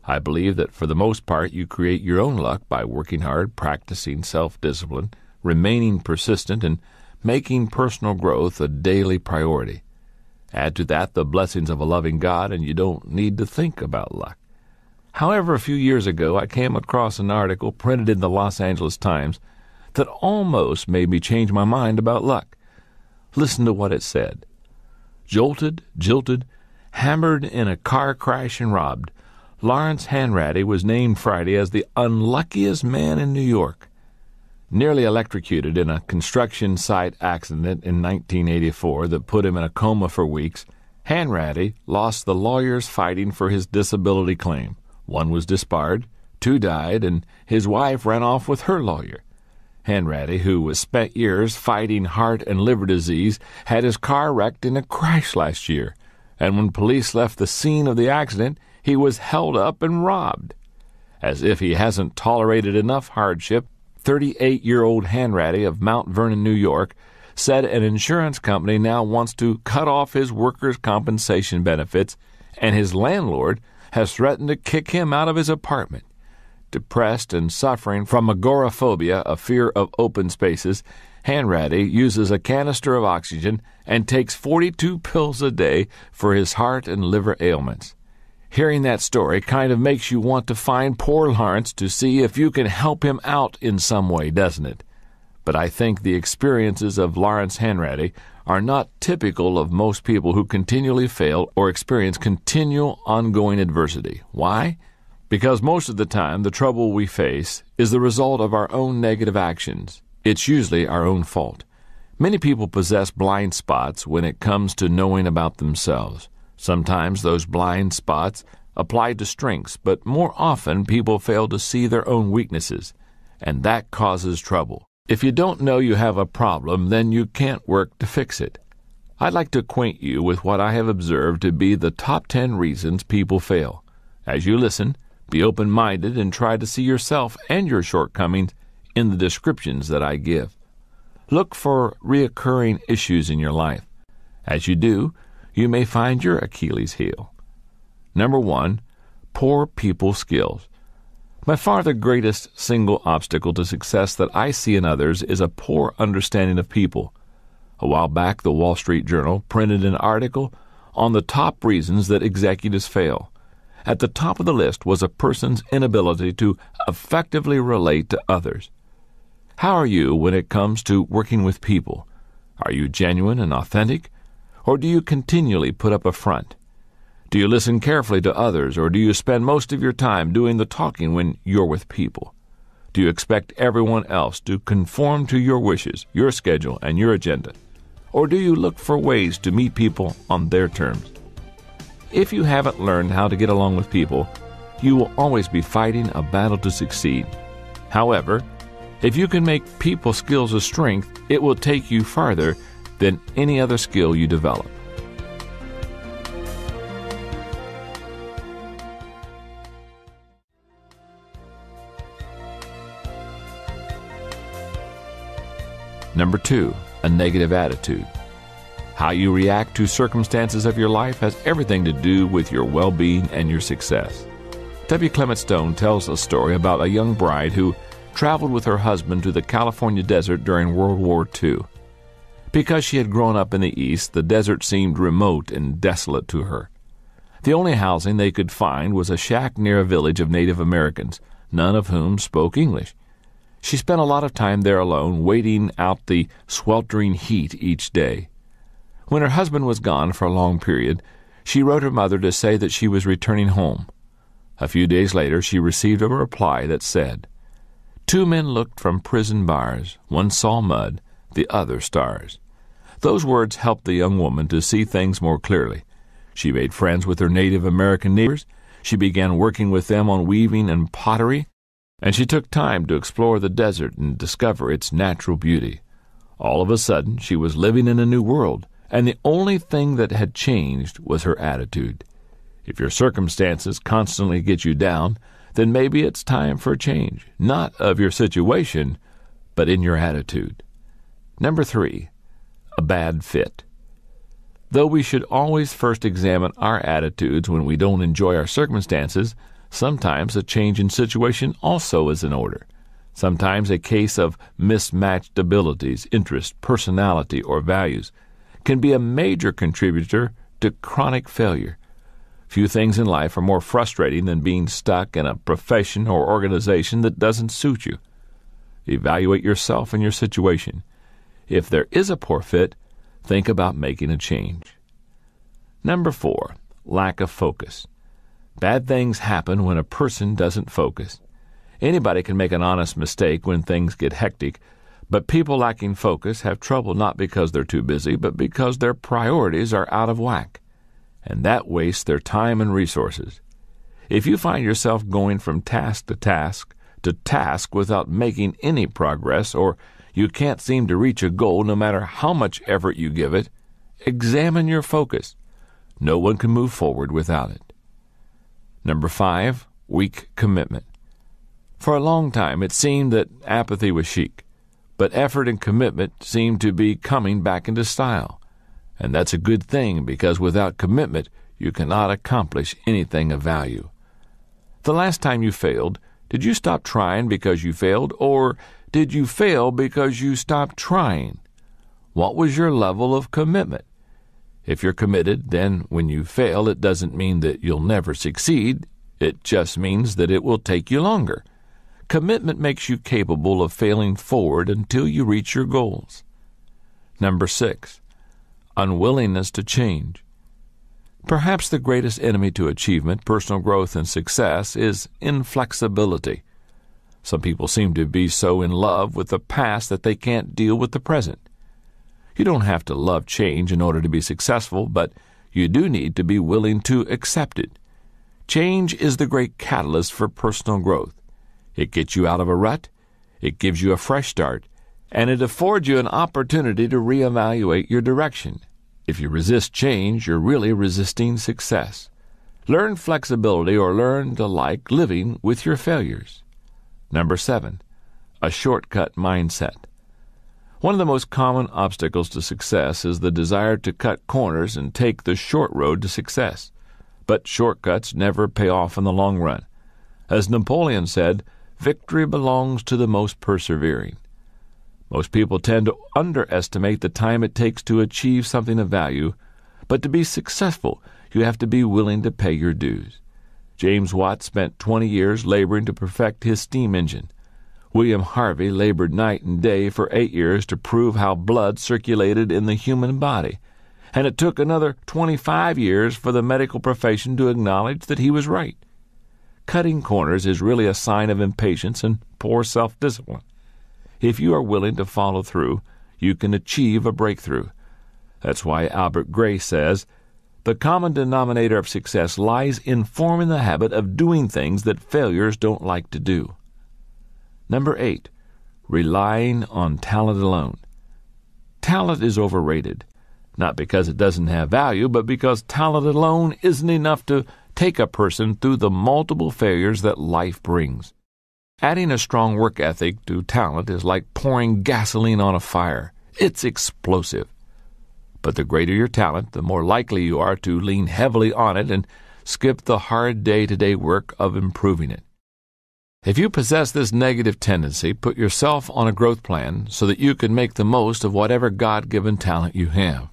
I believe that for the most part you create your own luck by working hard, practicing self-discipline, remaining persistent, and making personal growth a daily priority. Add to that the blessings of a loving God, and you don't need to think about luck. However, a few years ago I came across an article printed in the Los Angeles Times that almost made me change my mind about luck. Listen to what it said. Jolted, jilted, hammered in a car crash and robbed, Lawrence Hanratty was named Friday as the unluckiest man in New York. Nearly electrocuted in a construction site accident in 1984 that put him in a coma for weeks, Hanratty lost the lawyers fighting for his disability claim. One was disbarred, 2 died, and his wife ran off with her lawyer. Hanratty, who was spent years fighting heart and liver disease, had his car wrecked in a crash last year, and when police left the scene of the accident, he was held up and robbed. As if he hasn't tolerated enough hardship, 38-year-old Hanratty of Mount Vernon, New York, said an insurance company now wants to cut off his workers' compensation benefits, and his landlord has threatened to kick him out of his apartment. Depressed and suffering from agoraphobia, a fear of open spaces, Hanratty uses a canister of oxygen and takes 42 pills a day for his heart and liver ailments. Hearing that story kind of makes you want to find poor Lawrence to see if you can help him out in some way, doesn't it? But I think the experiences of Lawrence Hanratty are not typical of most people who continually fail or experience continual ongoing adversity. Why? Because most of the time the trouble we face is the result of our own negative actions. It's usually our own fault. Many people possess blind spots when it comes to knowing about themselves. Sometimes those blind spots apply to strengths, but more often people fail to see their own weaknesses, and that causes trouble. If you don't know you have a problem, then you can't work to fix it. I'd like to acquaint you with what I have observed to be the top 10 reasons people fail. As you listen, be open-minded and try to see yourself and your shortcomings in the descriptions that I give. Look for reoccurring issues in your life. As you do, you may find your Achilles heel. Number 1, poor people skills. By far the greatest single obstacle to success that I see in others is a poor understanding of people. A while back, the Wall Street Journal printed an article on the top reasons that executives fail. At the top of the list was a person's inability to effectively relate to others. How are you when it comes to working with people? Are you genuine and authentic? Or do you continually put up a front? Do you listen carefully to others, or do you spend most of your time doing the talking when you're with people? Do you expect everyone else to conform to your wishes, your schedule, and your agenda? Or do you look for ways to meet people on their terms? If you haven't learned how to get along with people, you will always be fighting a battle to succeed. However, if you can make people skills a strength, it will take you farther than any other skill you develop. Number 2, a negative attitude. How you react to circumstances of your life has everything to do with your well-being and your success. W. Clement Stone tells a story about a young bride who traveled with her husband to the California desert during World War II. Because she had grown up in the East, the desert seemed remote and desolate to her. The only housing they could find was a shack near a village of Native Americans, none of whom spoke English. She spent a lot of time there alone, waiting out the sweltering heat each day. When her husband was gone for a long period, she wrote her mother to say that she was returning home. A few days later, she received a reply that said, "Two men looked from prison bars. One saw mud, the other stars." Those words helped the young woman to see things more clearly. She made friends with her Native American neighbors. She began working with them on weaving and pottery, and she took time to explore the desert and discover its natural beauty. All of a sudden, she was living in a new world, and the only thing that had changed was her attitude. If your circumstances constantly get you down, then maybe it's time for a change, not of your situation, but in your attitude. Number 3, a bad fit. Though we should always first examine our attitudes when we don't enjoy our circumstances, sometimes a change in situation also is in order. Sometimes a case of mismatched abilities, interests, personality, or values can be a major contributor to chronic failure. Few things in life are more frustrating than being stuck in a profession or organization that doesn't suit you. Evaluate yourself and your situation. If there is a poor fit, think about making a change. Number 4, lack of focus. Bad things happen when a person doesn't focus. Anybody can make an honest mistake when things get hectic, but people lacking focus have trouble not because they're too busy, but because their priorities are out of whack, and that wastes their time and resources. If you find yourself going from task to task without making any progress, or you can't seem to reach a goal no matter how much effort you give it, examine your focus. No one can move forward without it. Number 5, weak commitment. For a long time, it seemed that apathy was chic, but effort and commitment seemed to be coming back into style. And that's a good thing, because without commitment, you cannot accomplish anything of value. The last time you failed, did you stop trying because you failed, or did you fail because you stopped trying? What was your level of commitment? If you're committed, then when you fail, it doesn't mean that you'll never succeed. It just means that it will take you longer. Commitment makes you capable of failing forward until you reach your goals. Number 6, unwillingness to change. Perhaps the greatest enemy to achievement, personal growth, and success is inflexibility. Some people seem to be so in love with the past that they can't deal with the present. You don't have to love change in order to be successful, but you do need to be willing to accept it. Change is the great catalyst for personal growth. It gets you out of a rut, it gives you a fresh start, and it affords you an opportunity to reevaluate your direction. If you resist change, you're really resisting success. Learn flexibility, or learn to like living with your failures. Number 7, a shortcut mindset. One of the most common obstacles to success is the desire to cut corners and take the short road to success. But shortcuts never pay off in the long run. As Napoleon said, victory belongs to the most persevering. Most people tend to underestimate the time it takes to achieve something of value, but to be successful, you have to be willing to pay your dues. James Watt spent 20 years laboring to perfect his steam engine. William Harvey labored night and day for 8 years to prove how blood circulated in the human body, and it took another 25 years for the medical profession to acknowledge that he was right. Cutting corners is really a sign of impatience and poor self-discipline. If you are willing to follow through, you can achieve a breakthrough. That's why Albert Gray says, "The common denominator of success lies in forming the habit of doing things that failures don't like to do." Number 8, relying on talent alone. Talent is overrated, not because it doesn't have value, but because talent alone isn't enough to take a person through the multiple failures that life brings. Adding a strong work ethic to talent is like pouring gasoline on a fire. It's explosive. But the greater your talent, the more likely you are to lean heavily on it and skip the hard day-to-day work of improving it. If you possess this negative tendency, put yourself on a growth plan so that you can make the most of whatever God-given talent you have.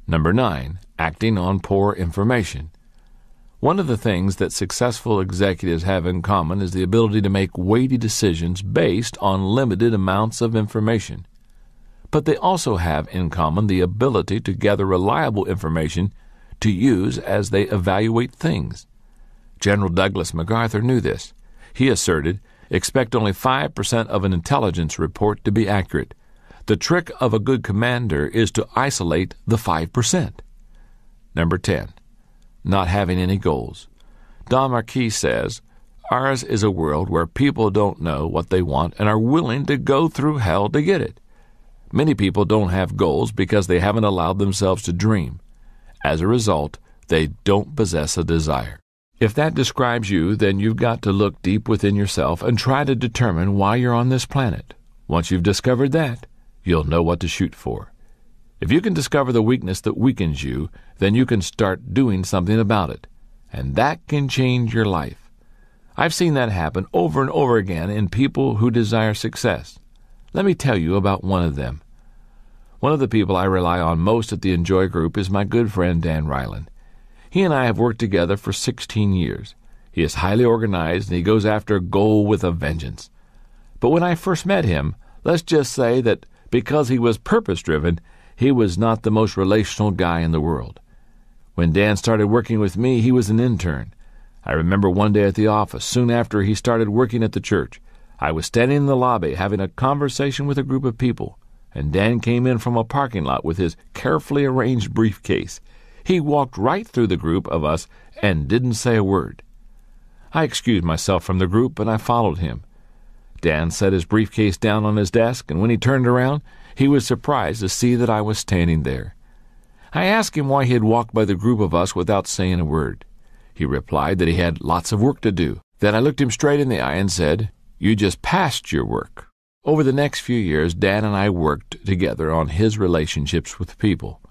Number 9, acting on poor information. One of the things that successful executives have in common is the ability to make weighty decisions based on limited amounts of information. But they also have in common the ability to gather reliable information to use as they evaluate things. General Douglas MacArthur knew this. He asserted, "Expect only 5% of an intelligence report to be accurate. The trick of a good commander is to isolate the 5%. Number 10. Not having any goals. Don Marquis says, "Ours is a world where people don't know what they want and are willing to go through hell to get it." Many people don't have goals because they haven't allowed themselves to dream. As a result, they don't possess a desire. If that describes you, then you've got to look deep within yourself and try to determine why you're on this planet. Once you've discovered that, you'll know what to shoot for. If you can discover the weakness that weakens you, then you can start doing something about it, and that can change your life. I've seen that happen over and over again in people who desire success. Let me tell you about one of them. One of the people I rely on most at the Enjoy Group is my good friend Dan Ryland. He and I have worked together for 16 years. He is highly organized and he goes after a goal with a vengeance. But when I first met him, let's just say that because he was purpose-driven, he was not the most relational guy in the world. When Dan started working with me, he was an intern. I remember one day at the office, soon after he started working at the church, I was standing in the lobby having a conversation with a group of people, and Dan came in from a parking lot with his carefully arranged briefcase. He walked right through the group of us and didn't say a word. I excused myself from the group, and I followed him. Dan set his briefcase down on his desk, and when he turned around, he was surprised to see that I was standing there. I asked him why he had walked by the group of us without saying a word. He replied that he had lots of work to do. Then I looked him straight in the eye and said, "You just passed your work." Over the next few years, Dan and I worked together on his relationships with people.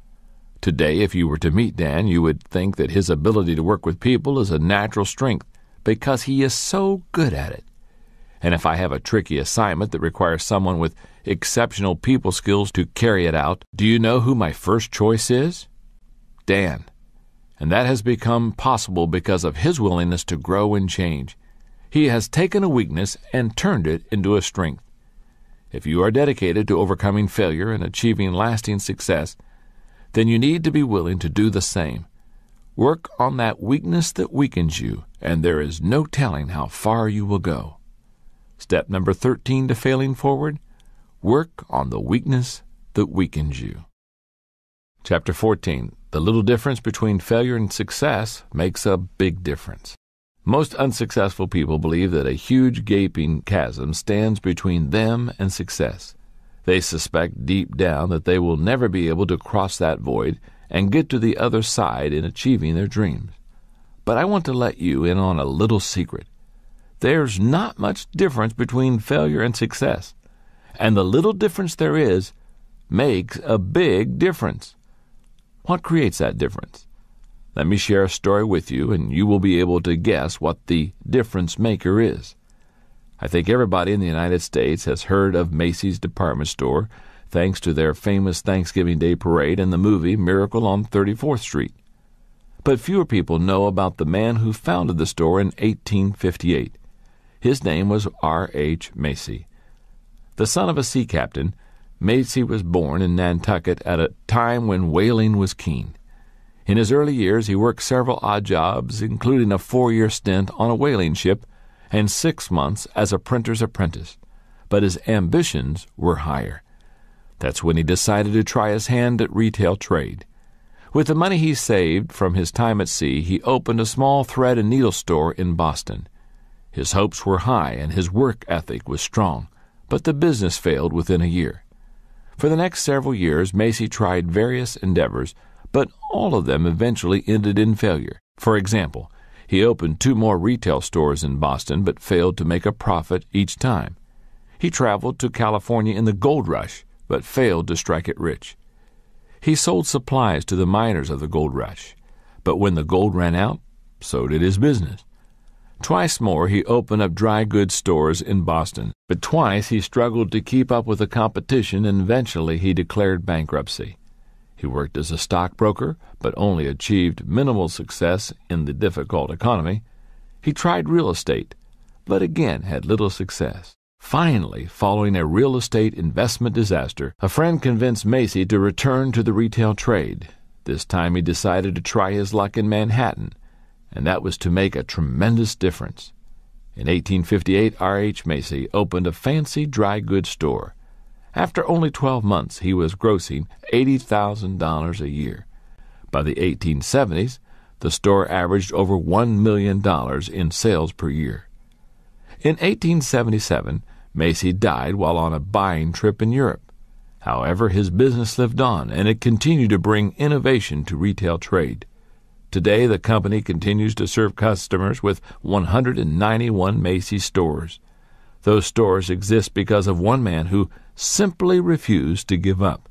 Today, if you were to meet Dan, you would think that his ability to work with people is a natural strength because he is so good at it. And if I have a tricky assignment that requires someone with exceptional people skills to carry it out, do you know who my first choice is? Dan. And that has become possible because of his willingness to grow and change. He has taken a weakness and turned it into a strength. If you are dedicated to overcoming failure and achieving lasting success, then you need to be willing to do the same. Work on that weakness that weakens you, and there is no telling how far you will go. Step number 13 to failing forward, work on the weakness that weakens you. Chapter 14. The little difference between failure and success makes a big difference. Most unsuccessful people believe that a huge gaping chasm stands between them and success. They suspect deep down that they will never be able to cross that void and get to the other side in achieving their dreams. But I want to let you in on a little secret. There's not much difference between failure and success, and the little difference there is makes a big difference. What creates that difference? Let me share a story with you, and you will be able to guess what the difference maker is. I think everybody in the United States has heard of Macy's department store, thanks to their famous Thanksgiving Day parade and the movie Miracle on 34th Street. But fewer people know about the man who founded the store in 1858. His name was R.H. Macy. The son of a sea captain, Macy was born in Nantucket at a time when whaling was keen. In his early years, he worked several odd jobs, including a 4-year stint on a whaling ship and 6 months as a printer's apprentice. But his ambitions were higher. That's when he decided to try his hand at retail trade. With the money he saved from his time at sea, he opened a small thread and needle store in Boston. His hopes were high and his work ethic was strong, but the business failed within a year. For the next several years, Macy tried various endeavors, but all of them eventually ended in failure. For example, he opened 2 more retail stores in Boston, but failed to make a profit each time. He traveled to California in the gold rush, but failed to strike it rich. He sold supplies to the miners of the gold rush, but when the gold ran out, so did his business. Twice more he opened up dry goods stores in Boston, but twice he struggled to keep up with the competition, and eventually he declared bankruptcy. He worked as a stockbroker, but only achieved minimal success in the difficult economy. He tried real estate, but again had little success. Finally, following a real estate investment disaster, a friend convinced Macy to return to the retail trade. This time he decided to try his luck in Manhattan, and that was to make a tremendous difference. In 1858, R.H. Macy opened a fancy dry goods store. After only 12 months, he was grossing $80,000 a year. By the 1870s, the store averaged over $1 million in sales per year. In 1877, Macy died while on a buying trip in Europe. However, his business lived on, and it continued to bring innovation to retail trade. Today, the company continues to serve customers with 191 Macy's stores. Those stores exist because of one man who simply refused to give up.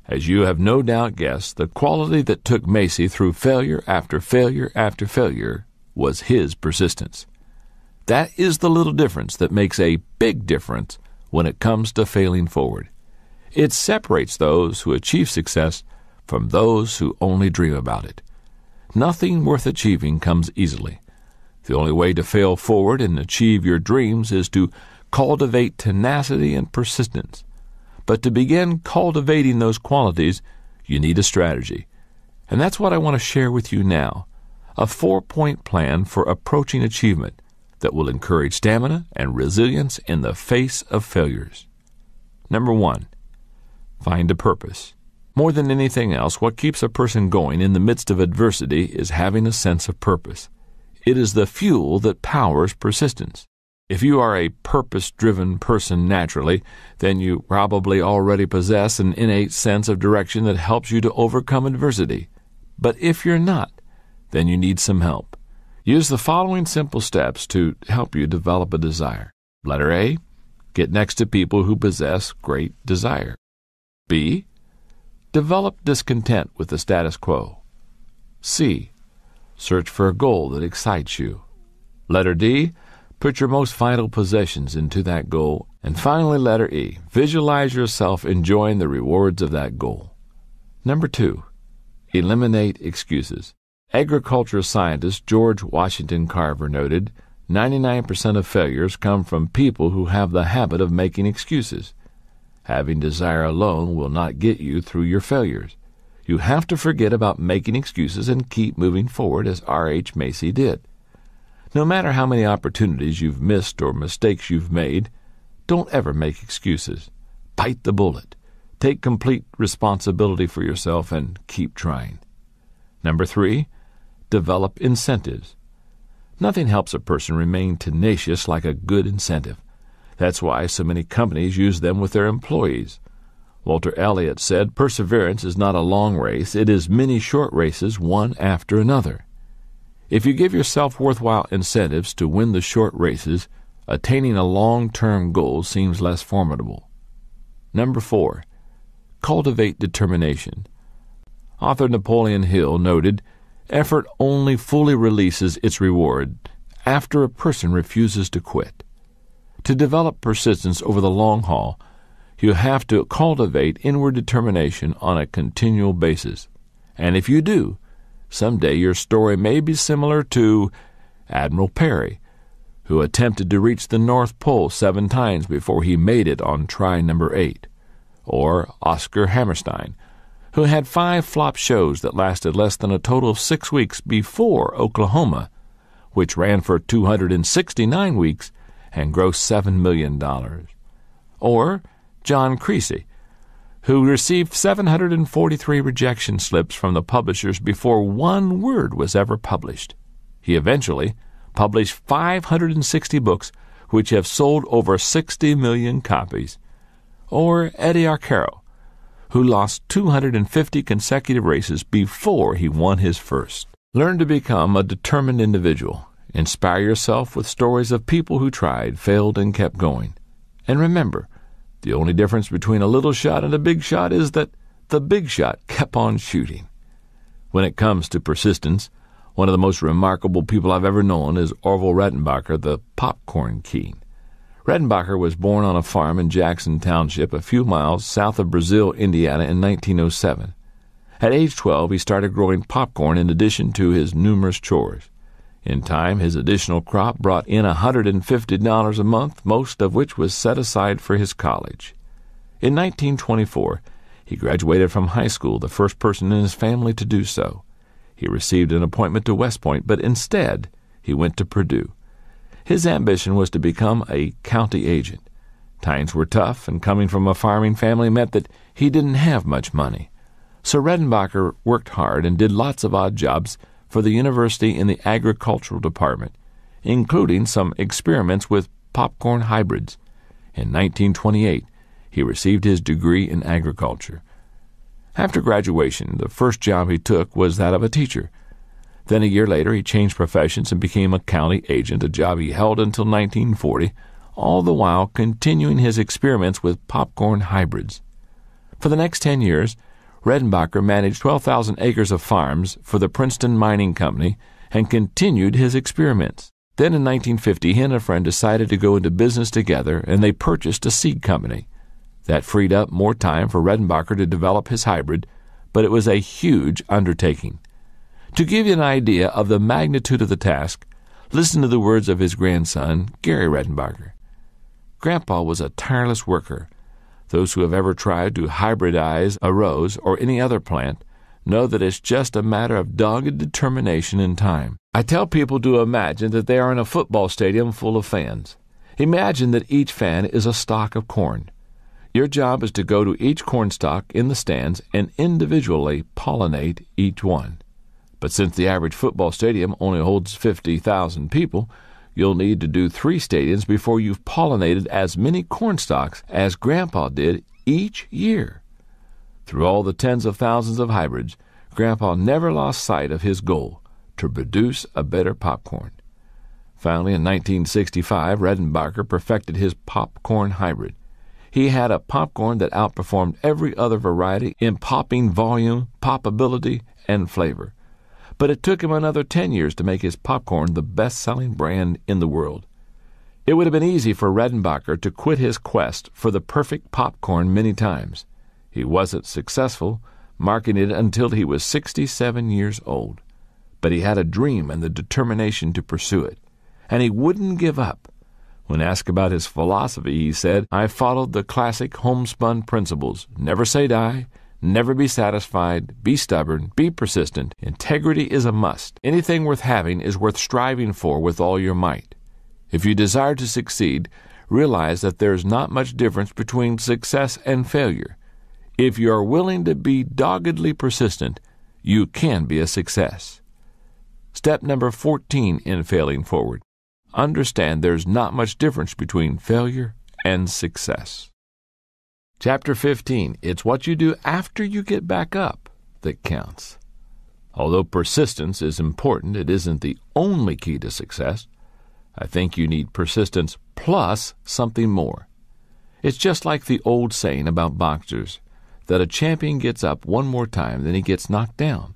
As you have no doubt guessed, the quality that took Macy through failure after failure after failure was his persistence. That is the little difference that makes a big difference when it comes to failing forward. It separates those who achieve success from those who only dream about it. Nothing worth achieving comes easily. The only way to fail forward and achieve your dreams is to cultivate tenacity and persistence. But to begin cultivating those qualities, you need a strategy. And that's what I want to share with you now, a 4-point plan for approaching achievement that will encourage stamina and resilience in the face of failures. Number 1, find a purpose. More than anything else, what keeps a person going in the midst of adversity is having a sense of purpose. It is the fuel that powers persistence. If you are a purpose-driven person naturally, then you probably already possess an innate sense of direction that helps you to overcome adversity. But if you're not, then you need some help. Use the following simple steps to help you develop a desire. Letter A, get next to people who possess great desire. B, develop discontent with the status quo. C, search for a goal that excites you. Letter D, put your most vital possessions into that goal. And finally, letter E, visualize yourself enjoying the rewards of that goal. Number 2, eliminate excuses. Agriculture scientist George Washington Carver noted, 99% of failures come from people who have the habit of making excuses. Having desire alone will not get you through your failures. You have to forget about making excuses and keep moving forward as R.H. Macy did. No matter how many opportunities you've missed or mistakes you've made, don't ever make excuses. Bite the bullet. Take complete responsibility for yourself and keep trying. Number 3, develop incentives. Nothing helps a person remain tenacious like a good incentive. That's why so many companies use them with their employees. Walter Elliott said, perseverance is not a long race, it is many short races, one after another. If you give yourself worthwhile incentives to win the short races, attaining a long-term goal seems less formidable. Number 4, cultivate determination. Author Napoleon Hill noted, effort only fully releases its reward after a person refuses to quit. To develop persistence over the long haul, you have to cultivate inward determination on a continual basis. And if you do, someday your story may be similar to Admiral Peary, who attempted to reach the North Pole 7 times before he made it on try number 8, or Oscar Hammerstein, who had 5 flop shows that lasted less than a total of 6 weeks before Oklahoma, which ran for 269 weeks and grossed $7 million. Or John Creasy, who received 743 rejection slips from the publishers before one word was ever published. He eventually published 560 books, which have sold over 60 million copies. Or Eddie Arcaro, who lost 250 consecutive races before he won his first. Learn to become a determined individual. Inspire yourself with stories of people who tried, failed, and kept going. And remember, the only difference between a little shot and a big shot is that the big shot kept on shooting. When it comes to persistence, one of the most remarkable people I've ever known is Orville Redenbacher, the popcorn king. Redenbacher was born on a farm in Jackson Township, a few miles south of Brazil, Indiana, in 1907. At age 12, he started growing popcorn in addition to his numerous chores. In time, his additional crop brought in $150 a month, most of which was set aside for his college. In 1924, he graduated from high school, the first person in his family to do so. He received an appointment to West Point, but instead, he went to Purdue. His ambition was to become a county agent. Times were tough, and coming from a farming family meant that he didn't have much money. So Redenbacher worked hard and did lots of odd jobs for the university in the agricultural department, including some experiments with popcorn hybrids. In 1928, he received his degree in agriculture. After graduation, the first job he took was that of a teacher. Then a year later, he changed professions and became a county agent, a job he held until 1940, all the while continuing his experiments with popcorn hybrids. For the next 10 years, Redenbacher managed 12,000 acres of farms for the Princeton Mining Company and continued his experiments. Then in 1950, he and a friend decided to go into business together, and they purchased a seed company. That freed up more time for Redenbacher to develop his hybrid, but it was a huge undertaking. To give you an idea of the magnitude of the task, listen to the words of his grandson, Gary Redenbacher. Grandpa was a tireless worker. Those who have ever tried to hybridize a rose or any other plant know that it's just a matter of dogged determination and time. I tell people to imagine that they are in a football stadium full of fans. Imagine that each fan is a stalk of corn. Your job is to go to each corn stalk in the stands and individually pollinate each one. But since the average football stadium only holds 50,000 people, you'll need to do 3 stadiums before you've pollinated as many corn stalks as Grandpa did each year. Through all the tens of thousands of hybrids, Grandpa never lost sight of his goal, to produce a better popcorn. Finally, in 1965, Redenbacher perfected his popcorn hybrid. He had a popcorn that outperformed every other variety in popping volume, poppability, and flavor. But it took him another 10 years to make his popcorn the best-selling brand in the world. It would have been easy for Redenbacher to quit his quest for the perfect popcorn many times. He wasn't successful, marketing it until he was 67 years old. But he had a dream and the determination to pursue it, and he wouldn't give up. When asked about his philosophy, he said, "I followed the classic homespun principles. Never say die. Never be satisfied, be stubborn, be persistent. Integrity is a must. Anything worth having is worth striving for with all your might. If you desire to succeed, realize that there is not much difference between success and failure. If you are willing to be doggedly persistent, you can be a success." Step number 14 in failing forward. Understand there's not much difference between failure and success. Chapter 15. It's what you do after you get back up that counts. Although persistence is important, it isn't the only key to success. I think you need persistence plus something more. It's just like the old saying about boxers, that a champion gets up one more time than he gets knocked down.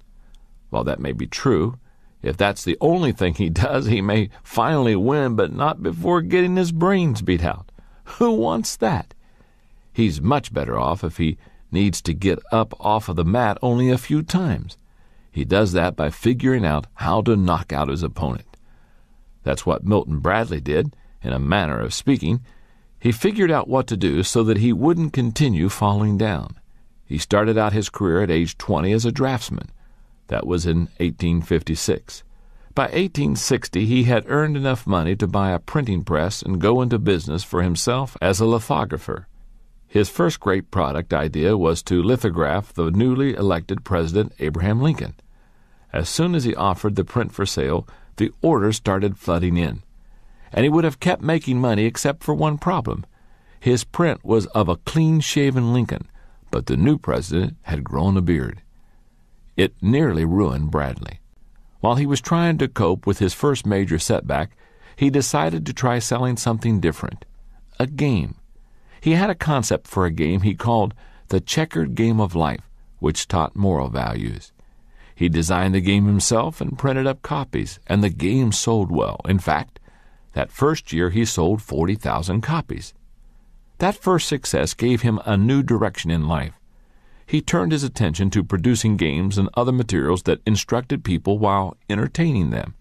While that may be true, if that's the only thing he does, he may finally win, but not before getting his brains beat out. Who wants that? He's much better off if he needs to get up off of the mat only a few times. He does that by figuring out how to knock out his opponent. That's what Milton Bradley did, in a manner of speaking. He figured out what to do so that he wouldn't continue falling down. He started out his career at age 20 as a draftsman. That was in 1856. By 1860, he had earned enough money to buy a printing press and go into business for himself as a lithographer. His first great product idea was to lithograph the newly elected President Abraham Lincoln. As soon as he offered the print for sale, the orders started flooding in. And he would have kept making money except for one problem. His print was of a clean-shaven Lincoln, but the new president had grown a beard. It nearly ruined Bradley. While he was trying to cope with his first major setback, he decided to try selling something different, a game. He had a concept for a game he called the checkered game of life, which taught moral values. He designed the game himself and printed up copies, and the game sold well. In fact, that first year he sold 40,000 copies. That first success gave him a new direction in life. he turned his attention to producing games and other materials that instructed people while entertaining them.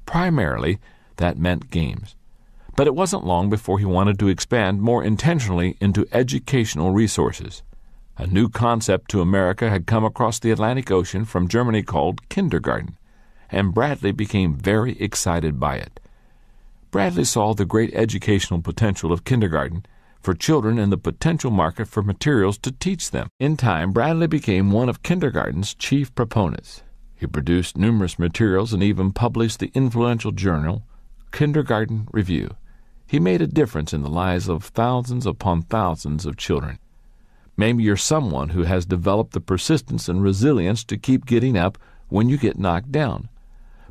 Primarily, that meant games. But it wasn't long before he wanted to expand more intentionally into educational resources. A new concept to America had come across the Atlantic Ocean from Germany called kindergarten, and Bradley became very excited by it. Bradley saw the great educational potential of kindergarten for children and the potential market for materials to teach them. In time, Bradley became one of kindergarten's chief proponents. He produced numerous materials and even published the influential journal Kindergarten Review. He made a difference in the lives of thousands upon thousands of children. Maybe you're someone who has developed the persistence and resilience to keep getting up when you get knocked down.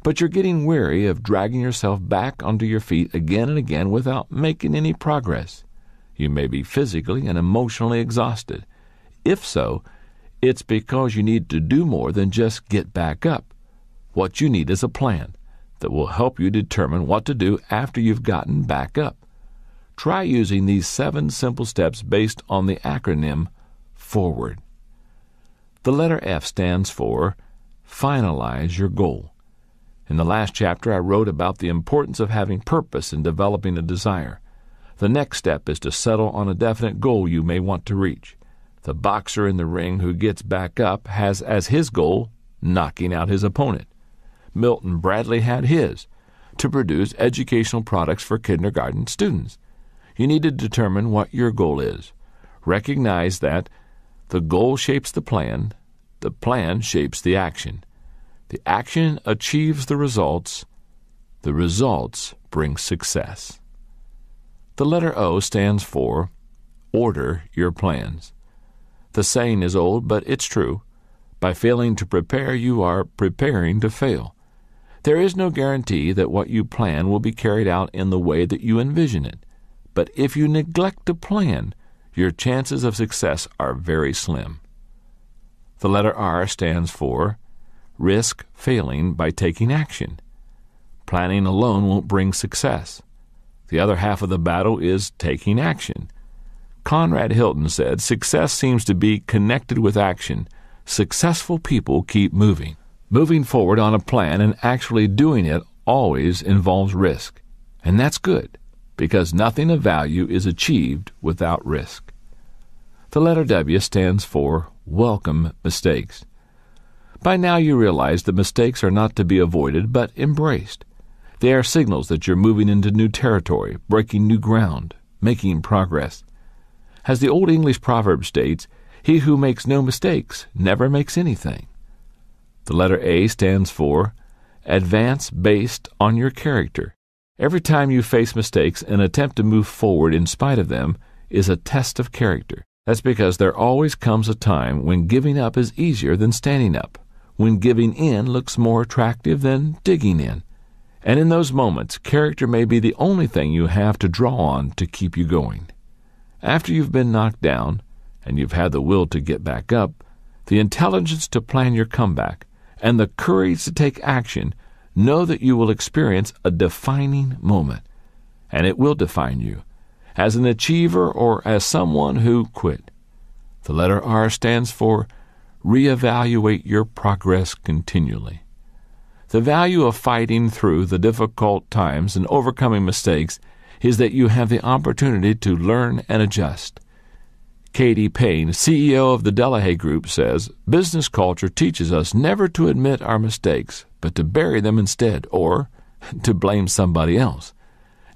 But you're getting weary of dragging yourself back onto your feet again and again without making any progress. You may be physically and emotionally exhausted. If so, it's because you need to do more than just get back up. What you need is a plan that will help you determine what to do after you've gotten back up. Try using these 7 simple steps based on the acronym FORWARD. The letter F stands for Finalize Your Goal. In the last chapter, I wrote about the importance of having purpose in developing a desire. The next step is to settle on a definite goal you may want to reach. The boxer in the ring who gets back up has as his goal knocking out his opponent. Milton Bradley had his, to produce educational products for kindergarten students. You need to determine what your goal is. Recognize that the goal shapes the plan shapes the action. The action achieves the results bring success. The letter O stands for Order Your Plans. The saying is old, but it's true. By failing to prepare, you are preparing to fail. There is no guarantee that what you plan will be carried out in the way that you envision it. But if you neglect to plan, your chances of success are very slim. The letter R stands for Risk Failing by Taking Action. Planning alone won't bring success. The other half of the battle is taking action. Conrad Hilton said, "Success seems to be connected with action. Successful people keep moving." Moving forward on a plan and actually doing it always involves risk. And that's good, because nothing of value is achieved without risk. The letter W stands for Welcome Mistakes. By now you realize that mistakes are not to be avoided but embraced. They are signals that you're moving into new territory, breaking new ground, making progress. As the old English proverb states, he who makes no mistakes never makes anything. The letter A stands for Advance Based on Your Character. Every time you face mistakes, an attempt to move forward in spite of them is a test of character. That's because there always comes a time when giving up is easier than standing up, when giving in looks more attractive than digging in. And in those moments, character may be the only thing you have to draw on to keep you going. After you've been knocked down, and you've had the will to get back up, the intelligence to plan your comeback, and the courage to take action, know that you will experience a defining moment, and it will define you, as an achiever or as someone who quit. The letter R stands for Reevaluate Your Progress Continually. The value of fighting through the difficult times and overcoming mistakes is that you have the opportunity to learn and adjust. Katie Payne, CEO of the Delahaye Group, says, "Business culture teaches us never to admit our mistakes, but to bury them instead, or to blame somebody else.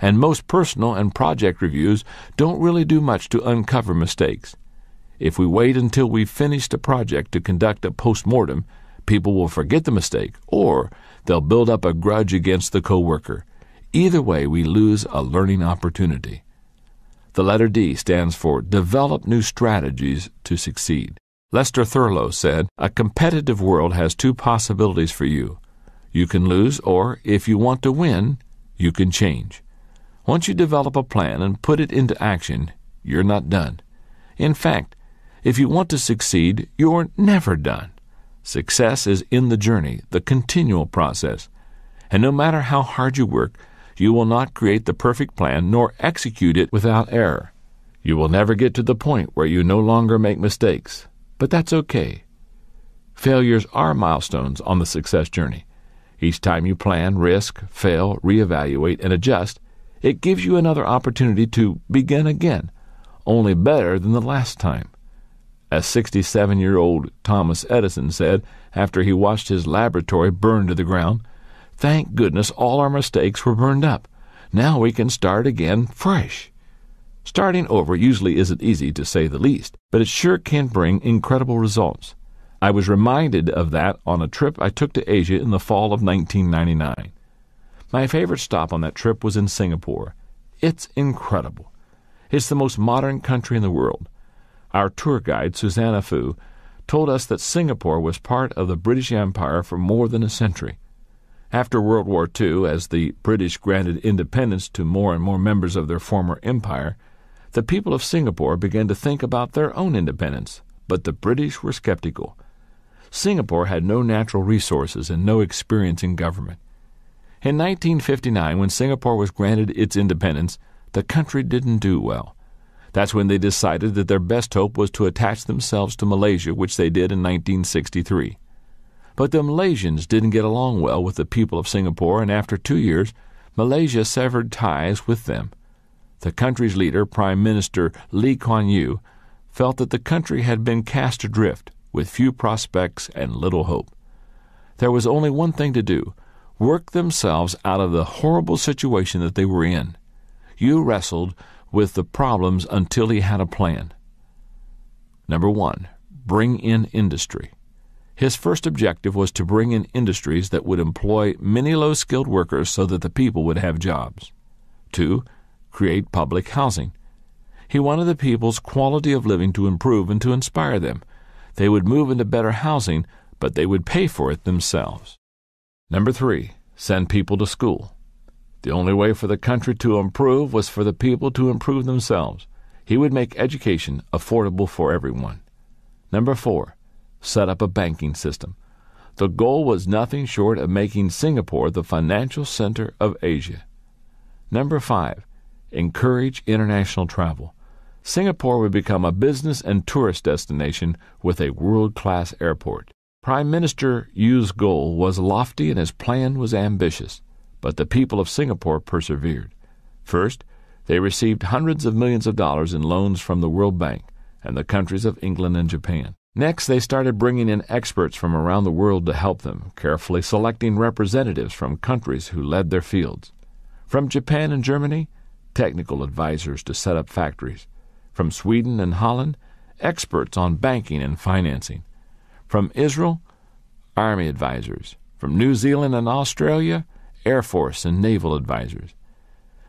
And most personal and project reviews don't really do much to uncover mistakes. If we wait until we've finished a project to conduct a post-mortem, people will forget the mistake, or they'll build up a grudge against the coworker. Either way, we lose a learning opportunity." The letter D stands for Develop New Strategies to Succeed. Lester Thurlow said, "A competitive world has 2 possibilities for you. You can lose, or if you want to win, you can change. Once you develop a plan and put it into action, you're not done. In fact, if you want to succeed, you're never done. Success is in the journey, the continual process. And no matter how hard you work, you will not create the perfect plan nor execute it without error. You will never get to the point where you no longer make mistakes, But that's okay. Failures are milestones on the success journey. Each time you plan, risk, fail, reevaluate, and adjust, it gives you another opportunity to begin again, only better than the last time. As 67-year-old Thomas Edison said after he watched his laboratory burn to the ground, "Thank goodness all our mistakes were burned up. Now we can start again fresh." Starting over usually isn't easy, to say the least, but it sure can bring incredible results. I was reminded of that on a trip I took to Asia in the fall of 1999. My favorite stop on that trip was in Singapore. It's incredible. It's the most modern country in the world. Our tour guide, Susanna Fu, told us that Singapore was part of the British Empire for more than a century. After World War II, as the British granted independence to more and more members of their former empire, the people of Singapore began to think about their own independence, but the British were skeptical. Singapore had no natural resources and no experience in government. In 1959, when Singapore was granted its independence, the country didn't do well. That's when they decided that their best hope was to attach themselves to Malaysia, which they did in 1963. But the Malaysians didn't get along well with the people of Singapore, and after 2 years, Malaysia severed ties with them. The country's leader, Prime Minister Lee Kuan Yew, felt that the country had been cast adrift, with few prospects and little hope. There was only one thing to do: work themselves out of the horrible situation that they were in. Yew wrestled with the problems until he had a plan. Number 1, bring in industry. His first objective was to bring in industries that would employ many low-skilled workers so that the people would have jobs. 2, create public housing. He wanted the people's quality of living to improve and to inspire them. They would move into better housing, but they would pay for it themselves. Number 3, send people to school. The only way for the country to improve was for the people to improve themselves. He would make education affordable for everyone. Number 4, set up a banking system. The goal was nothing short of making Singapore the financial center of Asia. Number 5, encourage international travel. Singapore would become a business and tourist destination with a world-class airport. Prime Minister Yew's goal was lofty and his plan was ambitious, but the people of Singapore persevered. First, they received hundreds of millions of dollars in loans from the World Bank and the countries of England and Japan. Next, they started bringing in experts from around the world to help them, carefully selecting representatives from countries who led their fields. From Japan and Germany, technical advisors to set up factories. From Sweden and Holland, experts on banking and financing. From Israel, Army advisors. From New Zealand and Australia, Air Force and naval advisors.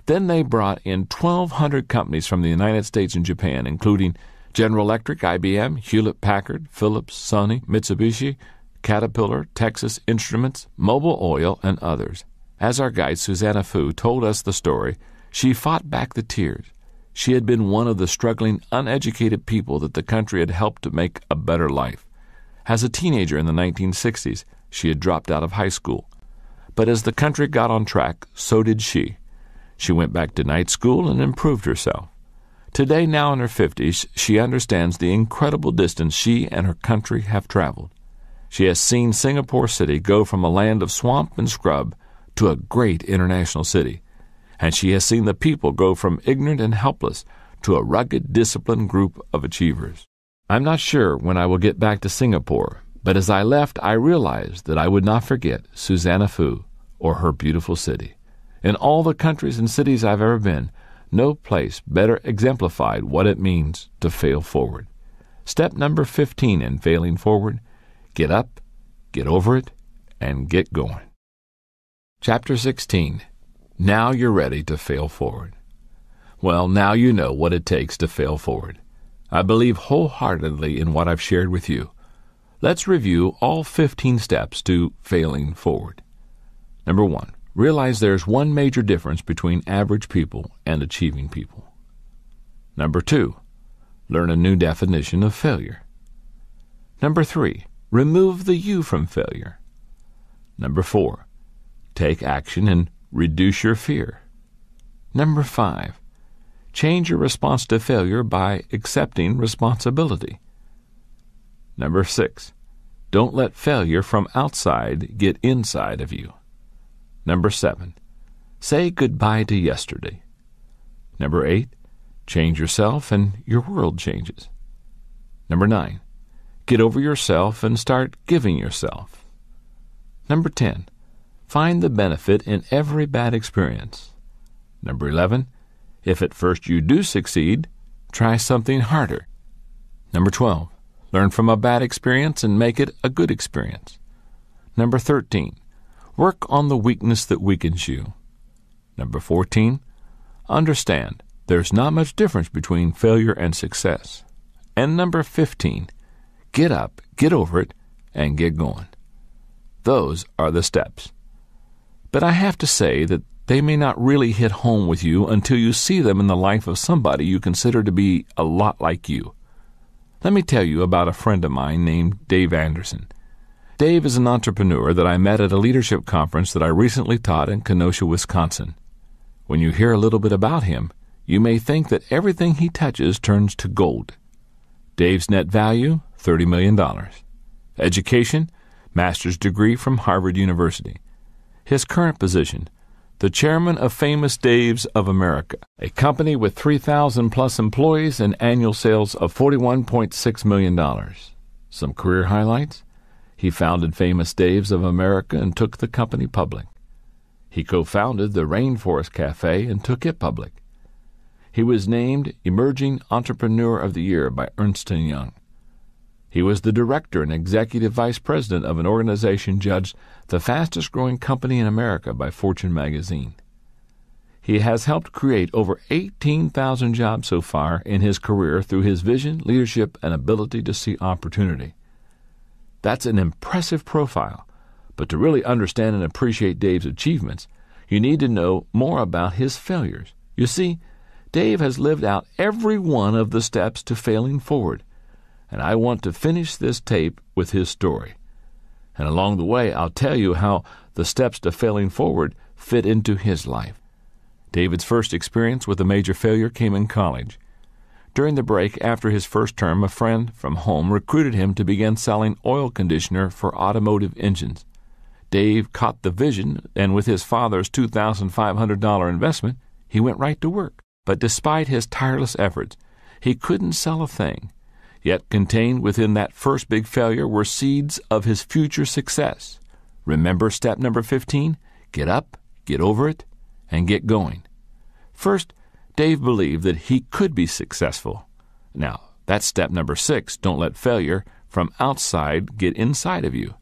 Then they brought in 1,200 companies from the United States and Japan, including General Electric, IBM, Hewlett-Packard, Philips, Sony, Mitsubishi, Caterpillar, Texas Instruments, Mobil Oil, and others. As our guide Susanna Fu told us the story, she fought back the tears. She had been one of the struggling, uneducated people that the country had helped to make a better life. As a teenager in the 1960s, she had dropped out of high school. But as the country got on track, so did she. She went back to night school and improved herself. Today, now in her 50s, she understands the incredible distance she and her country have traveled. She has seen Singapore City go from a land of swamp and scrub to a great international city. And she has seen the people go from ignorant and helpless to a rugged, disciplined group of achievers. I'm not sure when I will get back to Singapore, but as I left, I realized that I would not forget Susanna Fu or her beautiful city. In all the countries and cities I've ever been, no place better exemplified what it means to fail forward. Step number 15 in failing forward: get up, get over it, and get going. Chapter 16. Now you're ready to fail forward. Well, now you know what it takes to fail forward. I believe wholeheartedly in what I've shared with you. Let's review all 15 steps to failing forward. Number 1, realize there's one major difference between average people and achieving people. Number 2, learn a new definition of failure. Number 3, remove the you from failure. Number 4, take action and reduce your fear. Number 5, change your response to failure by accepting responsibility. Number 6, don't let failure from outside get inside of you. Number 7, say goodbye to yesterday. Number 8, change yourself and your world changes. Number 9, get over yourself and start giving yourself. Number 10, find the benefit in every bad experience. Number 11, if at first you do succeed, try something harder. Number 12, learn from a bad experience and make it a good experience. Number 13, work on the weakness that weakens you. Number 14, understand there's not much difference between failure and success. And number 15, get up, get over it, and get going. Those are the steps. But I have to say that they may not really hit home with you until you see them in the life of somebody you consider to be a lot like you. Let me tell you about a friend of mine named Dave Anderson. Dave is an entrepreneur that I met at a leadership conference that I recently taught in Kenosha, Wisconsin. When you hear a little bit about him, you may think that everything he touches turns to gold. Dave's net value, $30 million. Education, master's degree from Harvard University. His current position, the chairman of Famous Daves of America, a company with 3,000-plus employees and annual sales of $41.6 million. Some career highlights? He founded Famous Daves of America and took the company public. He co-founded the Rainforest Cafe and took it public. He was named Emerging Entrepreneur of the Year by Ernst & Young. He was the director and executive vice president of an organization judged the fastest-growing company in America by Fortune magazine. He has helped create over 18,000 jobs so far in his career through his vision, leadership, and ability to see opportunity. That's an impressive profile, but to really understand and appreciate Dave's achievements, you need to know more about his failures. You see, Dave has lived out every one of the steps to failing forward, and I want to finish this tape with his story. And along the way, I'll tell you how the steps to failing forward fit into his life. David's first experience with a major failure came in college. During the break after his first term, a friend from home recruited him to begin selling oil conditioner for automotive engines. Dave caught the vision, and with his father's $2,500 investment, he went right to work. But despite his tireless efforts, he couldn't sell a thing. Yet contained within that first big failure were seeds of his future success. Remember step number 15? Get up, get over it, and get going. First, Dave believed that he could be successful. Now, that's step number 6, don't let failure from outside get inside of you.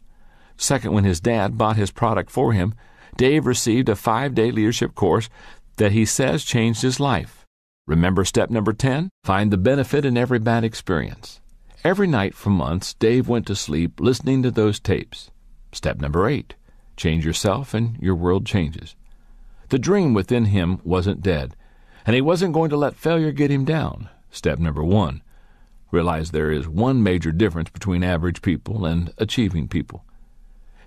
Second, when his dad bought his product for him, Dave received a 5-day leadership course that he says changed his life. Remember step number 10? Find the benefit in every bad experience. Every night for months, Dave went to sleep listening to those tapes. Step number 8. Change yourself and your world changes. The dream within him wasn't dead, and he wasn't going to let failure get him down. Step number 1. Realize there is one major difference between average people and achieving people.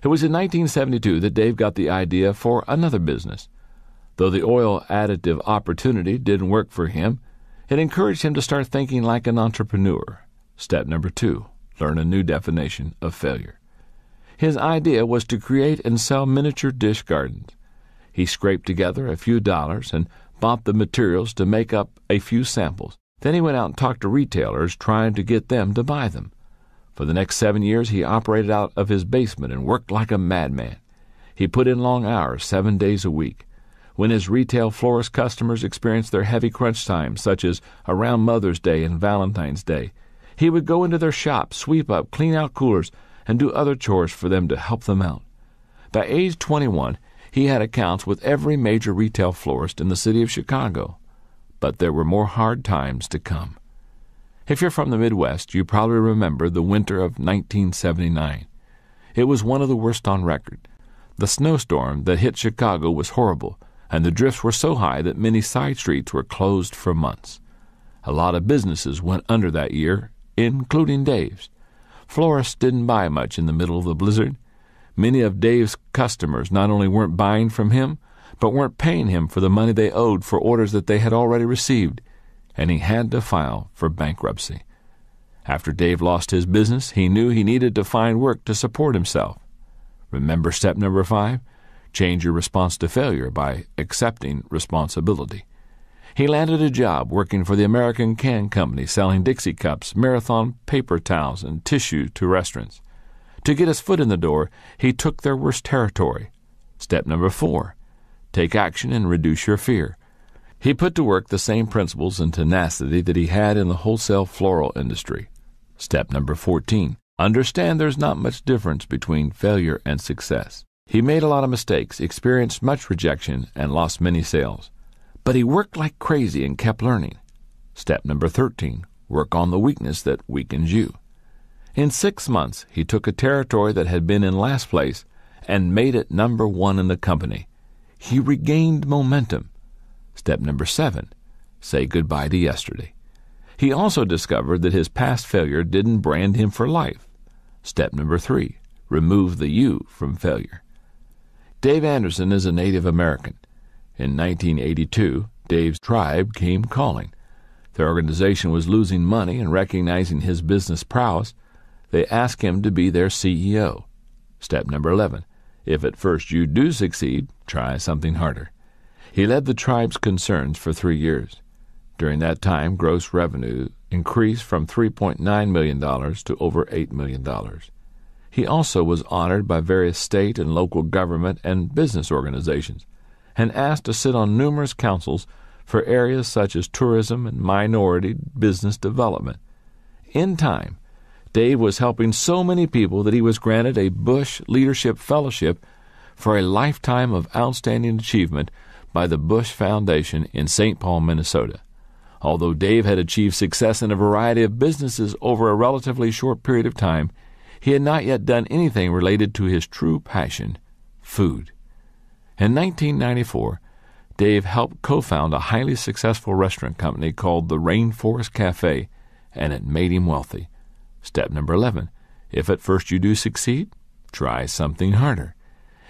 It was in 1972 that Dave got the idea for another business. Though the oil additive opportunity didn't work for him, it encouraged him to start thinking like an entrepreneur. Step number 2, learn a new definition of failure. His idea was to create and sell miniature dish gardens. He scraped together a few dollars and bought the materials to make up a few samples. Then he went out and talked to retailers, trying to get them to buy them. For the next 7 years, he operated out of his basement and worked like a madman. He put in long hours, 7 days a week. When his retail florist customers experienced their heavy crunch times, such as around Mother's Day and Valentine's Day, he would go into their shop, sweep up, clean out coolers, and do other chores for them to help them out. By age 21, he had accounts with every major retail florist in the city of Chicago. But there were more hard times to come. If you're from the Midwest, you probably remember the winter of 1979. It was one of the worst on record. The snowstorm that hit Chicago was horrible, and the drifts were so high that many side streets were closed for months. A lot of businesses went under that year, including Dave's. Florists didn't buy much in the middle of the blizzard. Many of Dave's customers not only weren't buying from him, but weren't paying him for the money they owed for orders that they had already received, and he had to file for bankruptcy. After Dave lost his business, he knew he needed to find work to support himself. Remember step number 5? Change your response to failure by accepting responsibility. He landed a job working for the American Can Company, selling Dixie cups, Marathon paper towels, and tissue to restaurants. To get his foot in the door, he took their worst territory. Step number 4, take action and reduce your fear. He put to work the same principles and tenacity that he had in the wholesale floral industry. Step number 14, understand there's not much difference between failure and success. He made a lot of mistakes, experienced much rejection, and lost many sales. But he worked like crazy and kept learning. Step number 13, work on the weakness that weakens you. In 6 months, he took a territory that had been in last place and made it number 1 in the company. He regained momentum. Step number 7, say goodbye to yesterday. He also discovered that his past failure didn't brand him for life. Step number 3, remove the you from failure. Dave Anderson is a Native American. In 1982, Dave's tribe came calling. Their organization was losing money, and recognizing his business prowess, they asked him to be their CEO. Step number 11, if at first you do succeed, try something harder. He led the tribe's concerns for 3 years. During that time, gross revenue increased from $3.9 million to over $8 million. He also was honored by various state and local government and business organizations, and asked to sit on numerous councils for areas such as tourism and minority business development. In time, Dave was helping so many people that he was granted a Bush Leadership Fellowship for a lifetime of outstanding achievement by the Bush Foundation in St. Paul, Minnesota. Although Dave had achieved success in a variety of businesses over a relatively short period of time, he had not yet done anything related to his true passion, food. In 1994, Dave helped co-found a highly successful restaurant company called the Rainforest Cafe, and it made him wealthy. Step number 11, if at first you do succeed, try something harder.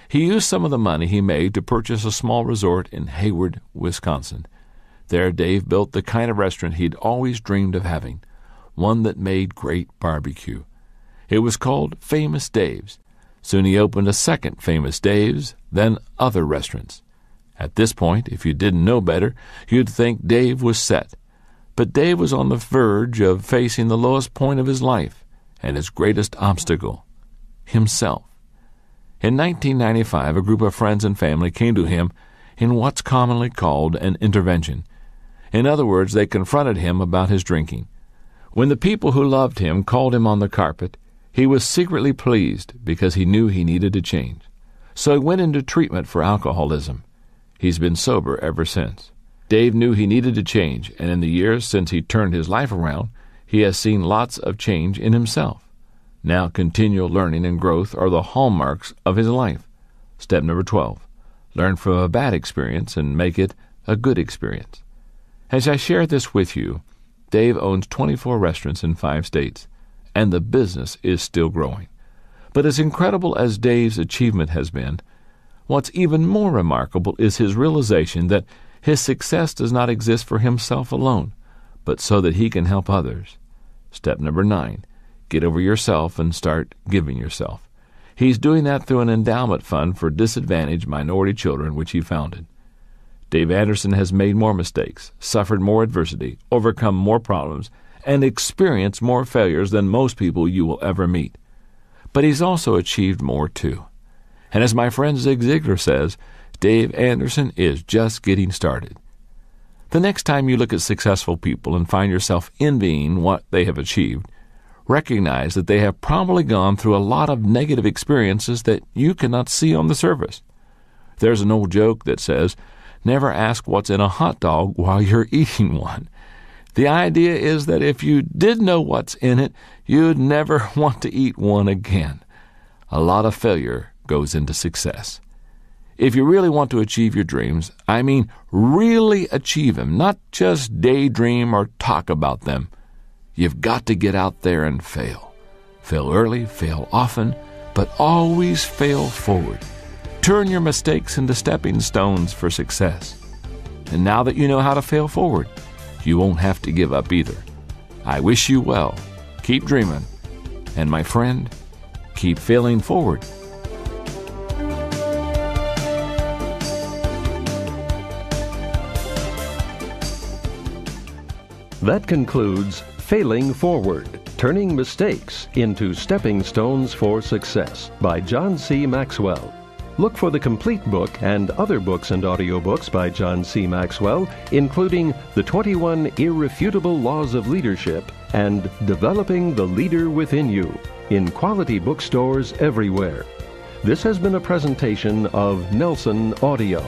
He used some of the money he made to purchase a small resort in Hayward, Wisconsin. There, Dave built the kind of restaurant he'd always dreamed of having, one that made great barbecue. It was called Famous Dave's. Soon he opened a second Famous Dave's, then other restaurants. At this point, if you didn't know better, you'd think Dave was set. But Dave was on the verge of facing the lowest point of his life and his greatest obstacle, himself. In 1995, a group of friends and family came to him in what's commonly called an intervention. In other words, they confronted him about his drinking. When the people who loved him called him on the carpet, he was secretly pleased because he knew he needed to change. So he went into treatment for alcoholism. He's been sober ever since. Dave knew he needed to change, and in the years since he turned his life around, he has seen lots of change in himself. Now continual learning and growth are the hallmarks of his life. Step number 12, learn from a bad experience and make it a good experience. As I share this with you, Dave owns 24 restaurants in 5 states, and the business is still growing. But as incredible as Dave's achievement has been, what's even more remarkable is his realization that his success does not exist for himself alone, but so that he can help others. Step number 9, get over yourself and start giving yourself. He's doing that through an endowment fund for disadvantaged minority children, which he founded. Dave Anderson has made more mistakes, suffered more adversity, overcome more problems, and experienced more failures than most people you will ever meet. But he's also achieved more too. And as my friend Zig Ziglar says, Dave Anderson is just getting started. The next time you look at successful people and find yourself envying what they have achieved, recognize that they have probably gone through a lot of negative experiences that you cannot see on the surface. There's an old joke that says, never ask what's in a hot dog while you're eating one. The idea is that if you did know what's in it, you'd never want to eat one again. A lot of failure goes into success. If you really want to achieve your dreams, I mean really achieve them, not just daydream or talk about them, you've got to get out there and fail. Fail early, fail often, but always fail forward. Turn your mistakes into stepping stones for success. And now that you know how to fail forward, you won't have to give up either. I wish you well. keep dreaming. And my friend, keep failing forward. That concludes Failing Forward, Turning Mistakes into Stepping Stones for Success by John C. Maxwell. Look for the complete book and other books and audiobooks by John C. Maxwell, including The 21 Irrefutable Laws of Leadership and Developing the Leader Within You, in quality bookstores everywhere. This has been a presentation of Nelson Audio.